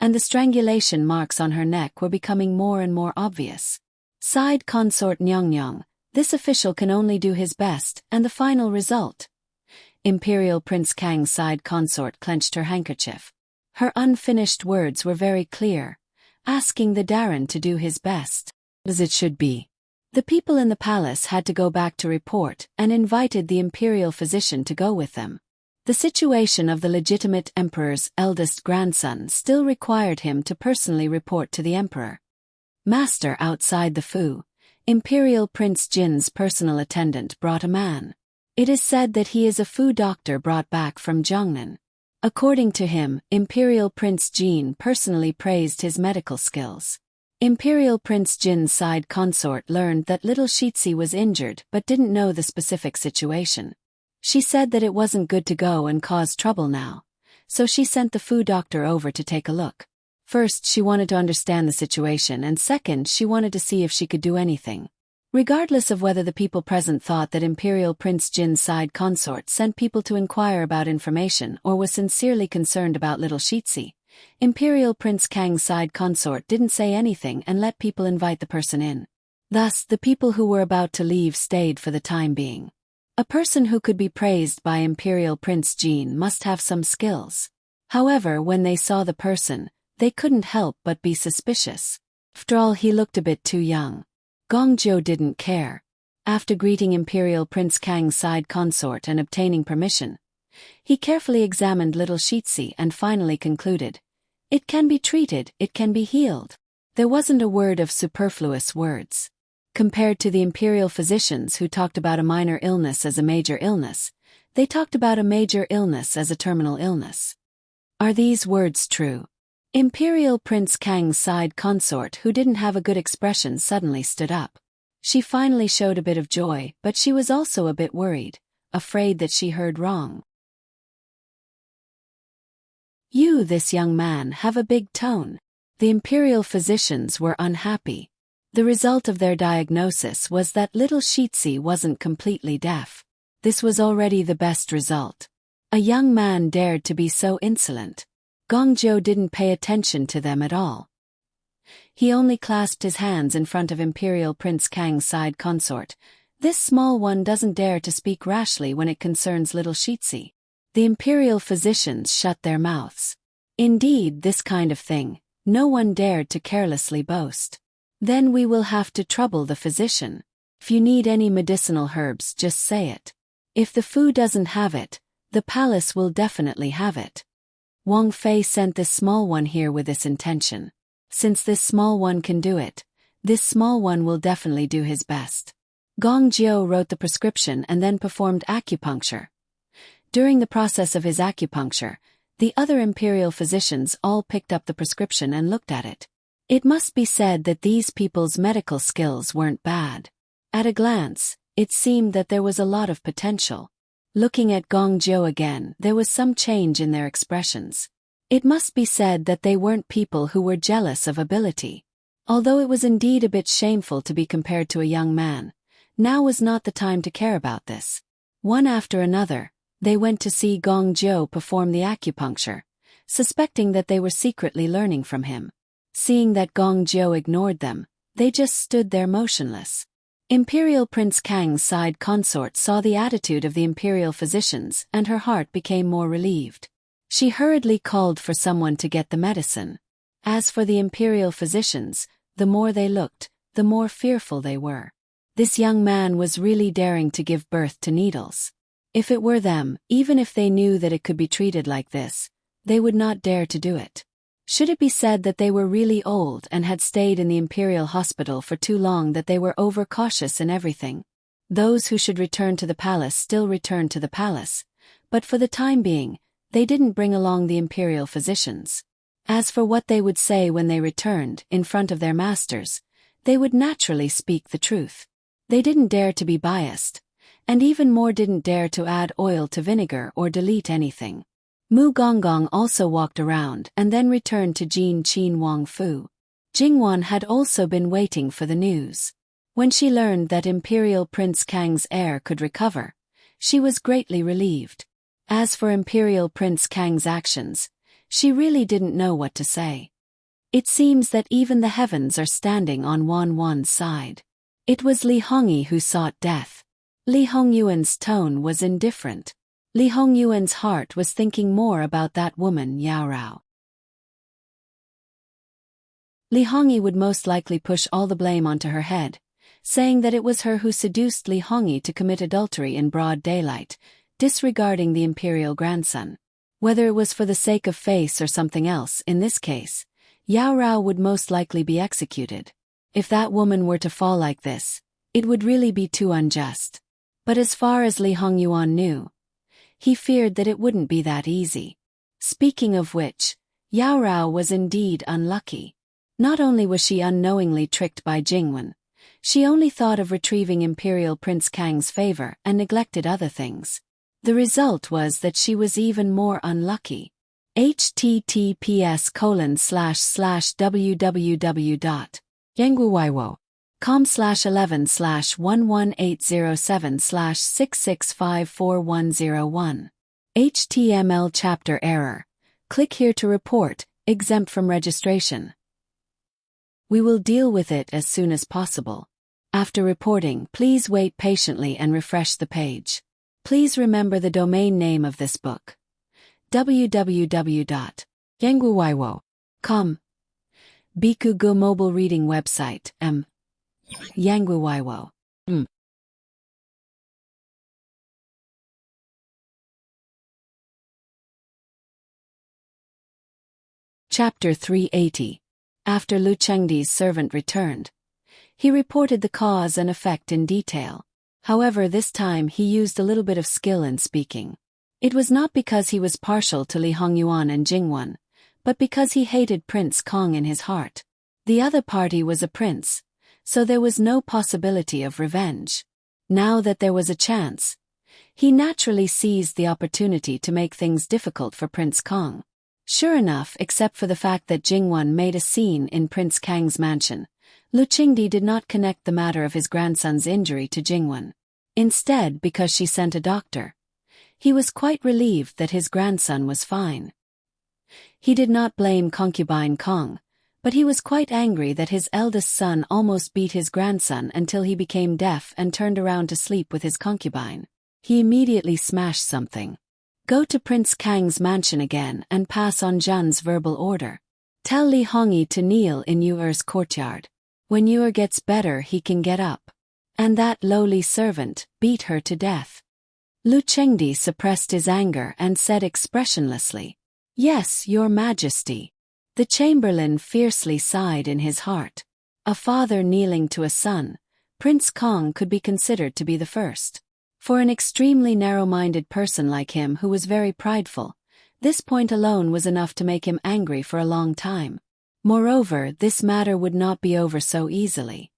and the strangulation marks on her neck were becoming more and more obvious. Side consort Nyang, this official can only do his best, and the final result. Imperial Prince Kang's side consort clenched her handkerchief. Her unfinished words were very clear, asking the Tyrant to do his best, as it should be. The people in the palace had to go back to report and invited the imperial physician to go with them. The situation of the legitimate emperor's eldest grandson still required him to personally report to the emperor. Master, outside the Fu, Imperial Prince Jin's personal attendant brought a man. It is said that he is a Fu doctor brought back from Jiangnan. According to him, Imperial Prince Jin personally praised his medical skills. Imperial Prince Jin's side consort learned that little Shitsi was injured but didn't know the specific situation. She said that it wasn't good to go and cause trouble now, so she sent the Fu doctor over to take a look. First, she wanted to understand the situation, and second, she wanted to see if she could do anything. Regardless of whether the people present thought that Imperial Prince Jin's side consort sent people to inquire about information or was sincerely concerned about little Shitsi, Imperial Prince Kang's side consort didn't say anything and let people invite the person in. Thus, the people who were about to leave stayed for the time being. A person who could be praised by Imperial Prince Jin must have some skills. However, when they saw the person, they couldn't help but be suspicious. After all, he looked a bit too young. Gongzhou didn't care. After greeting Imperial Prince Kang's side consort and obtaining permission, he carefully examined little Shitsi and finally concluded, "It can be treated, it can be healed." There wasn't a word of superfluous words. Compared to the imperial physicians who talked about a minor illness as a major illness, they talked about a major illness as a terminal illness. Are these words true? Imperial Prince Kang's side consort, who didn't have a good expression, suddenly stood up. She finally showed a bit of joy, but she was also a bit worried, afraid that she heard wrong. "You, this young man, have a big tone." The imperial physicians were unhappy. The result of their diagnosis was that little Shitsi wasn't completely deaf. This was already the best result. A young man dared to be so insolent. Gongzhou didn't pay attention to them at all. He only clasped his hands in front of Imperial Prince Kang's side consort. This small one doesn't dare to speak rashly when it concerns little Shitsi. The imperial physicians shut their mouths. Indeed, this kind of thing, no one dared to carelessly boast. Then we will have to trouble the physician. If you need any medicinal herbs, just say it. If the Fu doesn't have it, the palace will definitely have it. Wang Fei sent this small one here with this intention. Since this small one can do it, this small one will definitely do his best. Gong Jiu wrote the prescription and then performed acupuncture. During the process of his acupuncture, the other imperial physicians all picked up the prescription and looked at it. It must be said that these people's medical skills weren't bad. At a glance, it seemed that there was a lot of potential. Looking at Gong Jiu again, there was some change in their expressions. It must be said that they weren't people who were jealous of ability. Although it was indeed a bit shameful to be compared to a young man, now was not the time to care about this. One after another, they went to see Gong Jiu perform the acupuncture, suspecting that they were secretly learning from him. Seeing that Gong Jiu ignored them, they just stood there motionless. Imperial Prince Kang's side consort saw the attitude of the imperial physicians and her heart became more relieved. She hurriedly called for someone to get the medicine. As for the imperial physicians, the more they looked, the more fearful they were. This young man was really daring to give birth to needles. If it were them, even if they knew that it could be treated like this, they would not dare to do it. Should it be said that they were really old and had stayed in the imperial hospital for too long, that they were overcautious in everything? Those who should return to the palace still returned to the palace, but for the time being, they didn't bring along the imperial physicians. As for what they would say when they returned, in front of their masters, they would naturally speak the truth. They didn't dare to be biased, and even more didn't dare to add oil to vinegar or delete anything. Mu Gonggong also walked around and then returned to Jin Qin Wang Fu. Jingwan had also been waiting for the news. When she learned that Imperial Prince Kang's heir could recover, she was greatly relieved. As for Imperial Prince Kang's actions, she really didn't know what to say. It seems that even the heavens are standing on Wan's side. It was Li Hongyi who sought death. Li Hongyuan's tone was indifferent. Li Hongyuan's heart was thinking more about that woman Yao Rao. Li Hongyi would most likely push all the blame onto her head, saying that it was her who seduced Li Hongyi to commit adultery in broad daylight, disregarding the imperial grandson. Whether it was for the sake of face or something else, in this case, Yao Rao would most likely be executed. If that woman were to fall like this, it would really be too unjust. But as far as Li Hongyuan knew, he feared that it wouldn't be that easy. Speaking of which, Yao Rao was indeed unlucky. Not only was she unknowingly tricked by Jingwen, she only thought of retrieving Imperial Prince Kang's favor and neglected other things. The result was that she was even more unlucky. https://www.yanguiwaiwo.com/11/11807/66540101. HTML chapter error. Click here to report, exempt from registration. We will deal with it as soon as possible. After reporting, please wait patiently and refresh the page. Please remember the domain name of this book. www.yanguiwaiwo.com. Bikugo mobile reading website, Yanguiwaiwo. Chapter 380. After Lu Chengdi's servant returned, he reported the cause and effect in detail. However, this time he used a little bit of skill in speaking. It was not because he was partial to Li Hongyuan and Jingwen, but because he hated Prince Kong in his heart. The other party was a prince, so there was no possibility of revenge. Now that there was a chance, he naturally seized the opportunity to make things difficult for Prince Kong. Sure enough, except for the fact that Jingwen made a scene in Prince Kang's mansion, Lu Qingdi did not connect the matter of his grandson's injury to Jingwen. Instead, because she sent a doctor, he was quite relieved that his grandson was fine. He did not blame concubine Kong, But he was quite angry that his eldest son almost beat his grandson until he became deaf and turned around to sleep with his concubine. He immediately smashed something. Go to Prince Kang's mansion again and pass on Zhan's verbal order. Tell Li Hongyi to kneel in Yuer's courtyard. When Yuer gets better he can get up. And that lowly servant beat her to death. Lu Chengdi suppressed his anger and said expressionlessly, "Yes, your majesty." The chamberlain fiercely sighed in his heart. A father kneeling to a son, Prince Kong could be considered to be the first. For an extremely narrow-minded person like him who was very prideful, this point alone was enough to make him angry for a long time. Moreover, this matter would not be over so easily.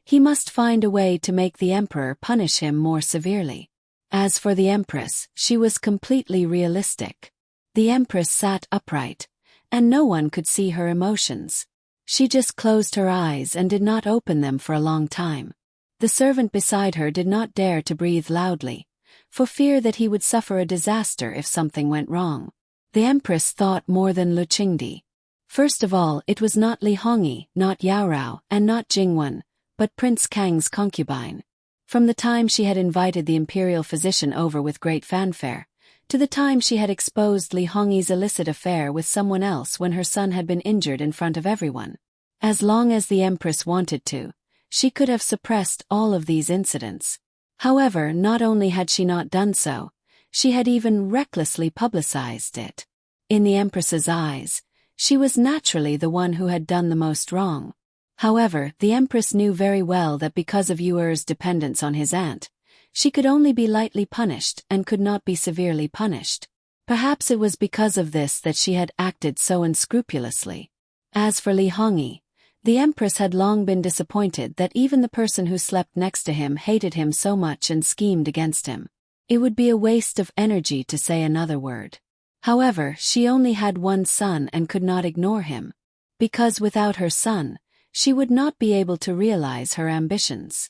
He must find a way to make the emperor punish him more severely. As for the empress, she was completely realistic. The empress sat upright, and no one could see her emotions. She just closed her eyes and did not open them for a long time. The servant beside her did not dare to breathe loudly, for fear that he would suffer a disaster if something went wrong. The empress thought more than Lu Qingdi. First of all, it was not Li Hongyi, not Yao Rao, and not Jingwen, but Prince Kang's concubine. From the time she had invited the imperial physician over with great fanfare, to the time she had exposed Li Hongyi's illicit affair with someone else when her son had been injured in front of everyone. As long as the empress wanted to, she could have suppressed all of these incidents. However, not only had she not done so, she had even recklessly publicized it. In the empress's eyes, she was naturally the one who had done the most wrong. However, the empress knew very well that because of Yuer's dependence on his aunt, she could only be lightly punished and could not be severely punished. Perhaps it was because of this that she had acted so unscrupulously. As for Li Hongyi, the empress had long been disappointed that even the person who slept next to him hated him so much and schemed against him. It would be a waste of energy to say another word. However, she only had one son and could not ignore him. Because without her son, she would not be able to realize her ambitions.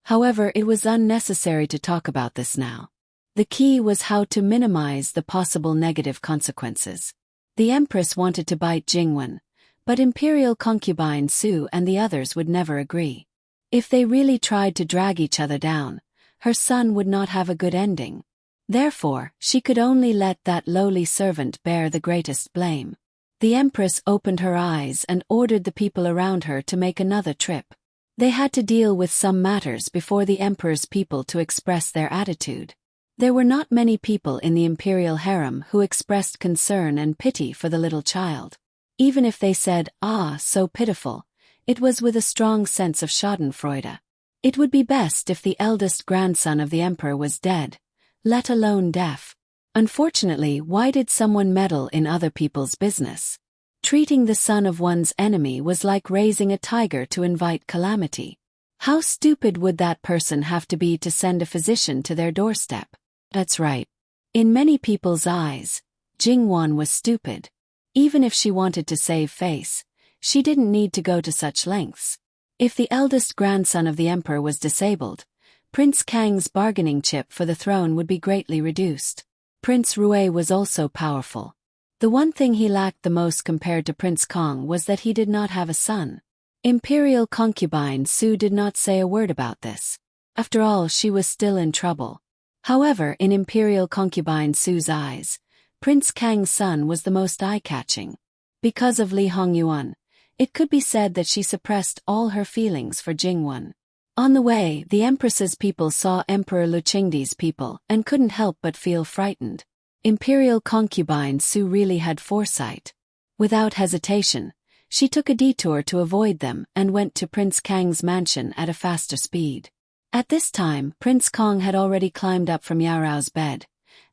However, it was unnecessary to talk about this now. The key was how to minimize the possible negative consequences. The empress wanted to bite Jingwen, but imperial concubine Su and the others would never agree. If they really tried to drag each other down, her son would not have a good ending. Therefore, she could only let that lowly servant bear the greatest blame. The empress opened her eyes and ordered the people around her to make another trip. They had to deal with some matters before the emperor's people to express their attitude. There were not many people in the imperial harem who expressed concern and pity for the little child. Even if they said, "Ah, so pitiful," it was with a strong sense of schadenfreude. It would be best if the eldest grandson of the emperor was dead, let alone deaf. Unfortunately, why did someone meddle in other people's business? Treating the son of one's enemy was like raising a tiger to invite calamity. How stupid would that person have to be to send a physician to their doorstep? That's right. In many people's eyes, Jingwen was stupid. Even if she wanted to save face, she didn't need to go to such lengths. If the eldest grandson of the emperor was disabled, Prince Kang's bargaining chip for the throne would be greatly reduced. Prince Rui was also powerful. The one thing he lacked the most compared to Prince Kong was that he did not have a son. Imperial concubine Su did not say a word about this. After all, she was still in trouble. However, in Imperial concubine Su's eyes, Prince Kang's son was the most eye-catching. Because of Li Hongyuan, it could be said that she suppressed all her feelings for Jingwen. On the way, the empress's people saw Emperor Lu Qingdi's people and couldn't help but feel frightened. Imperial concubine Su really had foresight. Without hesitation, she took a detour to avoid them and went to Prince Kang's mansion at a faster speed. At this time, Prince Kong had already climbed up from Yao Rao's bed,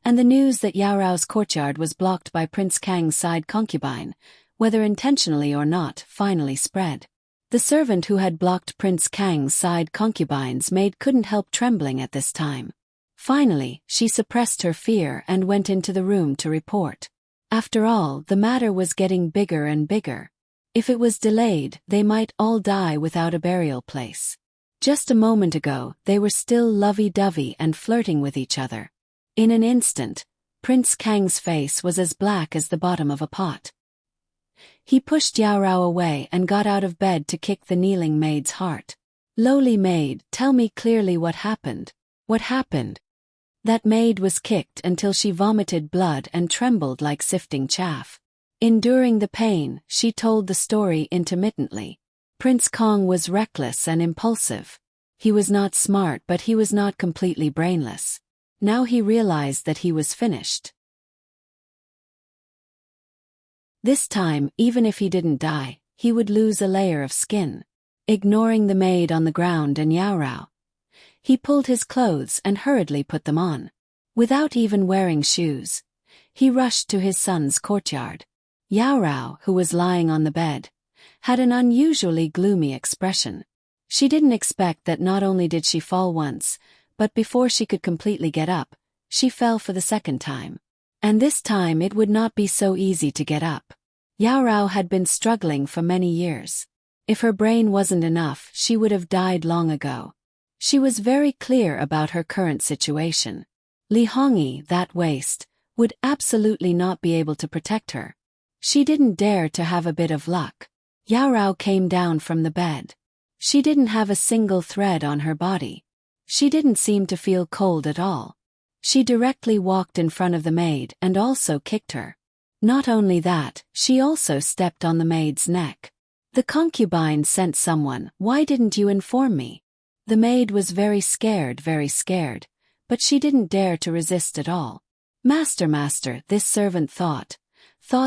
and the news that Yao Rao's courtyard was blocked by Prince Kang's side concubine, whether intentionally or not, finally spread. The servant who had blocked Prince Kang's side concubine's maid couldn't help trembling at this time. Finally, she suppressed her fear and went into the room to report. After all, the matter was getting bigger and bigger. If it was delayed, they might all die without a burial place. Just a moment ago, they were still lovey-dovey and flirting with each other. In an instant, Prince Kang's face was as black as the bottom of a pot. He pushed Yao Rao away and got out of bed to kick the kneeling maid's heart. "Lowly maid, tell me clearly what happened. What happened?" That maid was kicked until she vomited blood and trembled like sifting chaff. Enduring the pain, she told the story intermittently. Prince Kong was reckless and impulsive. He was not smart, but he was not completely brainless. Now he realized that he was finished. This time, even if he didn't die, he would lose a layer of skin. Ignoring the maid on the ground and Yao Rao, he pulled his clothes and hurriedly put them on. Without even wearing shoes, he rushed to his son's courtyard. Yao Rao, who was lying on the bed, had an unusually gloomy expression. She didn't expect that not only did she fall once, but before she could completely get up, she fell for the second time. And this time it would not be so easy to get up. Yao Rao had been struggling for many years. If her brain wasn't enough, she would have died long ago. She was very clear about her current situation. Li Hongyi, that waste, would absolutely not be able to protect her. She didn't dare to have a bit of luck. Yao Rao came down from the bed. She didn't have a single thread on her body. She didn't seem to feel cold at all. She directly walked in front of the maid and also kicked her. Not only that, she also stepped on the maid's neck. "The concubine sent someone, why didn't you inform me?" The maid was very scared, but she didn't dare to resist at all. Master, this servant thought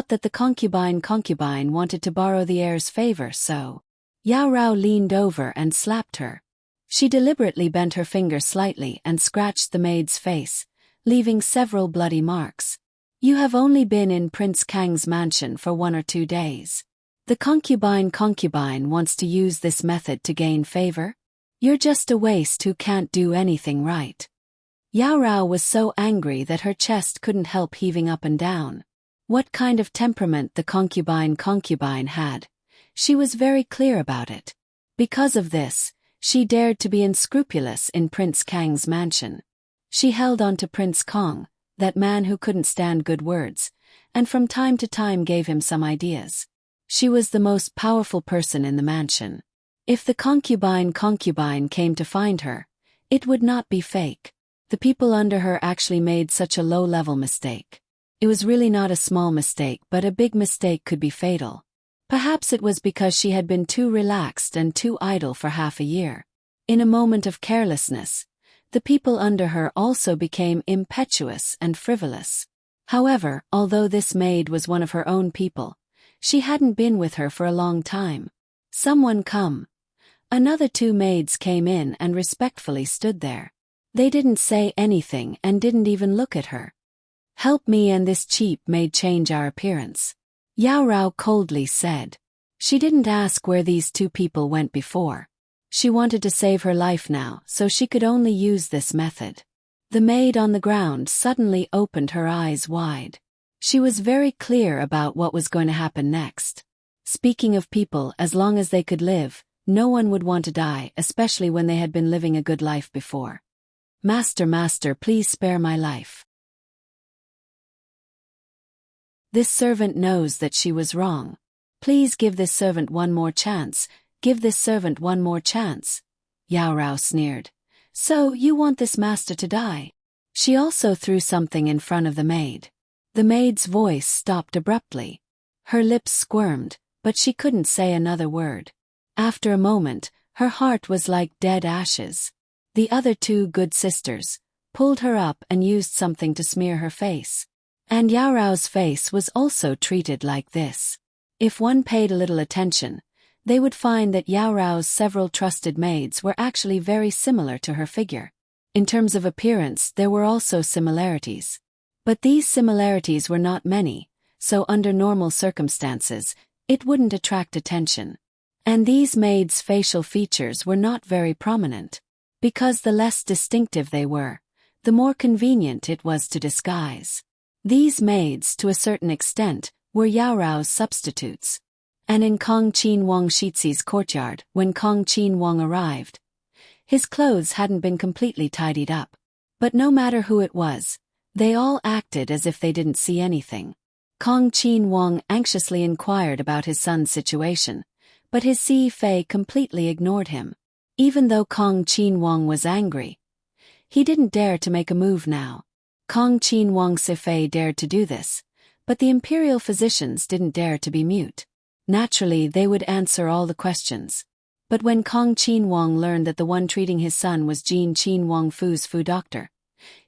that the concubine wanted to borrow the heir's favor, so..." Yao Rao leaned over and slapped her. She deliberately bent her finger slightly and scratched the maid's face, leaving several bloody marks. "You have only been in Prince Kang's mansion for 1 or 2 days. The concubine wants to use this method to gain favor? You're just a waste who can't do anything right." Yao Rao was so angry that her chest couldn't help heaving up and down. What kind of temperament the concubine had, she was very clear about it. Because of this, she dared to be unscrupulous in Prince Kang's mansion. She held on to Prince Kong, that man who couldn't stand good words, and from time to time gave him some ideas. She was the most powerful person in the mansion. If the concubine came to find her, it would not be fake. The people under her actually made such a low-level mistake. It was really not a small mistake, but a big mistake could be fatal. Perhaps it was because she had been too relaxed and too idle for half a year. In a moment of carelessness, the people under her also became impetuous and frivolous. However, although this maid was one of her own people, she hadn't been with her for a long time. "Someone come." Another 2 maids came in and respectfully stood there. They didn't say anything and didn't even look at her. "Help me and this cheap maid change our appearance," Yao Rao coldly said. She didn't ask where these 2 people went before. She wanted to save her life now, so she could only use this method. The maid on the ground suddenly opened her eyes wide. She was very clear about what was going to happen next. Speaking of people, as long as they could live, no one would want to die, especially when they had been living a good life before. Master, please spare my life." This servant knows that she was wrong. "Please give this servant one more chance, give this servant one more chance," Yao Rao sneered. "So, you want this master to die?" She also threw something in front of the maid. The maid's voice stopped abruptly. Her lips squirmed, but she couldn't say another word. After a moment, her heart was like dead ashes. The other 2 good sisters pulled her up and used something to smear her face. And Yao Rao's face was also treated like this. If one paid a little attention, they would find that Yao Rao's several trusted maids were actually very similar to her figure. In terms of appearance, there were also similarities. But these similarities were not many, so under normal circumstances, it wouldn't attract attention. And these maids' facial features were not very prominent. Because the less distinctive they were, the more convenient it was to disguise. These maids, to a certain extent, were Yao Rao's substitutes. And in Kong Qin Wang Shizi's courtyard, when Kong Qin Wang arrived, his clothes hadn't been completely tidied up. But no matter who it was, They all acted as if they didn't see anything. Kong Qin Wang anxiously inquired about his son's situation, but his Si-Fei completely ignored him. Even though Kong Qin Wang was angry, he didn't dare to make a move now. Kong Qin Wang Si-Fei dared to do this, but the imperial physicians didn't dare to be mute. Naturally, they would answer all the questions. But when Kong Qin Wang learned that the one treating his son was Jin Qin Wang Fu's Fu doctor,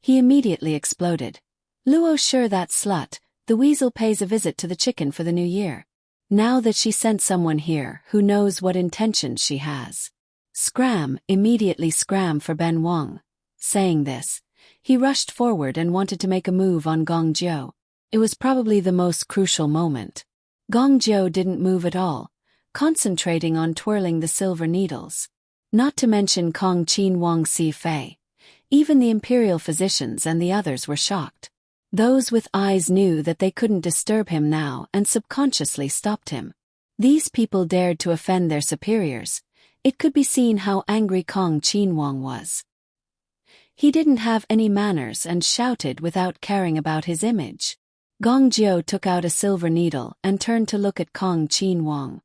he immediately exploded. Luo, sure, that slut, the weasel pays a visit to the chicken for the new year. Now that she sent someone here, who knows what intentions she has. Scram, immediately scram for Ben Wang. Saying this, he rushed forward and wanted to make a move on Gong Jiu. It was probably the most crucial moment. Gong Jiu didn't move at all, concentrating on twirling the silver needles. Not to mention Kong Qin Wang Si-Fei. Even the imperial physicians and the others were shocked. Those with eyes knew that they couldn't disturb him now and subconsciously stopped him. These people dared to offend their superiors. It could be seen how angry Kong Qin Wang was. He didn't have any manners and shouted without caring about his image. Gong Jiu took out a silver needle and turned to look at Kong Qin Wang.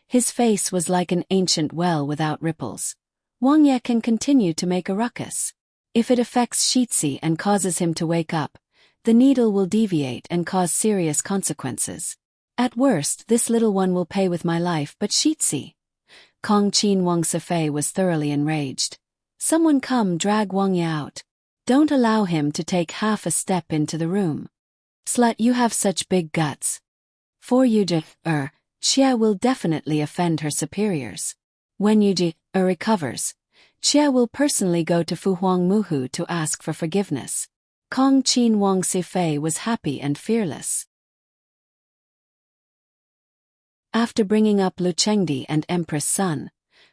His face was like an ancient well without ripples. Wang Ye can continue to make a ruckus. If it affects Shitzi and causes him to wake up, the needle will deviate and cause serious consequences. At worst, this little one will pay with my life, but Shitzi. Kong Qin Wang Si-Fei was thoroughly enraged. Someone come drag Wang Ye out. Don't allow him to take half a step into the room. Slut, you have such big guts. For Xie will definitely offend her superiors. When recovers, Xie will personally go to Fu Huangmuhu to ask for forgiveness. Kong Qin Wang Si-Fei was happy and fearless. After bringing up Lu Chengdi and Empress Sun,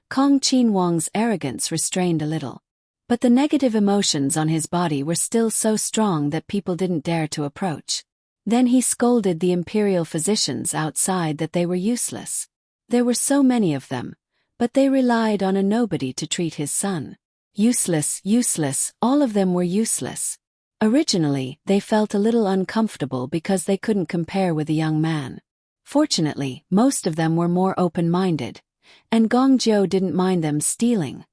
Kong Qin Wang's arrogance restrained a little. But the negative emotions on his body were still so strong that people didn't dare to approach. Then he scolded the imperial physicians outside that they were useless. There were so many of them, but they relied on a nobody to treat his son. Useless, useless, all of them were useless. Originally, they felt a little uncomfortable because they couldn't compare with a young man. Fortunately, most of them were more open-minded, and Gong Jiu didn't mind them stealing.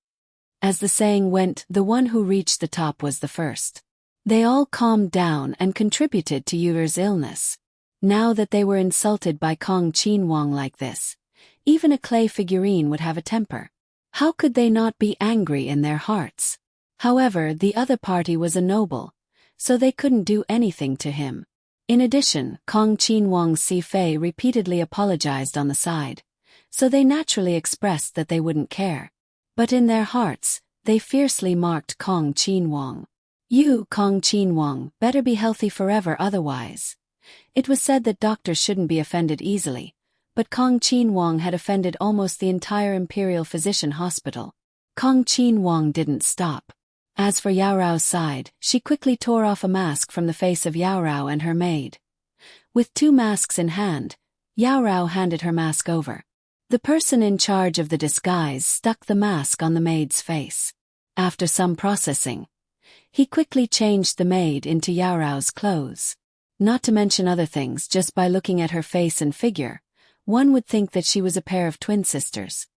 As the saying went, the one who reached the top was the first. They all calmed down and contributed to Yuer's illness. Now that they were insulted by Kong Qin Wang like this, even a clay figurine would have a temper. How could they not be angry in their hearts? However, the other party was a noble, so they couldn't do anything to him. In addition, Kong Qin Wang Si-Fei repeatedly apologized on the side, so they naturally expressed that they wouldn't care. But in their hearts, they fiercely marked Kong Qin Wang. You, Kong Qin Wang, better be healthy forever otherwise. It was said that doctors shouldn't be offended easily, but Kong Qin Wang had offended almost the entire Imperial Physician Hospital. Kong Qin Wang didn't stop. As for Yao Rao's side, she quickly tore off a mask from the face of Yao Rao and her maid. With 2 masks in hand, Yao Rao handed her mask over. The person in charge of the disguise stuck the mask on the maid's face. After some processing, he quickly changed the maid into Yao Rao's clothes. Not to mention other things, just by looking at her face and figure, one would think that she was a pair of twin sisters.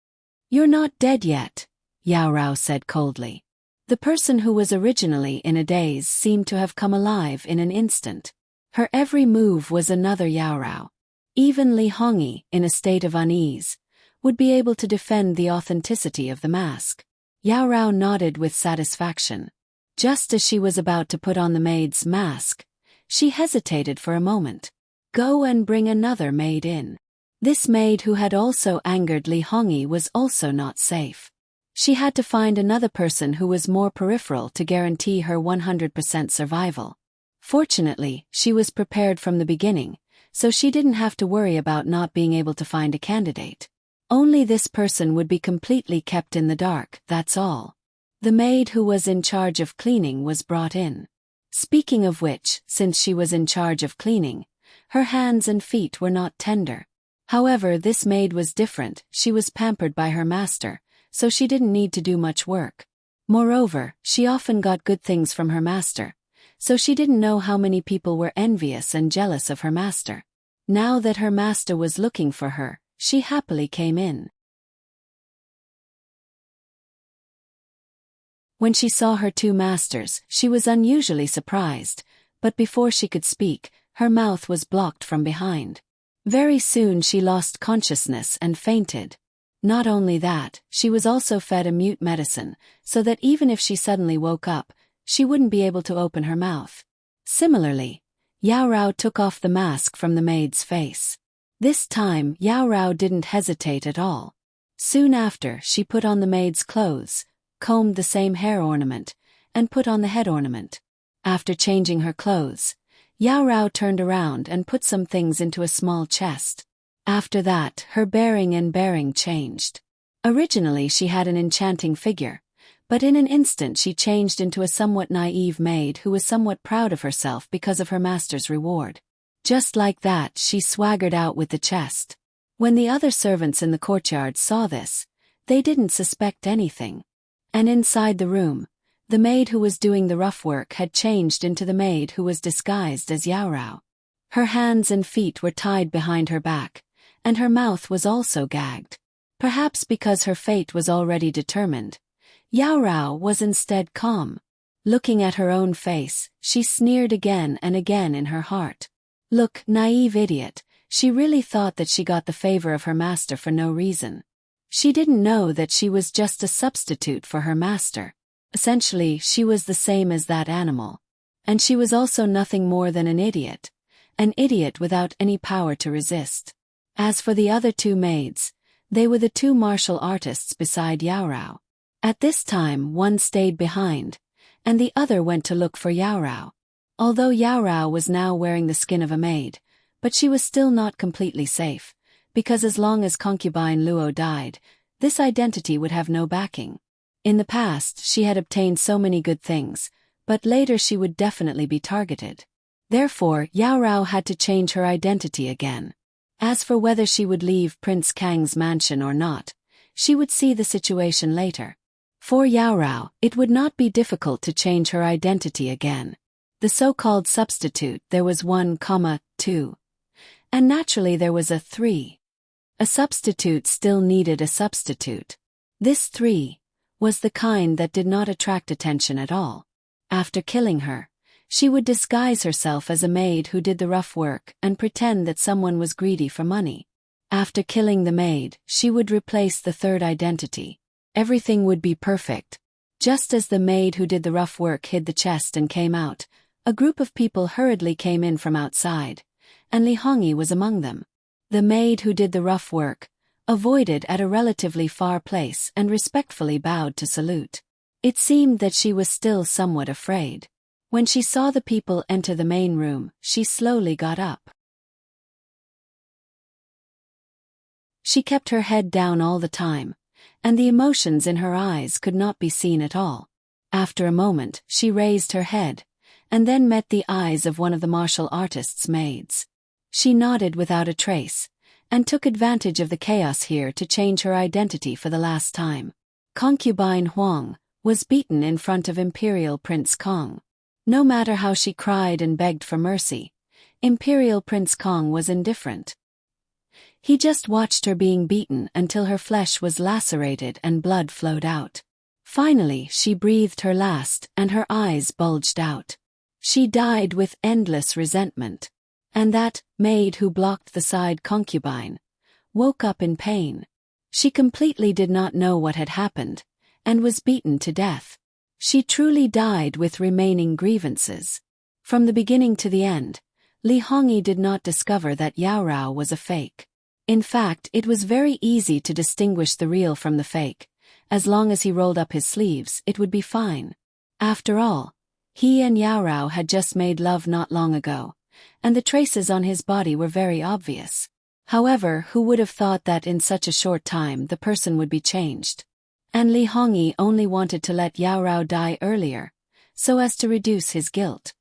You're not dead yet, Yao Rao said coldly. The person who was originally in a daze seemed to have come alive in an instant. Her every move was another Yao Rao. Even Li Hongyi, in a state of unease, would be able to defend the authenticity of the mask. Yao Rao nodded with satisfaction. Just as she was about to put on the maid's mask, she hesitated for a moment. Go and bring another maid in. This maid who had also angered Li Hongyi was also not safe. She had to find another person who was more peripheral to guarantee her 100% survival. Fortunately, she was prepared from the beginning, so she didn't have to worry about not being able to find a candidate. Only this person would be completely kept in the dark, that's all. The maid who was in charge of cleaning was brought in. Speaking of which, since she was in charge of cleaning, her hands and feet were not tender. However, this maid was different. She was pampered by her master, so she didn't need to do much work. Moreover, she often got good things from her master, so she didn't know how many people were envious and jealous of her master. Now that her master was looking for her, she happily came in. When she saw her two masters, she was unusually surprised, but before she could speak, her mouth was blocked from behind. Very soon she lost consciousness and fainted. Not only that, she was also fed a mute medicine, so that even if she suddenly woke up, she wouldn't be able to open her mouth. Similarly, Yao Rao took off the mask from the maid's face. This time, Yao Rao didn't hesitate at all. Soon after, she put on the maid's clothes, combed the same hair ornament, and put on the head ornament. After changing her clothes, Yao Rao turned around and put some things into a small chest. After that, her bearing changed. Originally she had an enchanting figure, but in an instant she changed into a somewhat naive maid who was somewhat proud of herself because of her master's reward. Just like that, she swaggered out with the chest. When the other servants in the courtyard saw this, they didn't suspect anything. And inside the room, the maid who was doing the rough work had changed into the maid who was disguised as Yao Rao. Her hands and feet were tied behind her back, and her mouth was also gagged. Perhaps because her fate was already determined, Yao Rao was instead calm. Looking at her own face, she sneered again and again in her heart. Look, naive idiot, she really thought that she got the favor of her master for no reason. She didn't know that she was just a substitute for her master. Essentially, she was the same as that animal. And she was also nothing more than an idiot without any power to resist. As for the other two maids, they were the two martial artists beside Yao Rao. At this time, one stayed behind, and the other went to look for Yao Rao. Although Yao Rao was now wearing the skin of a maid, but she was still not completely safe, because as long as concubine Luo died, this identity would have no backing. In the past, she had obtained so many good things, but later she would definitely be targeted. Therefore, Yao Rao had to change her identity again. As for whether she would leave Prince Kang's mansion or not, she would see the situation later. For Yao Rao, it would not be difficult to change her identity again. The so-called substitute, there was 1, 2. And naturally there was a 3. A substitute still needed a substitute. This 3 was the kind that did not attract attention at all. After killing her, she would disguise herself as a maid who did the rough work and pretend that someone was greedy for money. After killing the maid, she would replace the third identity. Everything would be perfect. Just as the maid who did the rough work hid the chest and came out, a group of people hurriedly came in from outside, and Li Hongyi was among them. The maid who did the rough work avoided at a relatively far place and respectfully bowed to salute. It seemed that she was still somewhat afraid. When she saw the people enter the main room, she slowly got up. She kept her head down all the time, and the emotions in her eyes could not be seen at all. After a moment, she raised her head, and then met the eyes of one of the martial artist's maids. She nodded without a trace, and took advantage of the chaos here to change her identity for the last time. Concubine Huang was beaten in front of Imperial Prince Kong. No matter how she cried and begged for mercy, Imperial Prince Kong was indifferent. He just watched her being beaten until her flesh was lacerated and blood flowed out. Finally, she breathed her last and her eyes bulged out. She died with endless resentment. And that maid who blocked the side concubine woke up in pain. She completely did not know what had happened, and was beaten to death. She truly died with remaining grievances. From the beginning to the end, Li Hongyi did not discover that Yao Rao was a fake. In fact, it was very easy to distinguish the real from the fake. As long as he rolled up his sleeves, it would be fine. After all, he and Yao Rao had just made love not long ago, and the traces on his body were very obvious. However, who would have thought that in such a short time the person would be changed? And Li Hongyi only wanted to let Yao Rao die earlier, so as to reduce his guilt.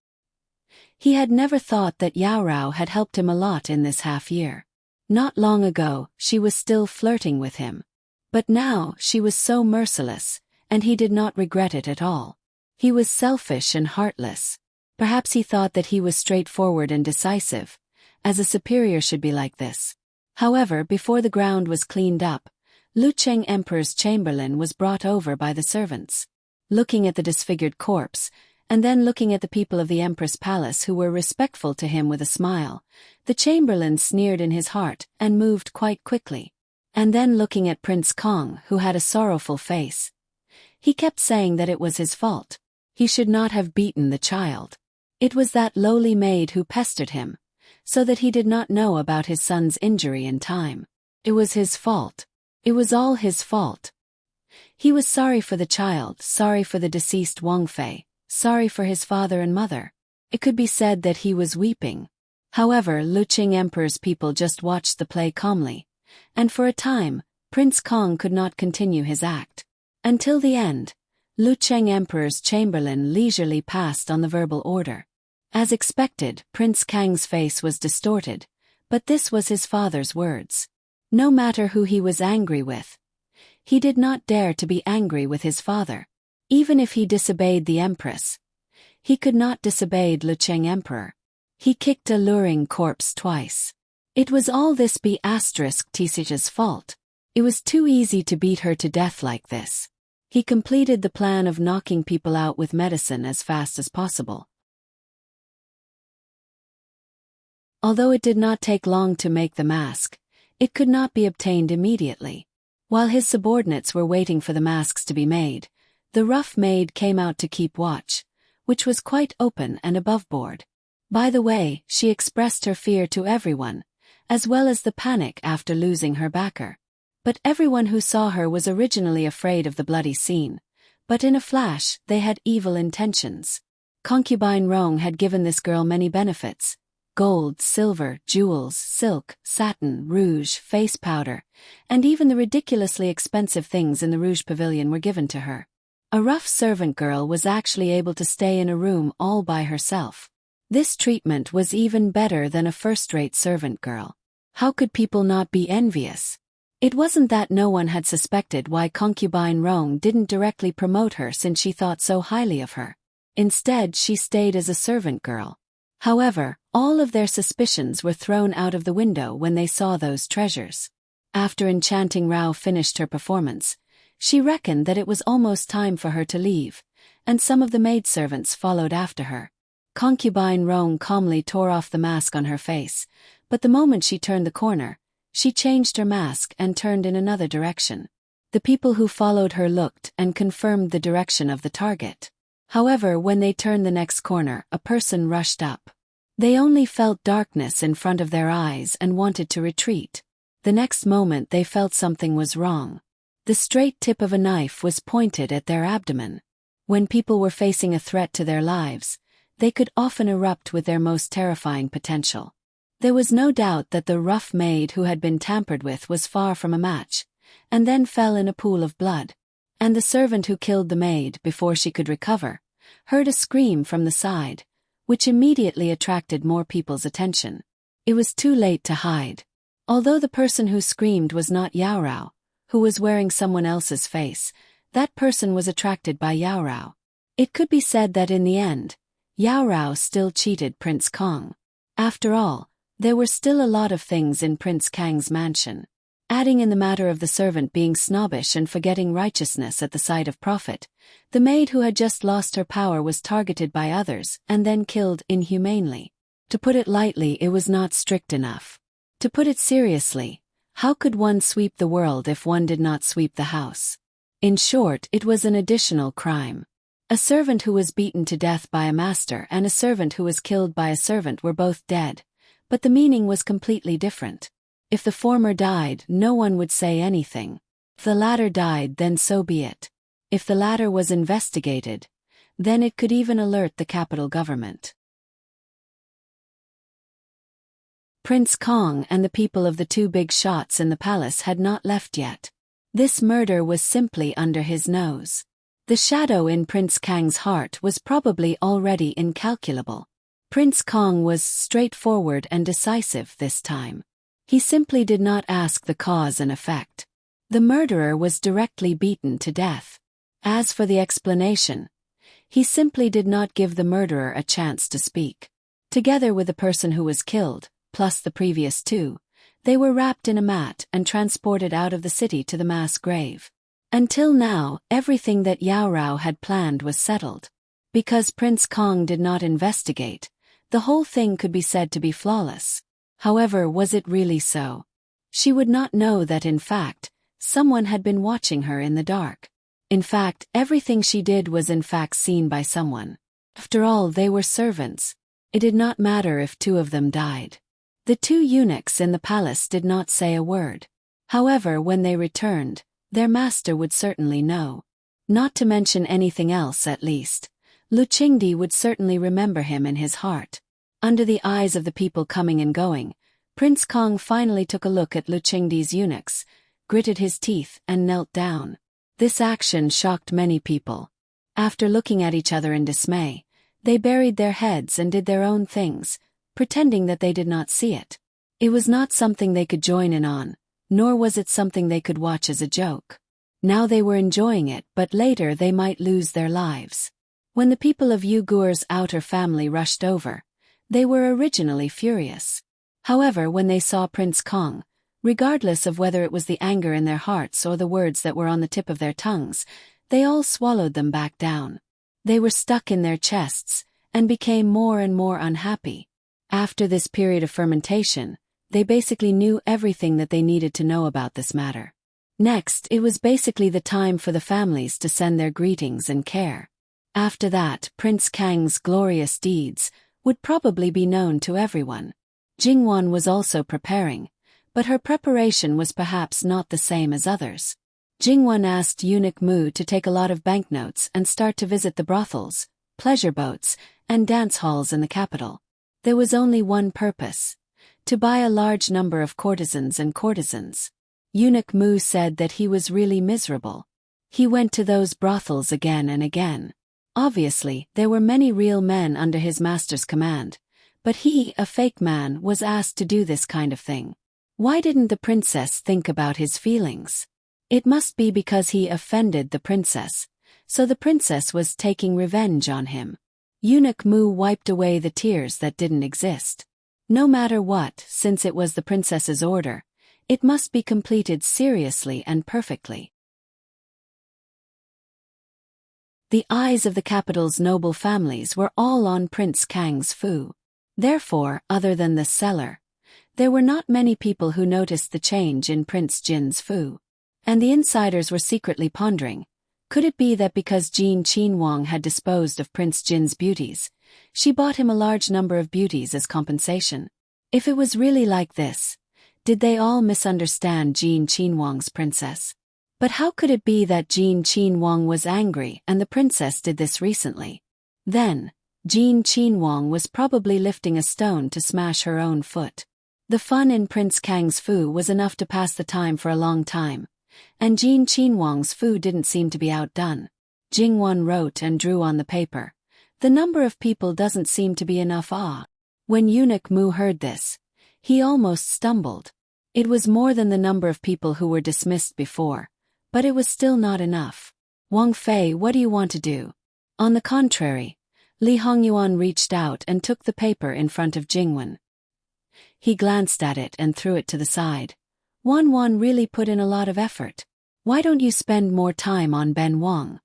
He had never thought that Yao Rao had helped him a lot in this half-year. Not long ago, she was still flirting with him. But now, she was so merciless, and he did not regret it at all. He was selfish and heartless. Perhaps he thought that he was straightforward and decisive, as a superior should be like this. However, before the ground was cleaned up, Lucheng Emperor's chamberlain was brought over by the servants. Looking at the disfigured corpse, and then looking at the people of the Empress Palace who were respectful to him with a smile, the chamberlain sneered in his heart and moved quite quickly. And then looking at Prince Kong, who had a sorrowful face, he kept saying that it was his fault. He should not have beaten the child. It was that lowly maid who pestered him, so that he did not know about his son's injury in time. It was his fault. It was all his fault. He was sorry for the child, sorry for the deceased Wang Fei, sorry for his father and mother. It could be said that he was weeping. However, Lucheng Emperor's people just watched the play calmly, and for a time, Prince Kong could not continue his act. Until the end, Lucheng Emperor's chamberlain leisurely passed on the verbal order. As expected, Prince Kang's face was distorted, but this was his father's words. No matter who he was angry with, he did not dare to be angry with his father. Even if he disobeyed the Empress, he could not disobey Lucheng Emperor. He kicked a luring corpse twice. It was all this B*Tisija's fault. It was too easy to beat her to death like this. He completed the plan of knocking people out with medicine as fast as possible. Although it did not take long to make the mask, it could not be obtained immediately. While his subordinates were waiting for the masks to be made, the rough maid came out to keep watch, which was quite open and above board. By the way, she expressed her fear to everyone, as well as the panic after losing her backer. But everyone who saw her was originally afraid of the bloody scene, but in a flash they had evil intentions. Concubine Rong had given this girl many benefits: gold, silver, jewels, silk, satin, rouge, face powder, and even the ridiculously expensive things in the Rouge Pavilion were given to her. A rough servant girl was actually able to stay in a room all by herself. This treatment was even better than a first-rate servant girl. How could people not be envious? It wasn't that no one had suspected why Concubine Rong didn't directly promote her since she thought so highly of her. Instead, she stayed as a servant girl. However, all of their suspicions were thrown out of the window when they saw those treasures. After Enchanting Rao finished her performance, she reckoned that it was almost time for her to leave, and some of the maidservants followed after her. Concubine Rong calmly tore off the mask on her face, but the moment she turned the corner, she changed her mask and turned in another direction. The people who followed her looked and confirmed the direction of the target. However, when they turned the next corner, a person rushed up. They only felt darkness in front of their eyes and wanted to retreat. The next moment they felt something was wrong. The straight tip of a knife was pointed at their abdomen. When people were facing a threat to their lives, they could often erupt with their most terrifying potential. There was no doubt that the rough maid who had been tampered with was far from a match, and then fell in a pool of blood. And the servant who killed the maid before she could recover heard a scream from the side, which immediately attracted more people's attention. It was too late to hide. Although the person who screamed was not Yao Rao, who was wearing someone else's face, that person was attracted by Yao Rao. It could be said that in the end, Yao Rao still cheated Prince Kong. After all, there were still a lot of things in Prince Kang's mansion. Adding in the matter of the servant being snobbish and forgetting righteousness at the sight of profit, the maid who had just lost her power was targeted by others and then killed inhumanely. To put it lightly, it was not strict enough. To put it seriously, how could one sweep the world if one did not sweep the house? In short, it was an additional crime. A servant who was beaten to death by a master and a servant who was killed by a servant were both dead, but the meaning was completely different. If the former died, no one would say anything. If the latter died, then so be it. If the latter was investigated, then it could even alert the capital government. Prince Kong and the people of the two big shots in the palace had not left yet. This murder was simply under his nose. The shadow in Prince Kang's heart was probably already incalculable. Prince Kong was straightforward and decisive this time. He simply did not ask the cause and effect. The murderer was directly beaten to death. As for the explanation, He simply did not give the murderer a chance to speak. Together with the person who was killed, plus the previous two, they were wrapped in a mat and transported out of the city to the mass grave. Until now, everything that Yao Rao had planned was settled. Because Prince Kong did not investigate, the whole thing could be said to be flawless. However, was it really so? She would not know that in fact, someone had been watching her in the dark. In fact, everything she did was in fact seen by someone. After all, they were servants. It did not matter if two of them died. The two eunuchs in the palace did not say a word. However, when they returned, their master would certainly know. Not to mention anything else at least. Lu Qingdi would certainly remember him in his heart. Under the eyes of the people coming and going, Prince Kong finally took a look at Lu Qingdi's eunuchs, gritted his teeth and knelt down. This action shocked many people. After looking at each other in dismay, they buried their heads and did their own things, pretending that they did not see it. It was not something they could join in on, nor was it something they could watch as a joke. Now they were enjoying it, but later they might lose their lives. When the people of Uyghur's outer family rushed over, they were originally furious. However, when they saw Prince Kong, regardless of whether it was the anger in their hearts or the words that were on the tip of their tongues, they all swallowed them back down. They were stuck in their chests, and became more and more unhappy. After this period of fermentation, they basically knew everything that they needed to know about this matter. Next, it was basically the time for the families to send their greetings and care. After that, Prince Kang's glorious deeds would probably be known to everyone. Jingwan was also preparing, but her preparation was perhaps not the same as others. Jingwan asked Eunuch Mu to take a lot of banknotes and start to visit the brothels, pleasure boats, and dance halls in the capital. There was only one purpose: to buy a large number of courtesans and courtesans. Eunuch Mu said that he was really miserable. He went to those brothels again and again. Obviously, there were many real men under his master's command, but he, a fake man, was asked to do this kind of thing. Why didn't the princess think about his feelings? It must be because he offended the princess, so the princess was taking revenge on him. Eunuch Mu wiped away the tears that didn't exist. No matter what, since it was the princess's order, it must be completed seriously and perfectly. The eyes of the capital's noble families were all on Prince Kang's Fu. Therefore, other than the seller, there were not many people who noticed the change in Prince Jin's Fu. And the insiders were secretly pondering, could it be that because Jean Qinhuang had disposed of Prince Jin's beauties, she bought him a large number of beauties as compensation? If it was really like this, did they all misunderstand Jean Qinhuang's princess? But how could it be that Jean Qinhuang was angry and the princess did this recently? Then, Jean Qinhuang was probably lifting a stone to smash her own foot. The fun in Prince Kang's Fu was enough to pass the time for a long time, and Jean Qinhuang's Fu didn't seem to be outdone. Jingwan wrote and drew on the paper, "The number of people doesn't seem to be enough." When Eunuch Mu heard this, he almost stumbled. It was more than the number of people who were dismissed before, but it was still not enough. "Wang Fei, what do you want to do?" On the contrary, Li Hongyuan reached out and took the paper in front of Jingwan. He glanced at it and threw it to the side. "Wan really put in a lot of effort. Why don't you spend more time on Ben Wang?"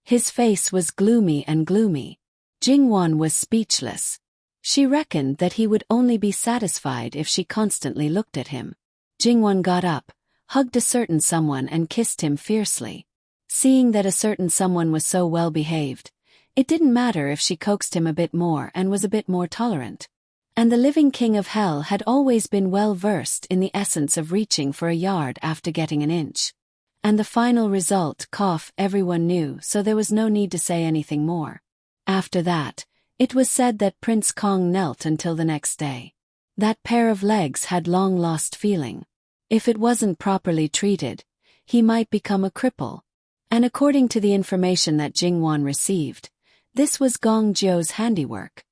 His face was gloomy and gloomy. Jingwan was speechless. She reckoned that he would only be satisfied if she constantly looked at him. Jingwan got up, hugged a certain someone and kissed him fiercely. Seeing that a certain someone was so well behaved, it didn't matter if she coaxed him a bit more and was a bit more tolerant. And the living king of hell had always been well versed in the essence of reaching for a yard after getting an inch. And the final result, everyone knew, so there was no need to say anything more. After that, it was said that Prince Kong knelt until the next day. That pair of legs had long lost feeling. If it wasn't properly treated, he might become a cripple. And according to the information that Jingwan received, this was Gong Jiu's handiwork.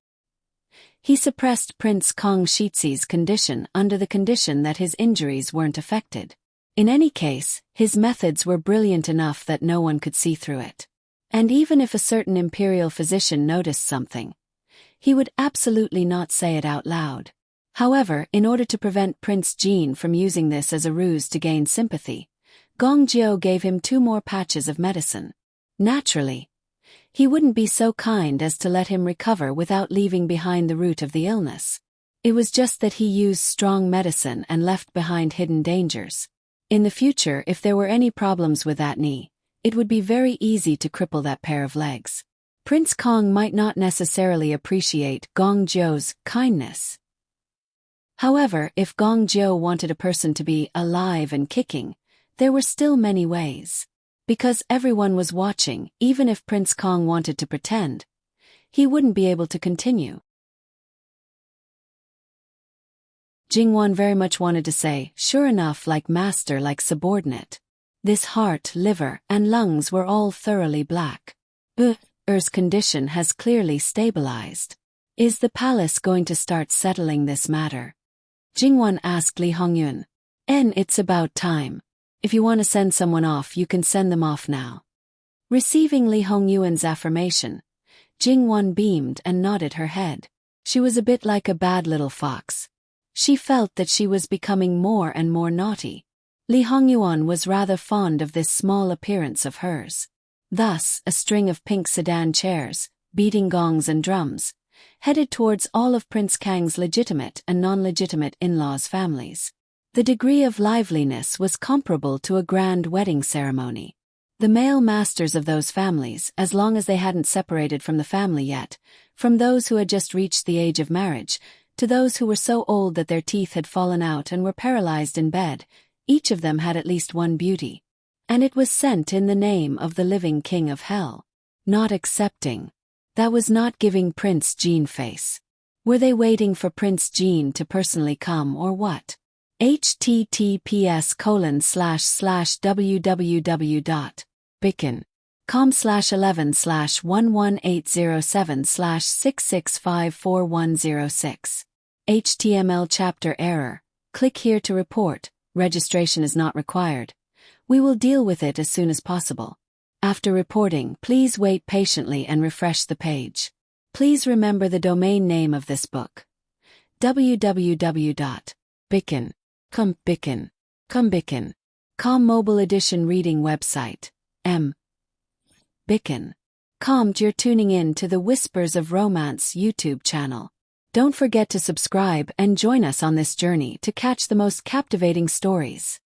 He suppressed Prince Kong Shizi's condition under the condition that his injuries weren't affected. In any case, his methods were brilliant enough that no one could see through it. And even if a certain imperial physician noticed something, he would absolutely not say it out loud. However, in order to prevent Prince Jean from using this as a ruse to gain sympathy, Gong Jiu gave him 2 more patches of medicine. Naturally, he wouldn't be so kind as to let him recover without leaving behind the root of the illness. It was just that he used strong medicine and left behind hidden dangers. In the future, if there were any problems with that knee, it would be very easy to cripple that pair of legs. Prince Kong might not necessarily appreciate Gong Jiu's kindness. However, if Gong Jiu wanted a person to be alive and kicking, there were still many ways. Because everyone was watching, even if Prince Kong wanted to pretend, he wouldn't be able to continue. Jingwan very much wanted to say, sure enough, like master, like subordinate. This heart, liver, and lungs were all thoroughly black. Er's condition has clearly stabilized. Is the palace going to start settling this matter? Jingwan asked Li Hongyuan. It's about time. If you want to send someone off, you can send them off now. Receiving Li Hongyuan's affirmation, Jingwan beamed and nodded her head. She was a bit like a bad little fox. She felt that she was becoming more and more naughty. Li Hongyuan was rather fond of this small appearance of hers. Thus, a string of pink sedan chairs, beating gongs and drums, headed towards all of Prince Kang's legitimate and non-legitimate in-laws' families. The degree of liveliness was comparable to a grand wedding ceremony. The male masters of those families, as long as they hadn't separated from the family yet, from those who had just reached the age of marriage, to those who were so old that their teeth had fallen out and were paralyzed in bed, each of them had at least one beauty. And it was sent in the name of the living king of hell. Not accepting. That was not giving Prince Jean face. Were they waiting for Prince Jean to personally come or what? https://www.bicken.com/11/11807/6654106. HTML chapter error. Click here to report. Registration is not required. We will deal with it as soon as possible. After reporting, please wait patiently and refresh the page. Please remember the domain name of this book. www.bicken.com mobile edition reading website. Bicken.com. You're tuning in to the Whispers of Romance YouTube channel. Don't forget to subscribe and join us on this journey to catch the most captivating stories.